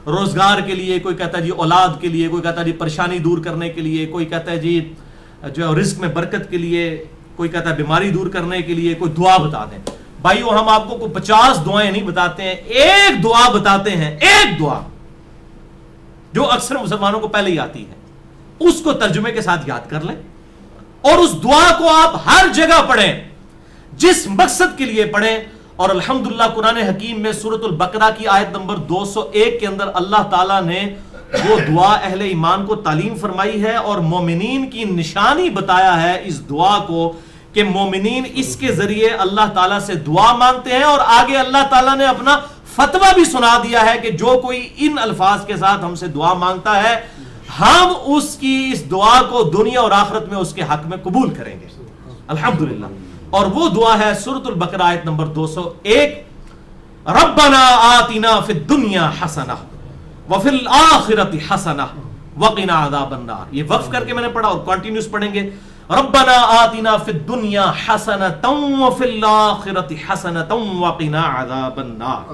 روزگار کے لیے, کوئی کہتا ہے جی اولاد کے لیے, کوئی کہتا ہے جی پریشانی دور کرنے کے لیے, کوئی کہتا ہے جی جو رزق میں برکت کے لیے, کوئی کہتا ہے بیماری دور کرنے کے لیے کوئی دعا بتا دیں. بھائیو ہم آپ کو 50 دعائیں نہیں بتاتے ہیں, ایک دعا بتاتے ہیں, ایک دعا جو اکثر مسلمانوں کو پہلے ہی آتی ہے, اس کو ترجمے کے ساتھ یاد کر لیں اور اس دعا کو آپ ہر جگہ پڑھیں جس مقصد کے لیے پڑھیں. اور الحمدللہ قرآن حکیم میں سورۃ البقرہ کی آیت نمبر 201 کے اندر اللہ تعالیٰ نے وہ دعا اہل ایمان کو تعلیم فرمائی ہے اور مومنین کی نشانی بتایا ہے اس دعا کو کہ مومنین اس کے ذریعے اللہ تعالیٰ سے دعا مانگتے ہیں. اور آگے اللہ تعالیٰ نے اپنا فتویٰ بھی سنا دیا ہے کہ جو کوئی ان الفاظ کے ساتھ ہم سے دعا مانگتا ہے ہم اس کی اس دعا کو دنیا اور آخرت میں اس کے حق میں قبول کریں گے. الحمدللہ. اور وہ دعا ہے سورۃ البقرہ آیت نمبر 201, ربنا آتنا فی الدنیا حسنہ وفی الآخرۃ حسنہ وقنا عذاب النار. یہ وقف کر کے میں نے پڑھا اور کنٹینیوس پڑھیں گے. ربنا آتنا فی الدنیا حسنۃ وفی الآخرۃ حسنۃ وقنا عذاب النار.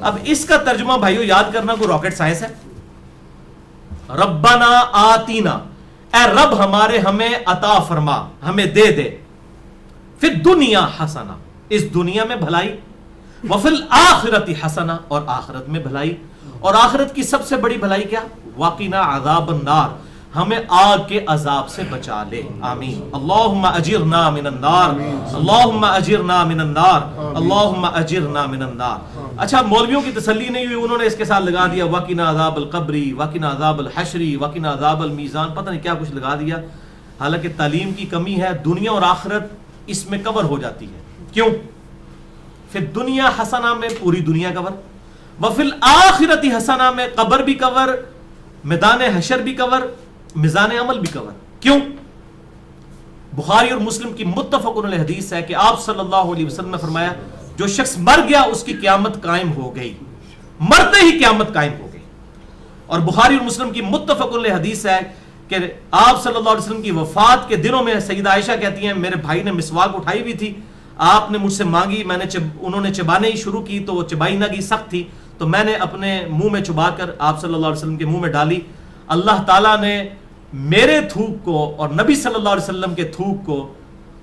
اب اس کا ترجمہ بھائیو یاد کرنا کوئی راکٹ سائنس ہے. ربنا آتینا, اے رب ہمارے ہمیں عطا فرما, ہمیں دے دے, فی الدنیا حسنہ, اس دنیا میں بھلائی, وفی الآخرۃ حسنہ, اور آخرت میں بھلائی. اور آخرت کی سب سے بڑی بھلائی کیا؟ وقنا عذاب النار, ہمیں آگ کے عذاب سے بچا لے. آمین. اللہم اجرنا من النار, اللہم اجرنا من النار, اللہم اجرنا من النار. اچھا مولویوں کی تسلی نہیں ہوئی, انہوں نے اس کے ساتھ لگا دیا وقنا عذاب القبری, وقنا عذاب الحشری, وقنا عذاب المیزان, پتہ نہیں کیا کچھ لگا دیا. حالانکہ تعلیم کی کمی ہے. دنیا اور آخرت اس میں کور ہو جاتی ہے. کیوں؟ پھر دنیا حسنہ میں پوری دنیا کور, وفی الآخرۃ حسنہ میں قبر بھی کور, میدان حشر بھی کور, میزان عمل بھی کور. کیوں؟ بخاری اور مسلم کی متفق علیہ حدیث ہے کہ آپ صلی اللہ علیہ وسلم نے فرمایا جو شخص مر گیا اس کی قیامت قائم ہو گئی, مرتے ہی قیامت قائم ہو گئی. اور بخاری اور مسلم کی متفق علیہ حدیث ہے کہ آپ صلی اللہ علیہ وسلم کی وفات کے دنوں میں سیدہ عائشہ کہتی ہیں میرے بھائی نے مسواک اٹھائی ہوئی تھی, آپ نے مجھ سے مانگی, میں نے انہوں نے چبانے ہی شروع کی تو وہ چبائی نہ گئی, سخت تھی, تو میں نے اپنے منہ میں چبا کر آپ صلی اللہ علیہ وسلم کے منہ میں ڈالی. اللہ تعالیٰ نے میرے تھوک کو اور نبی صلی اللہ علیہ وسلم کے تھوک کو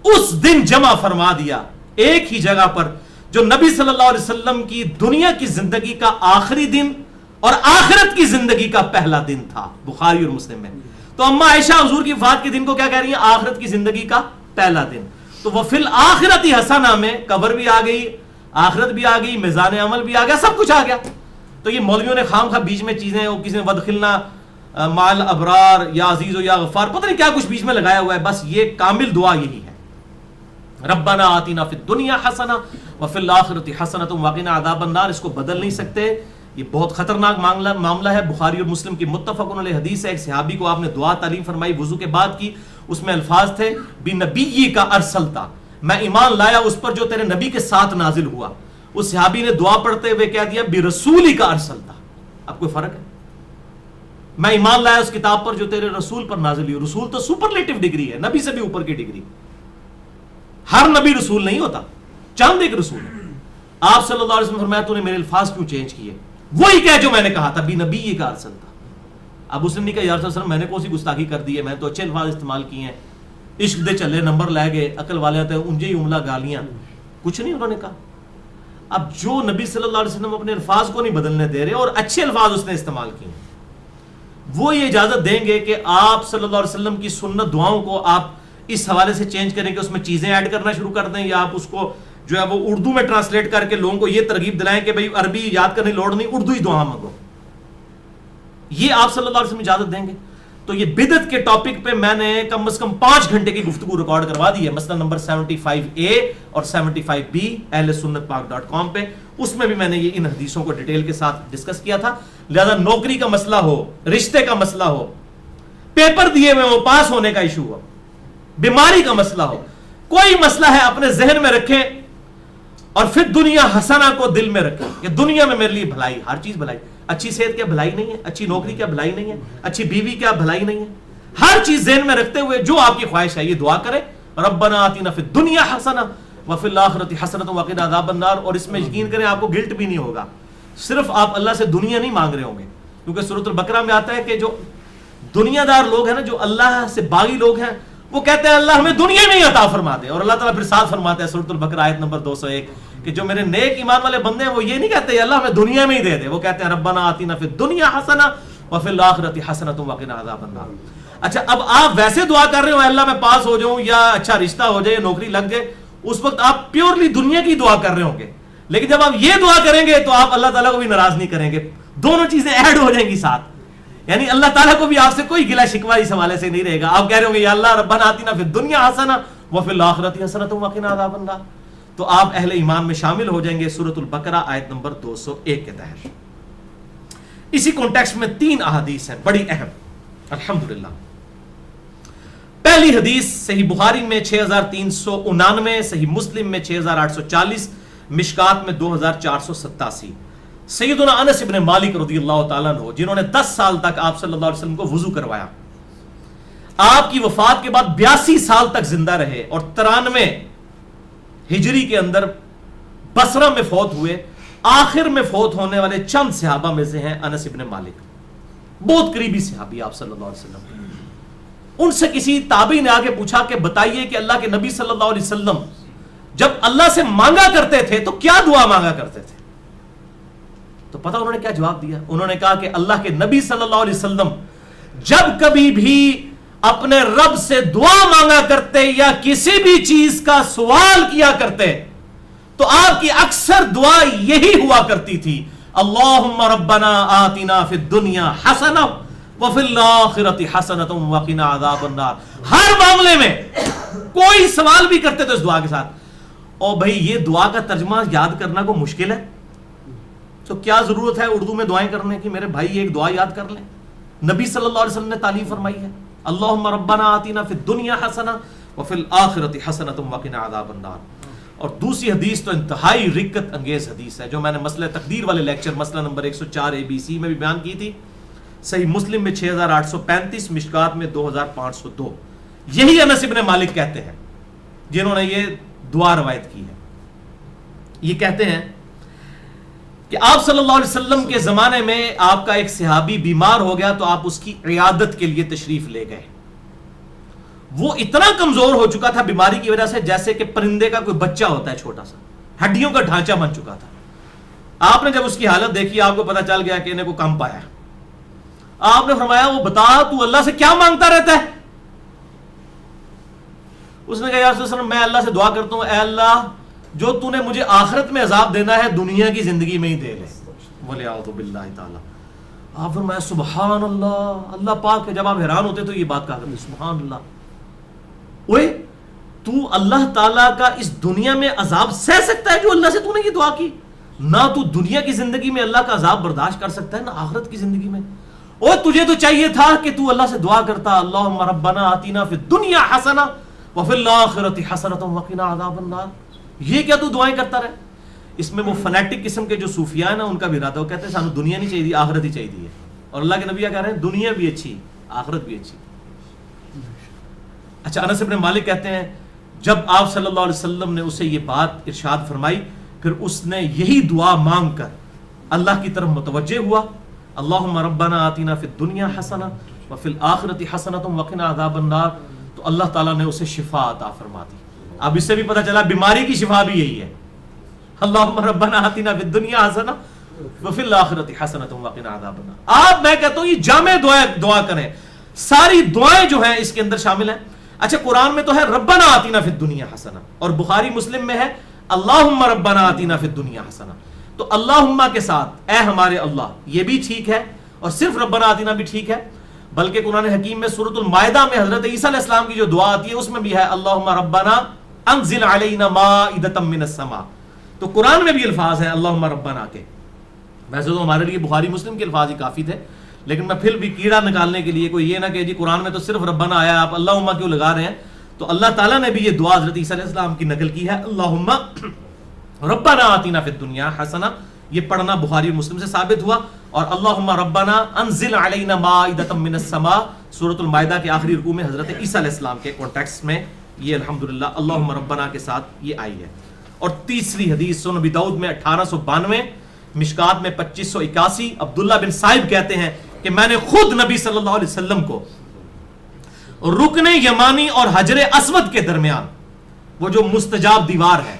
اس دن جمع فرما دیا ایک ہی جگہ پر جو نبی صلی اللہ علیہ وسلم کی دنیا کی زندگی کا آخری دن اور آخرت کی زندگی کا پہلا دن تھا. بخاری اور مسلم میں. تو اما عائشہ حضور کی وفات کے دن کو کیا کہہ رہی ہیں؟ آخرت کی زندگی کا پہلا دن. تو وہ فی الآخرۃ حسنہ میں قبر بھی آ گئی, آخرت بھی آ گئی, میزان عمل بھی آ گیا, سب کچھ آ گیا. تو یہ مولویوں نے خام خواہ بیچ میں چیزیں, وہ کسی نے ودخلنا مال ابرار یا عزیز و یا غفار, پتہ نہیں کیا کچھ بیچ میں لگایا ہوا ہے. بس یہ کامل دعا یہی ہے, ربنا آتنا فی الدنیا حسنہ وفی الآخرۃ حسنۃ وقنا عذاب النار. اس کو بدل نہیں سکتے, یہ بہت خطرناک معاملہ ہے. بخاری اور مسلم کی متفق علیہ حدیث ہے, ایک صحابی کو آپ نے دعا تعلیم فرمائی وضو کے بعد کی, اس میں الفاظ تھے بنبی کا ارسلتا, میں ایمان لایا اس پر جو تیرے نبی کے ساتھ نازل ہوا. اس صحابی نے دعا پڑھتے ہوئے کہہ دیا برسولی کا ارسلتا. اب کوئی فرق ہے؟ میں ایمان لایا اس کتاب پر جو تیرے رسول پر نازل ہوئی. رسول تو سپرلیٹو ڈگری ہے, نبی سے بھی اوپر کی ڈگری. ہر نبی رسول نہیں ہوتا, چاند ایک رسول ہے. آپ صلی اللہ علیہ وسلم فرمایا تو نے میرے الفاظ کیوں چینج کیے؟ وہی کہہ جو میں نے کہا تھا بنبی کا ارسل تھا. اب اس نے کہا یا رسول اللہ میں نے کون سی گستاخی کر دی ہے, میں تو اچھے الفاظ استعمال کیے ہیں, عشق دے چلے نمبر لے گئے, عقل والے ہوتے ہیں انجے ہی عملہ گالیاں, کچھ نہیں انہوں نے کہا. اب جو نبی صلی اللہ علیہ وسلم اپنے الفاظ کو نہیں بدلنے دے رہے اور اچھے الفاظ اس نے استعمال کیے, وہ یہ اجازت دیں گے کہ آپ صلی اللہ علیہ وسلم کی سنت دعاؤں کو آپ اس حوالے سے چینج کریں کہ اس میں چیزیں ایڈ کرنا شروع کر دیں, یا آپ اس کو جو ہے وہ اردو میں ٹرانسلیٹ کر کے لوگوں کو یہ ترغیب دلائیں کہ بھئی عربی یاد کرنے لوڑ نہیں, اردو ہی دعا مانگو. یہ آپ صلی اللہ علیہ وسلم اجازت دیں گے؟ تو یہ بدعت کے ٹاپک پہ میں نے کم از کم 5 گھنٹے کی گفتگو ریکارڈ کروا دی ہے, مثلا نمبر 75A اور 75B اہل سنت پاک.com پہ. اس میں بھی میں نے یہ ان حدیثوں کو ڈیٹیل کے ساتھ ڈسکس کیا تھا. لہذا نوکری کا مسئلہ ہو, رشتے کا مسئلہ ہو, پیپر دیے ہوئے ہو, پاس ہونے کا ایشو ہو, بیماری کا مسئلہ ہو, کوئی مسئلہ ہے اپنے ذہن میں رکھیں اور پھر دنیا حسنہ کو دل میں رکھیں کہ دنیا میں میرے لیے بھلائی, ہر چیز بھلائی. اچھی صحت کیا بھلائی نہیں ہے؟ اچھی نوکری کیا بھلائی نہیں ہے؟ اچھی بیوی کیا بھلائی نہیں ہے؟ ہر چیز ذہن میں رکھتے ہوئے جو آپ کی خواہش ہے یہ دعا کریں, ربنا آتنا فی الدنیا حسنہ وفی الآخرۃ حسنۃ وقنا عذاب النار. اور اس میں یقین کریں آپ کو گلٹ بھی نہیں ہوگا, صرف آپ اللہ سے دنیا نہیں مانگ رہے ہوں گے, کیونکہ سورۃ البقرہ میں آتا ہے کہ جو دنیا دار لوگ ہیں نا, جو اللہ سے باغی لوگ ہیں, وہ کہتے ہیں اللہ ہمیں دنیا میں ہی عطا فرما دے. اور اللہ تعالیٰ پھر ساتھ فرماتا ہے سورۃ البقرہ آیت نمبر 201 کہ جو میرے نیک ایمان والے بندے ہیں وہ یہ نہیں کہتے اللہ ہمیں دنیا میں ہی دے دے, وہ کہتے ہیں ربنا آتنا فی الدنیا حسنہ وفی الآخرۃ حسنۃ وقنا عذاب النار. اچھا اب آپ ویسے دعا کر رہے ہو اللہ میں پاس ہو جاؤں یا اچھا رشتہ ہو جائے, نوکری لگ جائے, اس وقت آپ پیورلی دنیا کی دعا کر رہے ہوں گے. لیکن جب آپ یہ دعا کریں گے تو آپ اللہ تعالیٰ کو بھی ناراض نہیں کریں گے, دونوں چیزیں ایڈ ہو جائیں گی ساتھ. یعنی اللہ تعالیٰ کو بھی آپ سے کوئی گلہ شکوہ اس حوالے سے نہیں رہے گا. آپ کہہ رہے ہوں گے یا اللہ ربنا آتنا فی الدنیا حسنہ وفی الآخرۃ حسنۃ وقنا عذاب النار, تو آپ اہل ایمان میں شامل ہو جائیں گے سورۃ البقرہ آیت نمبر 201 کے تحت. اسی کانٹیکسٹ میں 3 احادیث ہیں بڑی اہم الحمدللہ. پہلی حدیث صحیح بخاری میں 6399, صحیح مسلم میں 6840, مشکات میں 2487. سیدنا انس ابن مالک رضی اللہ تعالیٰ عنہ جنہوں نے 10 سال تک آپ صلی اللہ علیہ وسلم کو وضو کروایا, آپ کی وفات کے بعد 82 سال تک زندہ رہے اور 93 ہجری کے اندر بصرہ میں فوت ہوئے. آخر میں فوت ہونے والے چند صحابہ میں سے ہیں انس ابن مالک, بہت قریبی صحابی آپ صلی اللہ علیہ وسلم. ان سے کسی تابعی نے آگے پوچھا کہ بتائیے کہ اللہ کے نبی صلی اللہ علیہ وسلم جب اللہ سے مانگا کرتے تھے تو کیا دعا مانگا کرتے تھے؟ تو پتہ انہوں نے کیا جواب دیا؟ انہوں نے کہا کہ اللہ کے نبی صلی اللہ علیہ وسلم جب کبھی بھی اپنے رب سے دعا مانگا کرتے یا کسی بھی چیز کا سوال کیا کرتے تو آپ کی اکثر دعا یہی ہوا کرتی تھی, اللہم ربنا آتنا فی الدنیا حسنہ وفی الآخرۃ حسنۃ وقنا عذاب النار. ہر معاملے میں کوئی سوال بھی کرتے تو اس دعا کے ساتھ. اور بھائی یہ دعا کا ترجمہ یاد کرنا کو مشکل ہے تو کیا ضرورت ہے اردو میں دعائیں کرنے کی؟ میرے بھائی ایک دعا یاد کر لیں, نبی صلی اللہ علیہ وسلم نے تعلیم فرمائی ہے, اللہم ربنا آتنا فی الدنیا حسنہ وفی الآخرۃ حسنۃ وقنا عذاب النار. اور دوسری حدیث تو انتہائی رکت انگیز حدیث ہے جو میں نے مسئلہ تقدیر والے لیکچر مسئلہ نمبر 104 ABC میں بھی بیان کی تھی. صحیح مسلم میں 6835, مشکات میں 2502. یہی انس ابن مالک کہتے ہیں جنہوں نے یہ دعا روایت کی ہے. یہ کہتے ہیں کہ آپ صلی اللہ علیہ وسلم کے زمانے میں آپ کا ایک صحابی بیمار ہو گیا تو آپ اس کی عیادت کے لیے تشریف لے گئے. وہ اتنا کمزور ہو چکا تھا بیماری کی وجہ سے جیسے کہ پرندے کا کوئی بچہ ہوتا ہے چھوٹا سا, ہڈیوں کا ڈھانچہ بن چکا تھا. آپ نے جب اس کی حالت دیکھی آپ کو پتا چل گیا کہ انہیں کو کم پایا. آپ نے فرمایا وہ بتا تو اللہ سے کیا مانگتا رہتا ہے؟ اس نے کہا یا رسول اللہ میں اللہ سے دعا کرتا ہوں اے اللہ جو تو نے مجھے آخرت میں عذاب دینا ہے دنیا کی زندگی میں ہی دے لے. وَلِعَوْذُ بِاللَّهِ تعالیٰ. آپ فرمایا سبحان اللہ, اللہ پاک ہے. جب آپ حیران ہوتے تو یہ بات کہا کرتے سبحان اللہ, اوے تو اللہ تعالیٰ کا اس دنیا میں عذاب سہ سکتا ہے جو اللہ سے تو نے یہ دعا کی؟ نہ تو دنیا کی زندگی میں اللہ کا عذاب برداشت کر سکتا ہے نہ آخرت کی زندگی میں. اور تجھے تو چاہیے تھا کہ تو اللہ سے دعا کرتا اللہم ربنا آتنا فی الدنیا حسنہ وفی الآخرۃ حسنۃ وقنا عذاب النار. یہ کیا تو دعائیں کرتا رہے؟ اس میں وہ فنیٹک قسم کے جو صوفیاء ہیں نا ان کا بھی ارادہ, وہ کہتے ہیں سانو دنیا نہیں چاہیے آخرت ہی چاہیے. اور اللہ کے نبی کہہ رہے ہیں دنیا بھی اچھی آخرت بھی اچھی. اچھا انس ابن مالک کہتے ہیں جب آپ صلی اللہ علیہ وسلم نے اسے یہ بات ارشاد فرمائی پھر اس نے یہی دعا مانگ کر اللہ کی طرف متوجہ ہوا, اللہم ربنا آتنا فی الدنیا حسنہ وفی الآخرۃ حسنۃ وقنا عذاب النار. تو اللہ تعالیٰ نے اسے شفا عطا فرما دی. اب اس سے بھی پتہ چلا بیماری کی شفا بھی یہی ہے, اللہم ربنا آتنا فی الدنیا حسنہ وفی الآخرۃ حسنۃ وقنا عذاب النار. آپ میں کہتا ہوں یہ جامع دعا کریں, ساری دعائیں جو ہیں اس کے اندر شامل ہیں. اچھا قرآن میں تو ہے ربنا آتنا فی الدنیا حسنہ اور بخاری مسلم میں ہے اللہم ربنا آتنا فی الدنیا حسنہ. تو اللہم کے ساتھ اے ہمارے اللہ یہ بھی ٹھیک ہے اور صرف ربنا آتنا بھی ٹھیک ہے, بلکہ قرآن حکیم میں سورۃ المائدہ میں حضرت عیسیٰ علیہ السلام کی جو دعا آتی ہے اس میں بھی ہے اللہم ربنا انزل علینا مائدۃ من السماء. تو قرآن میں بھی الفاظ ہیں اللہم ربنا کے. ویسے تو ہمارے لیے بخاری مسلم کے الفاظ ہی کافی تھے, لیکن میں پھر بھی کیڑا نکالنے کے لیے کوئی یہ نہ کہ جی قرآن میں تو صرف ربنا آیا آپ اللہم کیوں لگا رہے ہیں. تو اللہ تعالیٰ نے بھی یہ دعا حضرت عیسیٰ علیہ السلام کی نقل کی ہے اللہم ربنا آتنا فی الدنیا حسنہ. یہ پڑھنا بخاری مسلم سے ثابت ہوا. اور اللہم ربنا انزل علینا مائدۃ من السماء سورۃ المائدہ کے آخری رکوع میں حضرت عیسیٰ علیہ السلام کے کانٹیکسٹ میں یہ الحمدللہ اللہم ربنا کے ساتھ یہ آئی ہے. اور تیسری حدیث سنن ابی داؤد میں 1892, مشکات میں 2581, عبداللہ بن صائب کہتے ہیں کہ میں نے خود نبی صلی اللہ علیہ وسلم کو رکن یمانی اور حجر اسود کے درمیان وہ جو مستجاب دیوار ہے،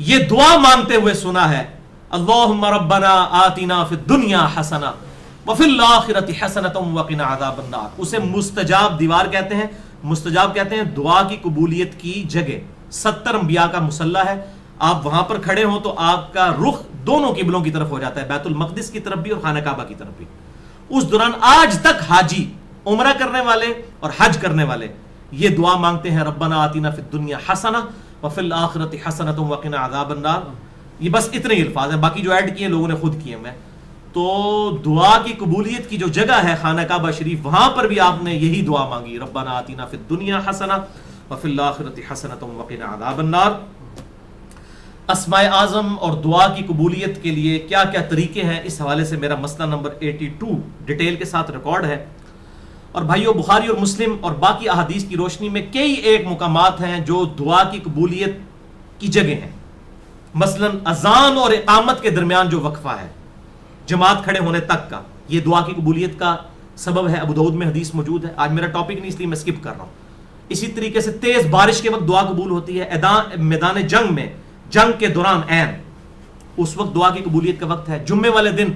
یہ دعا مانگتے ہوئے سنا ہے، اللہم ربنا آتنا فی الدنیا حسنہ وفی الآخرۃ حسنۃ وقنا عذاب النار. اسے مستجاب دیوار کہتے ہیں. مستجاب کہتے ہیں دعا کی قبولیت کی جگہ. 70 انبیاء کا مصلی ہے، آپ وہاں پر کھڑے ہوں تو آپ کا رخ دونوں قبلوں کی طرف ہو جاتا ہے، بیت المقدس کی طرف بھی اور خانہ کعبہ کی طرف بھی. اس دوران آج تک حاجی، عمرہ کرنے والے اور حج کرنے والے یہ دعا مانگتے ہیں، ربنا آتنا فی الدنیا حسنہ وفی الآخرۃ حسنۃ وقنا عذاب النار. یہ بس اتنے ہی الفاظ ہیں، باقی جو ایڈ کیے لوگوں نے خود کیے. میں تو دعا کی قبولیت کی جو جگہ ہے خانہ کعبہ شریف، وہاں پر بھی آپ نے یہی دعا مانگی، ربنا آتنا فی الدنیا حسنہ وفی الآخرۃ حسنۃ وقنا عذاب النار. اسماء اعظم اور دعا کی قبولیت کے لیے کیا کیا طریقے ہیں، اس حوالے سے میرا مسئلہ نمبر 82 ڈیٹیل کے ساتھ ریکارڈ ہے. اور بھائیو، بخاری اور مسلم اور باقی احادیث کی روشنی میں کئی ایک مقامات ہیں جو دعا کی قبولیت کی جگہ ہیں. مثلا اذان اور اقامت کے درمیان جو وقفہ ہے جماعت کھڑے ہونے تک کا، یہ دعا کی قبولیت کا سبب ہے. ابو داؤد میں حدیث موجود ہے. آج میرا ٹاپک نہیں، اس لیے میں سکپ کر رہا ہوں. اسی طریقے سے تیز بارش کے وقت دعا قبول ہوتی ہے. میدان جنگ میں، جنگ کے دوران عین، اس وقت دعا کی قبولیت کا وقت ہے. جمعے والے دن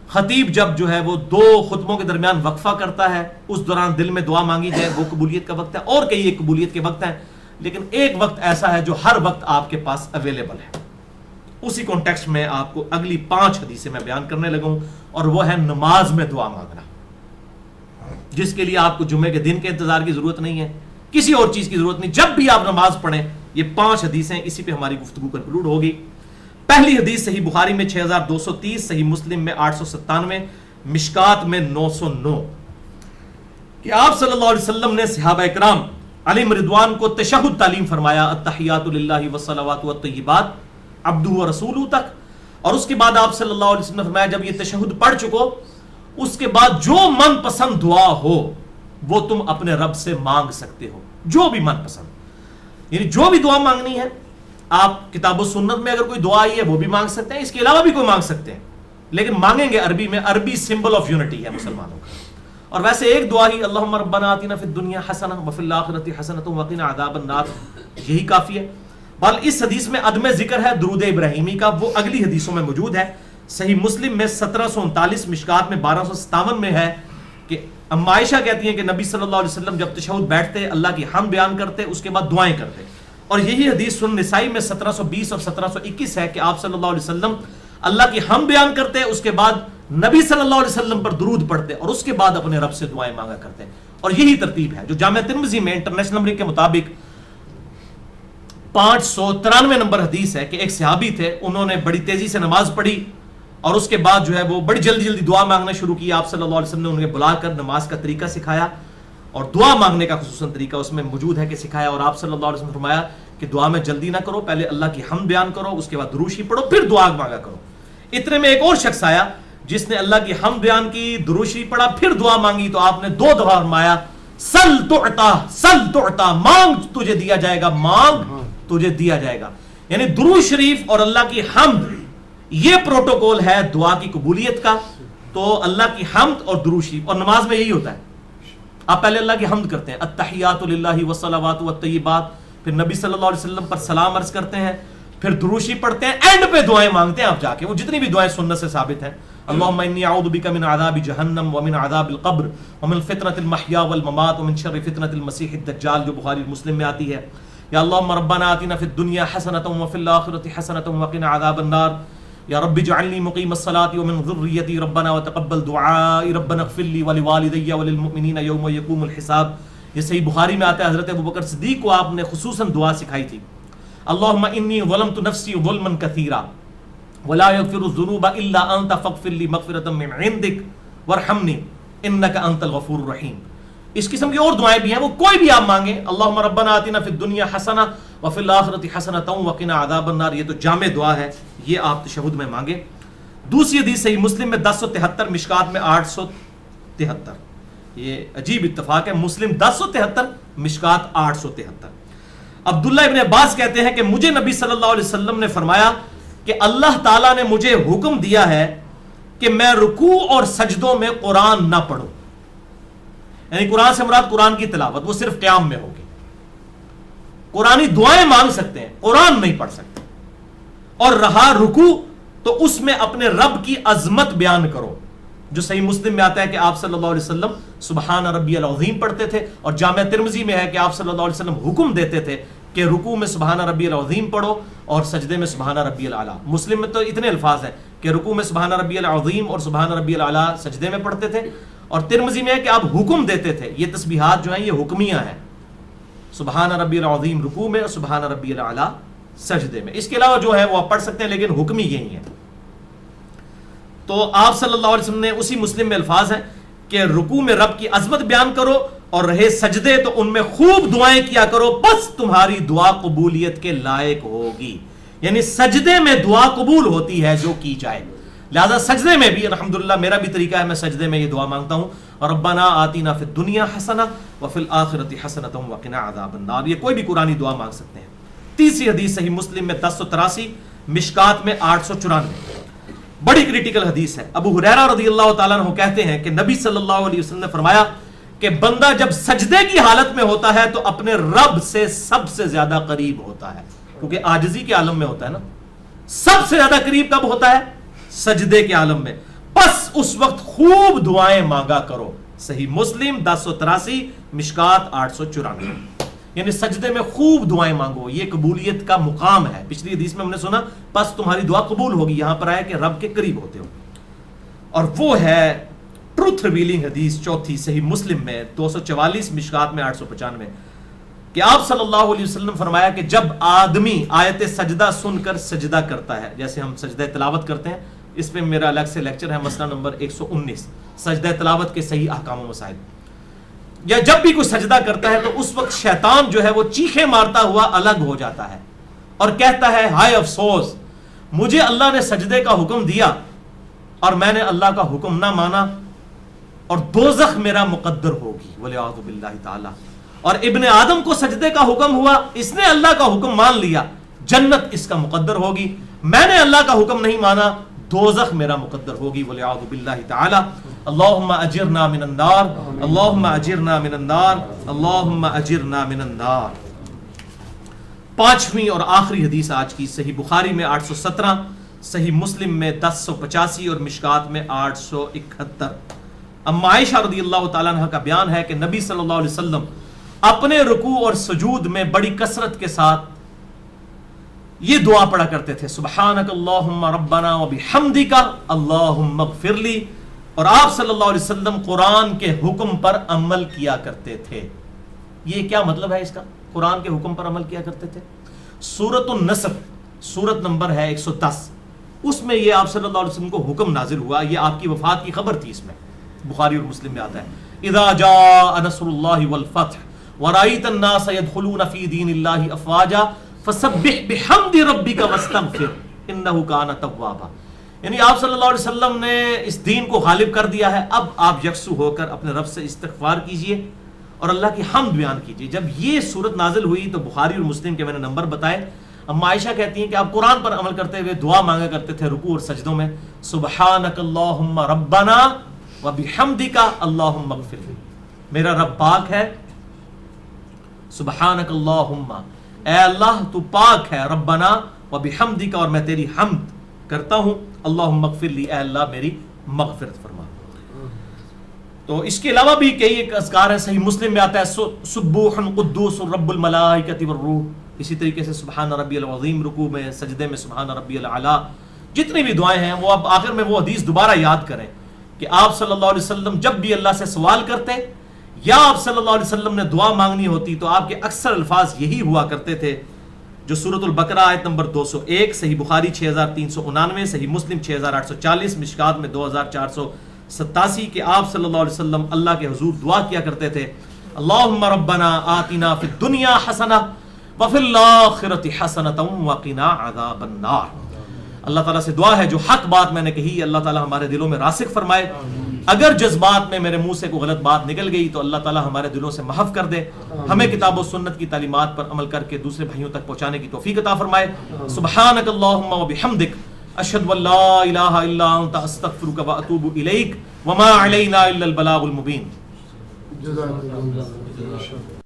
خطیب جب جو ہے وہ 2 خطبوں کے درمیان وقفہ کرتا ہے، اس دوران دل میں دعا مانگی جائے، وہ قبولیت کا وقت ہے. اور کئی ایک قبولیت کے وقت ہیں، لیکن ایک وقت ایسا ہے جو ہر وقت آپ کے پاس اویلیبل ہے. اسی کانٹیکسٹ میں آپ کو اگلی 5 حدیثیں میں بیان کرنے لگا ہوں، اور وہ ہے نماز میں دعا مانگنا، جس کے لیے آپ کو جمعے کے دن کے انتظار کی ضرورت نہیں ہے، کسی اور چیز کی ضرورت نہیں. جب بھی آپ نماز پڑھیں، یہ 5 حدیثیں، اسی پہ ہماری گفتگو کنکلوڈ ہوگی. پہلی حدیث صحیح بخاری میں 6230، صحیح مسلم میں 897، مشکات میں 909، کہ آپ صلی اللہ علیہ وسلم نے صحابہ اکرام علیہم رضوان کو تشہد تعلیم فرمایا، التحیات للہ والصلوات والطیبات عبدہ ورسولہ تک. اور اس کے بعد آپ صلی اللہ علیہ وسلم نے فرمایا جب یہ تشہد پڑھ چکو، اس کے بعد جو من پسند دعا ہو وہ تم اپنے رب سے مانگ سکتے ہو، جو بھی من پسند، یعنی جو بھی دعا مانگنی ہے. آپ کتاب و سنت میں اگر کوئی دعا آئی ہے وہ بھی مانگ سکتے ہیں، اس کے علاوہ بھی کوئی مانگ سکتے ہیں، لیکن مانگیں گے عربی میں. عربی سمبل آف یونٹی ہے مسلمانوں کا. اور ویسے ایک دعا ہی، اللہم ربنا آتنا فی الدنیا حسنہ وفی الآخرۃ حسنۃ وقنا عذاب النار، یہی کافی ہے. بل اس حدیث میں عدم ذکر ہے درود ابراہیمی کا، وہ اگلی حدیثوں میں موجود ہے. صحیح مسلم میں 1739، مشکات میں 1257 میں ہے کہ اما عائشہ کہتی ہیں کہ نبی صلی اللہ علیہ وسلم جب تشہد بیٹھتے اللہ کی حمد بیان کرتے، اس کے بعد دعائیں کرتے. اور یہی حدیث سنن نسائی میں 1720 اور 1721 ہے کہ آپ صلی اللہ علیہ وسلم اللہ کی حمد بیان کرتے، اس کے بعد نبی صلی اللہ علیہ وسلم پر درود پڑھتے، اور اس کے بعد اپنے رب سے دعائیں مانگا کرتے. اور یہی ترتیب ہے جو جامع ترمذی میں انٹرنیشنل نمبر کے مطابق 593 نمبر حدیث ہے کہ ایک صحابی تھے، انہوں نے بڑی تیزی سے نماز پڑھی اور اس کے بعد جو ہے وہ بڑی جلدی جلدی دعا مانگنا شروع کی. آپ صلی اللہ علیہ وسلم نے انہیں بلا کر نماز کا طریقہ سکھایا، اور دعا مانگنے کا خصوصاً طریقہ اس میں موجود ہے کہ سکھایا. اور آپ صلی اللہ علیہ وسلم نے فرمایا کہ دعا میں جلدی نہ کرو، پہلے اللہ کی حمد بیان کرو، اس کے بعد درود شریف پڑھو، پھر دعا مانگا کرو. اتنے میں ایک اور شخص آیا جس نے اللہ کی حمد بیان کی، درود شریف پڑھا، پھر دعا مانگی. تو آپ نے 2 دفعہ فرمایا سل تعطا، سل تعطا، مانگ تجھے دیا جائے گا، مانگ تجھے دیا جائے گا. یعنی درود شریف اور اللہ کی حمد، یہ پروٹوکول ہے دعا کی قبولیت کا. تو اللہ کی حمد اور درود شریف، اور نماز میں یہی ہوتا ہے، آپ پہلے اللہ کی حمد کرتے ہیں، التحیات للہ والصلوات والطیبات، پھر نبی صلی اللہ علیہ وسلم پر سلام عرض کرتے ہیں، پھر درود شریف پڑھتے ہیں، اینڈ پہ دعائیں مانگتے ہیں آپ جا کے. وہ جتنی بھی دعائیں سنت سے ثابت ہیں، اللہم انی اعوذ بک من عذاب جہنم ومن عذاب القبر ومن فتنۃ المحیا والممات ومن شر فتنۃ المسیح الدجال، جو بخاری مسلم میں آتی ہے. یا اللہم ربنا آتنا فی الدنیا حسنۃ وفی الآخرۃ حسنۃ وقنا عذاب النار. یا رب اجعلنی مقیم الصلاۃ ومن ذریتی ربنا وتقبل دعائی ربنا اغفر لی ولوالدی وللمؤمنین یوم یقوم الحساب. یہ صحیح بخاری میں آتا ہے، حضرت ابوبکر صدیق کو آپ نے خصوصاً دعا سکھائی تھی، اللہم انی ظلمت نفسی ظلما کثیرا ولا یغفر الذنوب الا انت فاغفر لی مغفرۃ من عندک وارحمنی انک انت الغفور الرحیم. اس قسم کی اور دعائیں بھی ہیں، وہ کوئی بھی آپ مانگیں. اللہم ربنا آتنا فی الدنیا حسنہ وفی الآخرۃ حسنۃ وقنا عذاب النار، یہ تو جامع دعا ہے، یہ آپ تشہد میں مانگیں. دوسری حدیث صحیح مسلم میں 1073، مشکات میں 873. یہ عجیب اتفاق ہے، مسلم 1073، مشکات 873. عبداللہ ابن عباس کہتے ہیں کہ مجھے نبی صلی اللہ علیہ وسلم نے فرمایا کہ اللہ تعالیٰ نے مجھے حکم دیا ہے کہ میں رکوع اور سجدوں میں قرآن نہ پڑھوں. یعنی قرآن سے مراد قرآن کی تلاوت، وہ صرف قیام میں ہوگی. قرآنی دعائیں مانگ سکتے ہیں، قرآن نہیں پڑھ سکتے. اور رہا رکوع تو اس میں اپنے رب کی عظمت بیان کرو، جو صحیح مسلم میں آتا ہے کہ آپ صلی اللہ علیہ وسلم سبحان ربی العظیم پڑھتے تھے، اور جامع ترمذی میں ہے کہ آپ صلی اللہ علیہ وسلم حکم دیتے تھے کہ رکوع میں سبحان ربی العظیم پڑھو اور سجدے میں سبحان ربی الاعلیٰ. مسلم میں تو اتنے الفاظ ہیں کہ رکوع میں سبحان ربی العظیم اور سبحان ربی الاعلیٰ سجدے میں پڑھتے تھے، اور ترمذی میں ہے کہ آپ حکم دیتے تھے. یہ تسبیحات جو ہیں یہ حکمیہ ہیں، سبحان ربی العظیم رکوع میں اور سبحان ربی الاعلیٰ سجدے میں. اس کے علاوہ جو ہے وہ آپ پڑھ سکتے ہیں، لیکن حکمی یہی ہے. تو آپ صلی اللہ علیہ وسلم نے اسی مسلم میں الفاظ ہیں کہ رکوع میں رب کی عظمت بیان کرو، اور رہے سجدے تو ان میں خوب دعائیں کیا کرو، بس تمہاری دعا قبولیت کے لائق ہوگی. یعنی سجدے میں دعا قبول ہوتی ہے جو کی جائے. لہذا سجدے میں بھی الحمدللہ میرا بھی طریقہ ہے، میں سجدے میں یہ دعا مانگتا ہوں، ربنا آتینا فی الدنیا حسنہ وفی الآخرۃ حسنۃ وقنا عذاب النار. یہ کوئی بھی قرآنی دعا مانگ سکتے ہیں. تیسری حدیث صحیح مسلم میں 1083، مشکات میں 894، بڑی کریٹیکل حدیث ہے. ابو ہریرہ رضی اللہ تعالیٰ عنہ کہتے ہیں کہ نبی صلی اللہ علیہ وسلم نے فرمایا کہ بندہ جب سجدے کی حالت میں ہوتا ہے تو اپنے رب سے سب سے زیادہ قریب ہوتا ہے، کیونکہ عاجزی کے عالم میں ہوتا ہے نا. سب سے زیادہ قریب کب ہوتا ہے؟ سجدے کے عالم میں. بس اس وقت خوب دعائیں مانگا کرو. صحیح مسلم 1083، مشکات 894. یعنی سجدے میں خوب دعائیں مانگو، یہ قبولیت کا مقام ہے. پچھلی حدیث میں ہم نے سنا بس تمہاری دعا قبول ہوگی، یہاں پر آیا کہ رب کے قریب ہوتے ہو. اور وہ ہے ٹروتھ ریویلنگ حدیث چوتھی صحیح مسلم میں 244، مشکات میں 895، کہ آپ صلی اللہ علیہ وسلم فرمایا کہ جب آدمی آیت سجدہ سن کر سجدہ کرتا ہے، جیسے ہم سجدہ تلاوت کرتے ہیں، اس پہ میرا الگ سے لیکچر ہے، مسئلہ نمبر 119، سجدہ تلاوت کے صحیح احکام و مسائل. یا جب بھی کوئی سجدہ کرتا ہے تو اس وقت شیطان جو ہے وہ چیخیں مارتا ہوا الگ ہو جاتا ہے اور کہتا ہے ہائے افسوس، مجھے اللہ نے سجدے کا حکم دیا اور میں نے اللہ کا حکم نہ مانا، اور دوزخ میرا مقدر ہوگی والعیاذ باللہ تعالی. اور ابن آدم کو سجدے کا حکم ہوا، اس نے اللہ کا حکم مان لیا، جنت اس کا مقدر ہوگی. میں نے اللہ کا حکم نہیں مانا، دوزخ میرا مقدر ہوگی والعیاذ باللہ تعالی. اللہم اجرنا من النار، اللہم اجرنا من النار، اللہم اجرنا من النار. پانچویں اور آخری حدیث آج کی صحیح بخاری میں 817، صحیح مسلم میں 1085 اور مشکات میں 871. اما عائشہ رضی اللہ تعالیٰ عنہ کا بیان ہے کہ نبی صلی اللہ علیہ وسلم اپنے رکوع اور سجود میں بڑی کثرت کے ساتھ یہ دعا پڑھا کرتے تھے، سبحانک اللہم ربنا وبحمدک اللہم اغفر لی. اور آپ صلی اللہ علیہ وسلم قرآن کے حکم پر عمل کیا کرتے تھے. یہ کیا مطلب ہے اس کا؟ قرآن کے حکم پر عمل کیا کرتے تھے. سورۃ النصر سورت نمبر ہے 110، اس میں یہ آپ صلی اللہ علیہ وسلم کو حکم نازل ہوا. یہ آپ کی وفات کی خبر تھی، اس میں بخاری اور مسلم میں آتا ہے اذا جاء نصر اللہ والفتح ورأیت الناس يدخلون فی دین اللہ افواجا فسبح بحمد ربک واستغفر انہ کان توابا. یعنی آپ صلی اللہ علیہ وسلم نے اس دین کو غالب کر دیا ہے، اب آپ یکسو ہو کر اپنے رب سے استغفار کیجئے اور اللہ کی حمد بیان کیجئے. جب یہ صورت نازل ہوئی تو بخاری اور مسلم کے میں نے نمبر بتائے. اما عائشہ کہتی ہیں کہ آپ قرآن پر عمل کرتے ہوئے دعا مانگا کرتے تھے رکوع اور سجدوں میں، سبحانک اللہم ربنا وبحمدک اللہم اغفر لی. میرا رب پاک ہے، سبحانک اللہم، اے اللہ تو پاک ہے، ربنا وبحمدک، اور میں تیری حمد کرتا ہوں، اللہم اغفر لی، اے اللہ میری مغفرت فرما. تو اس کے علاوہ بھی کئی ایک اذکار ہیں. صحیح مسلم میں آتا ہے سبوح قدوس رب الملائکۃ والروح. اسی طریقے سے سبحان ربی العظیم رکوع میں، سجدے میں سبحان ربی الاعلیٰ. جتنی بھی دعائیں ہیں وہ اب آخر میں وہ حدیث دوبارہ یاد کریں کہ آپ صلی اللہ علیہ وسلم جب بھی اللہ سے سوال کرتے یا آپ صلی اللہ علیہ وسلم نے دعا مانگنی ہوتی تو آپ کے اکثر الفاظ یہی ہوا کرتے تھے جو سورۃ البقرہ آیت نمبر 201، صحیح بخاری 6399، صحیح مسلم 6840، مشکات میں 2487، کہ آپ صلی اللہ علیہ وسلم اللہ کے حضور دعا کیا کرتے تھے اللہم ربنا آتنا فی الدنیا حسنہ وفی الآخرۃ حسنۃ وقنا عذاب النار. اللہ تعالیٰ سے دعا ہے جو حق بات میں نے کہی اللہ تعالیٰ ہمارے دلوں میں راسخ فرمائے. اگر جذبات میں میرے منہ سے کوئی غلط بات نکل گئی تو اللہ تعالیٰ ہمارے دلوں سے محف کر دے. ہمیں کتاب و سنت کی تعلیمات پر عمل کر کے دوسرے بھائیوں تک پہنچانے کی توفیق عطا فرمائے. سبحانک اللہم وبحمدک اشہد ان لا الہ الا انت استغفرک واتوب الیک وما علینا الا البلاغ المبین. جزاک اللہ خیر.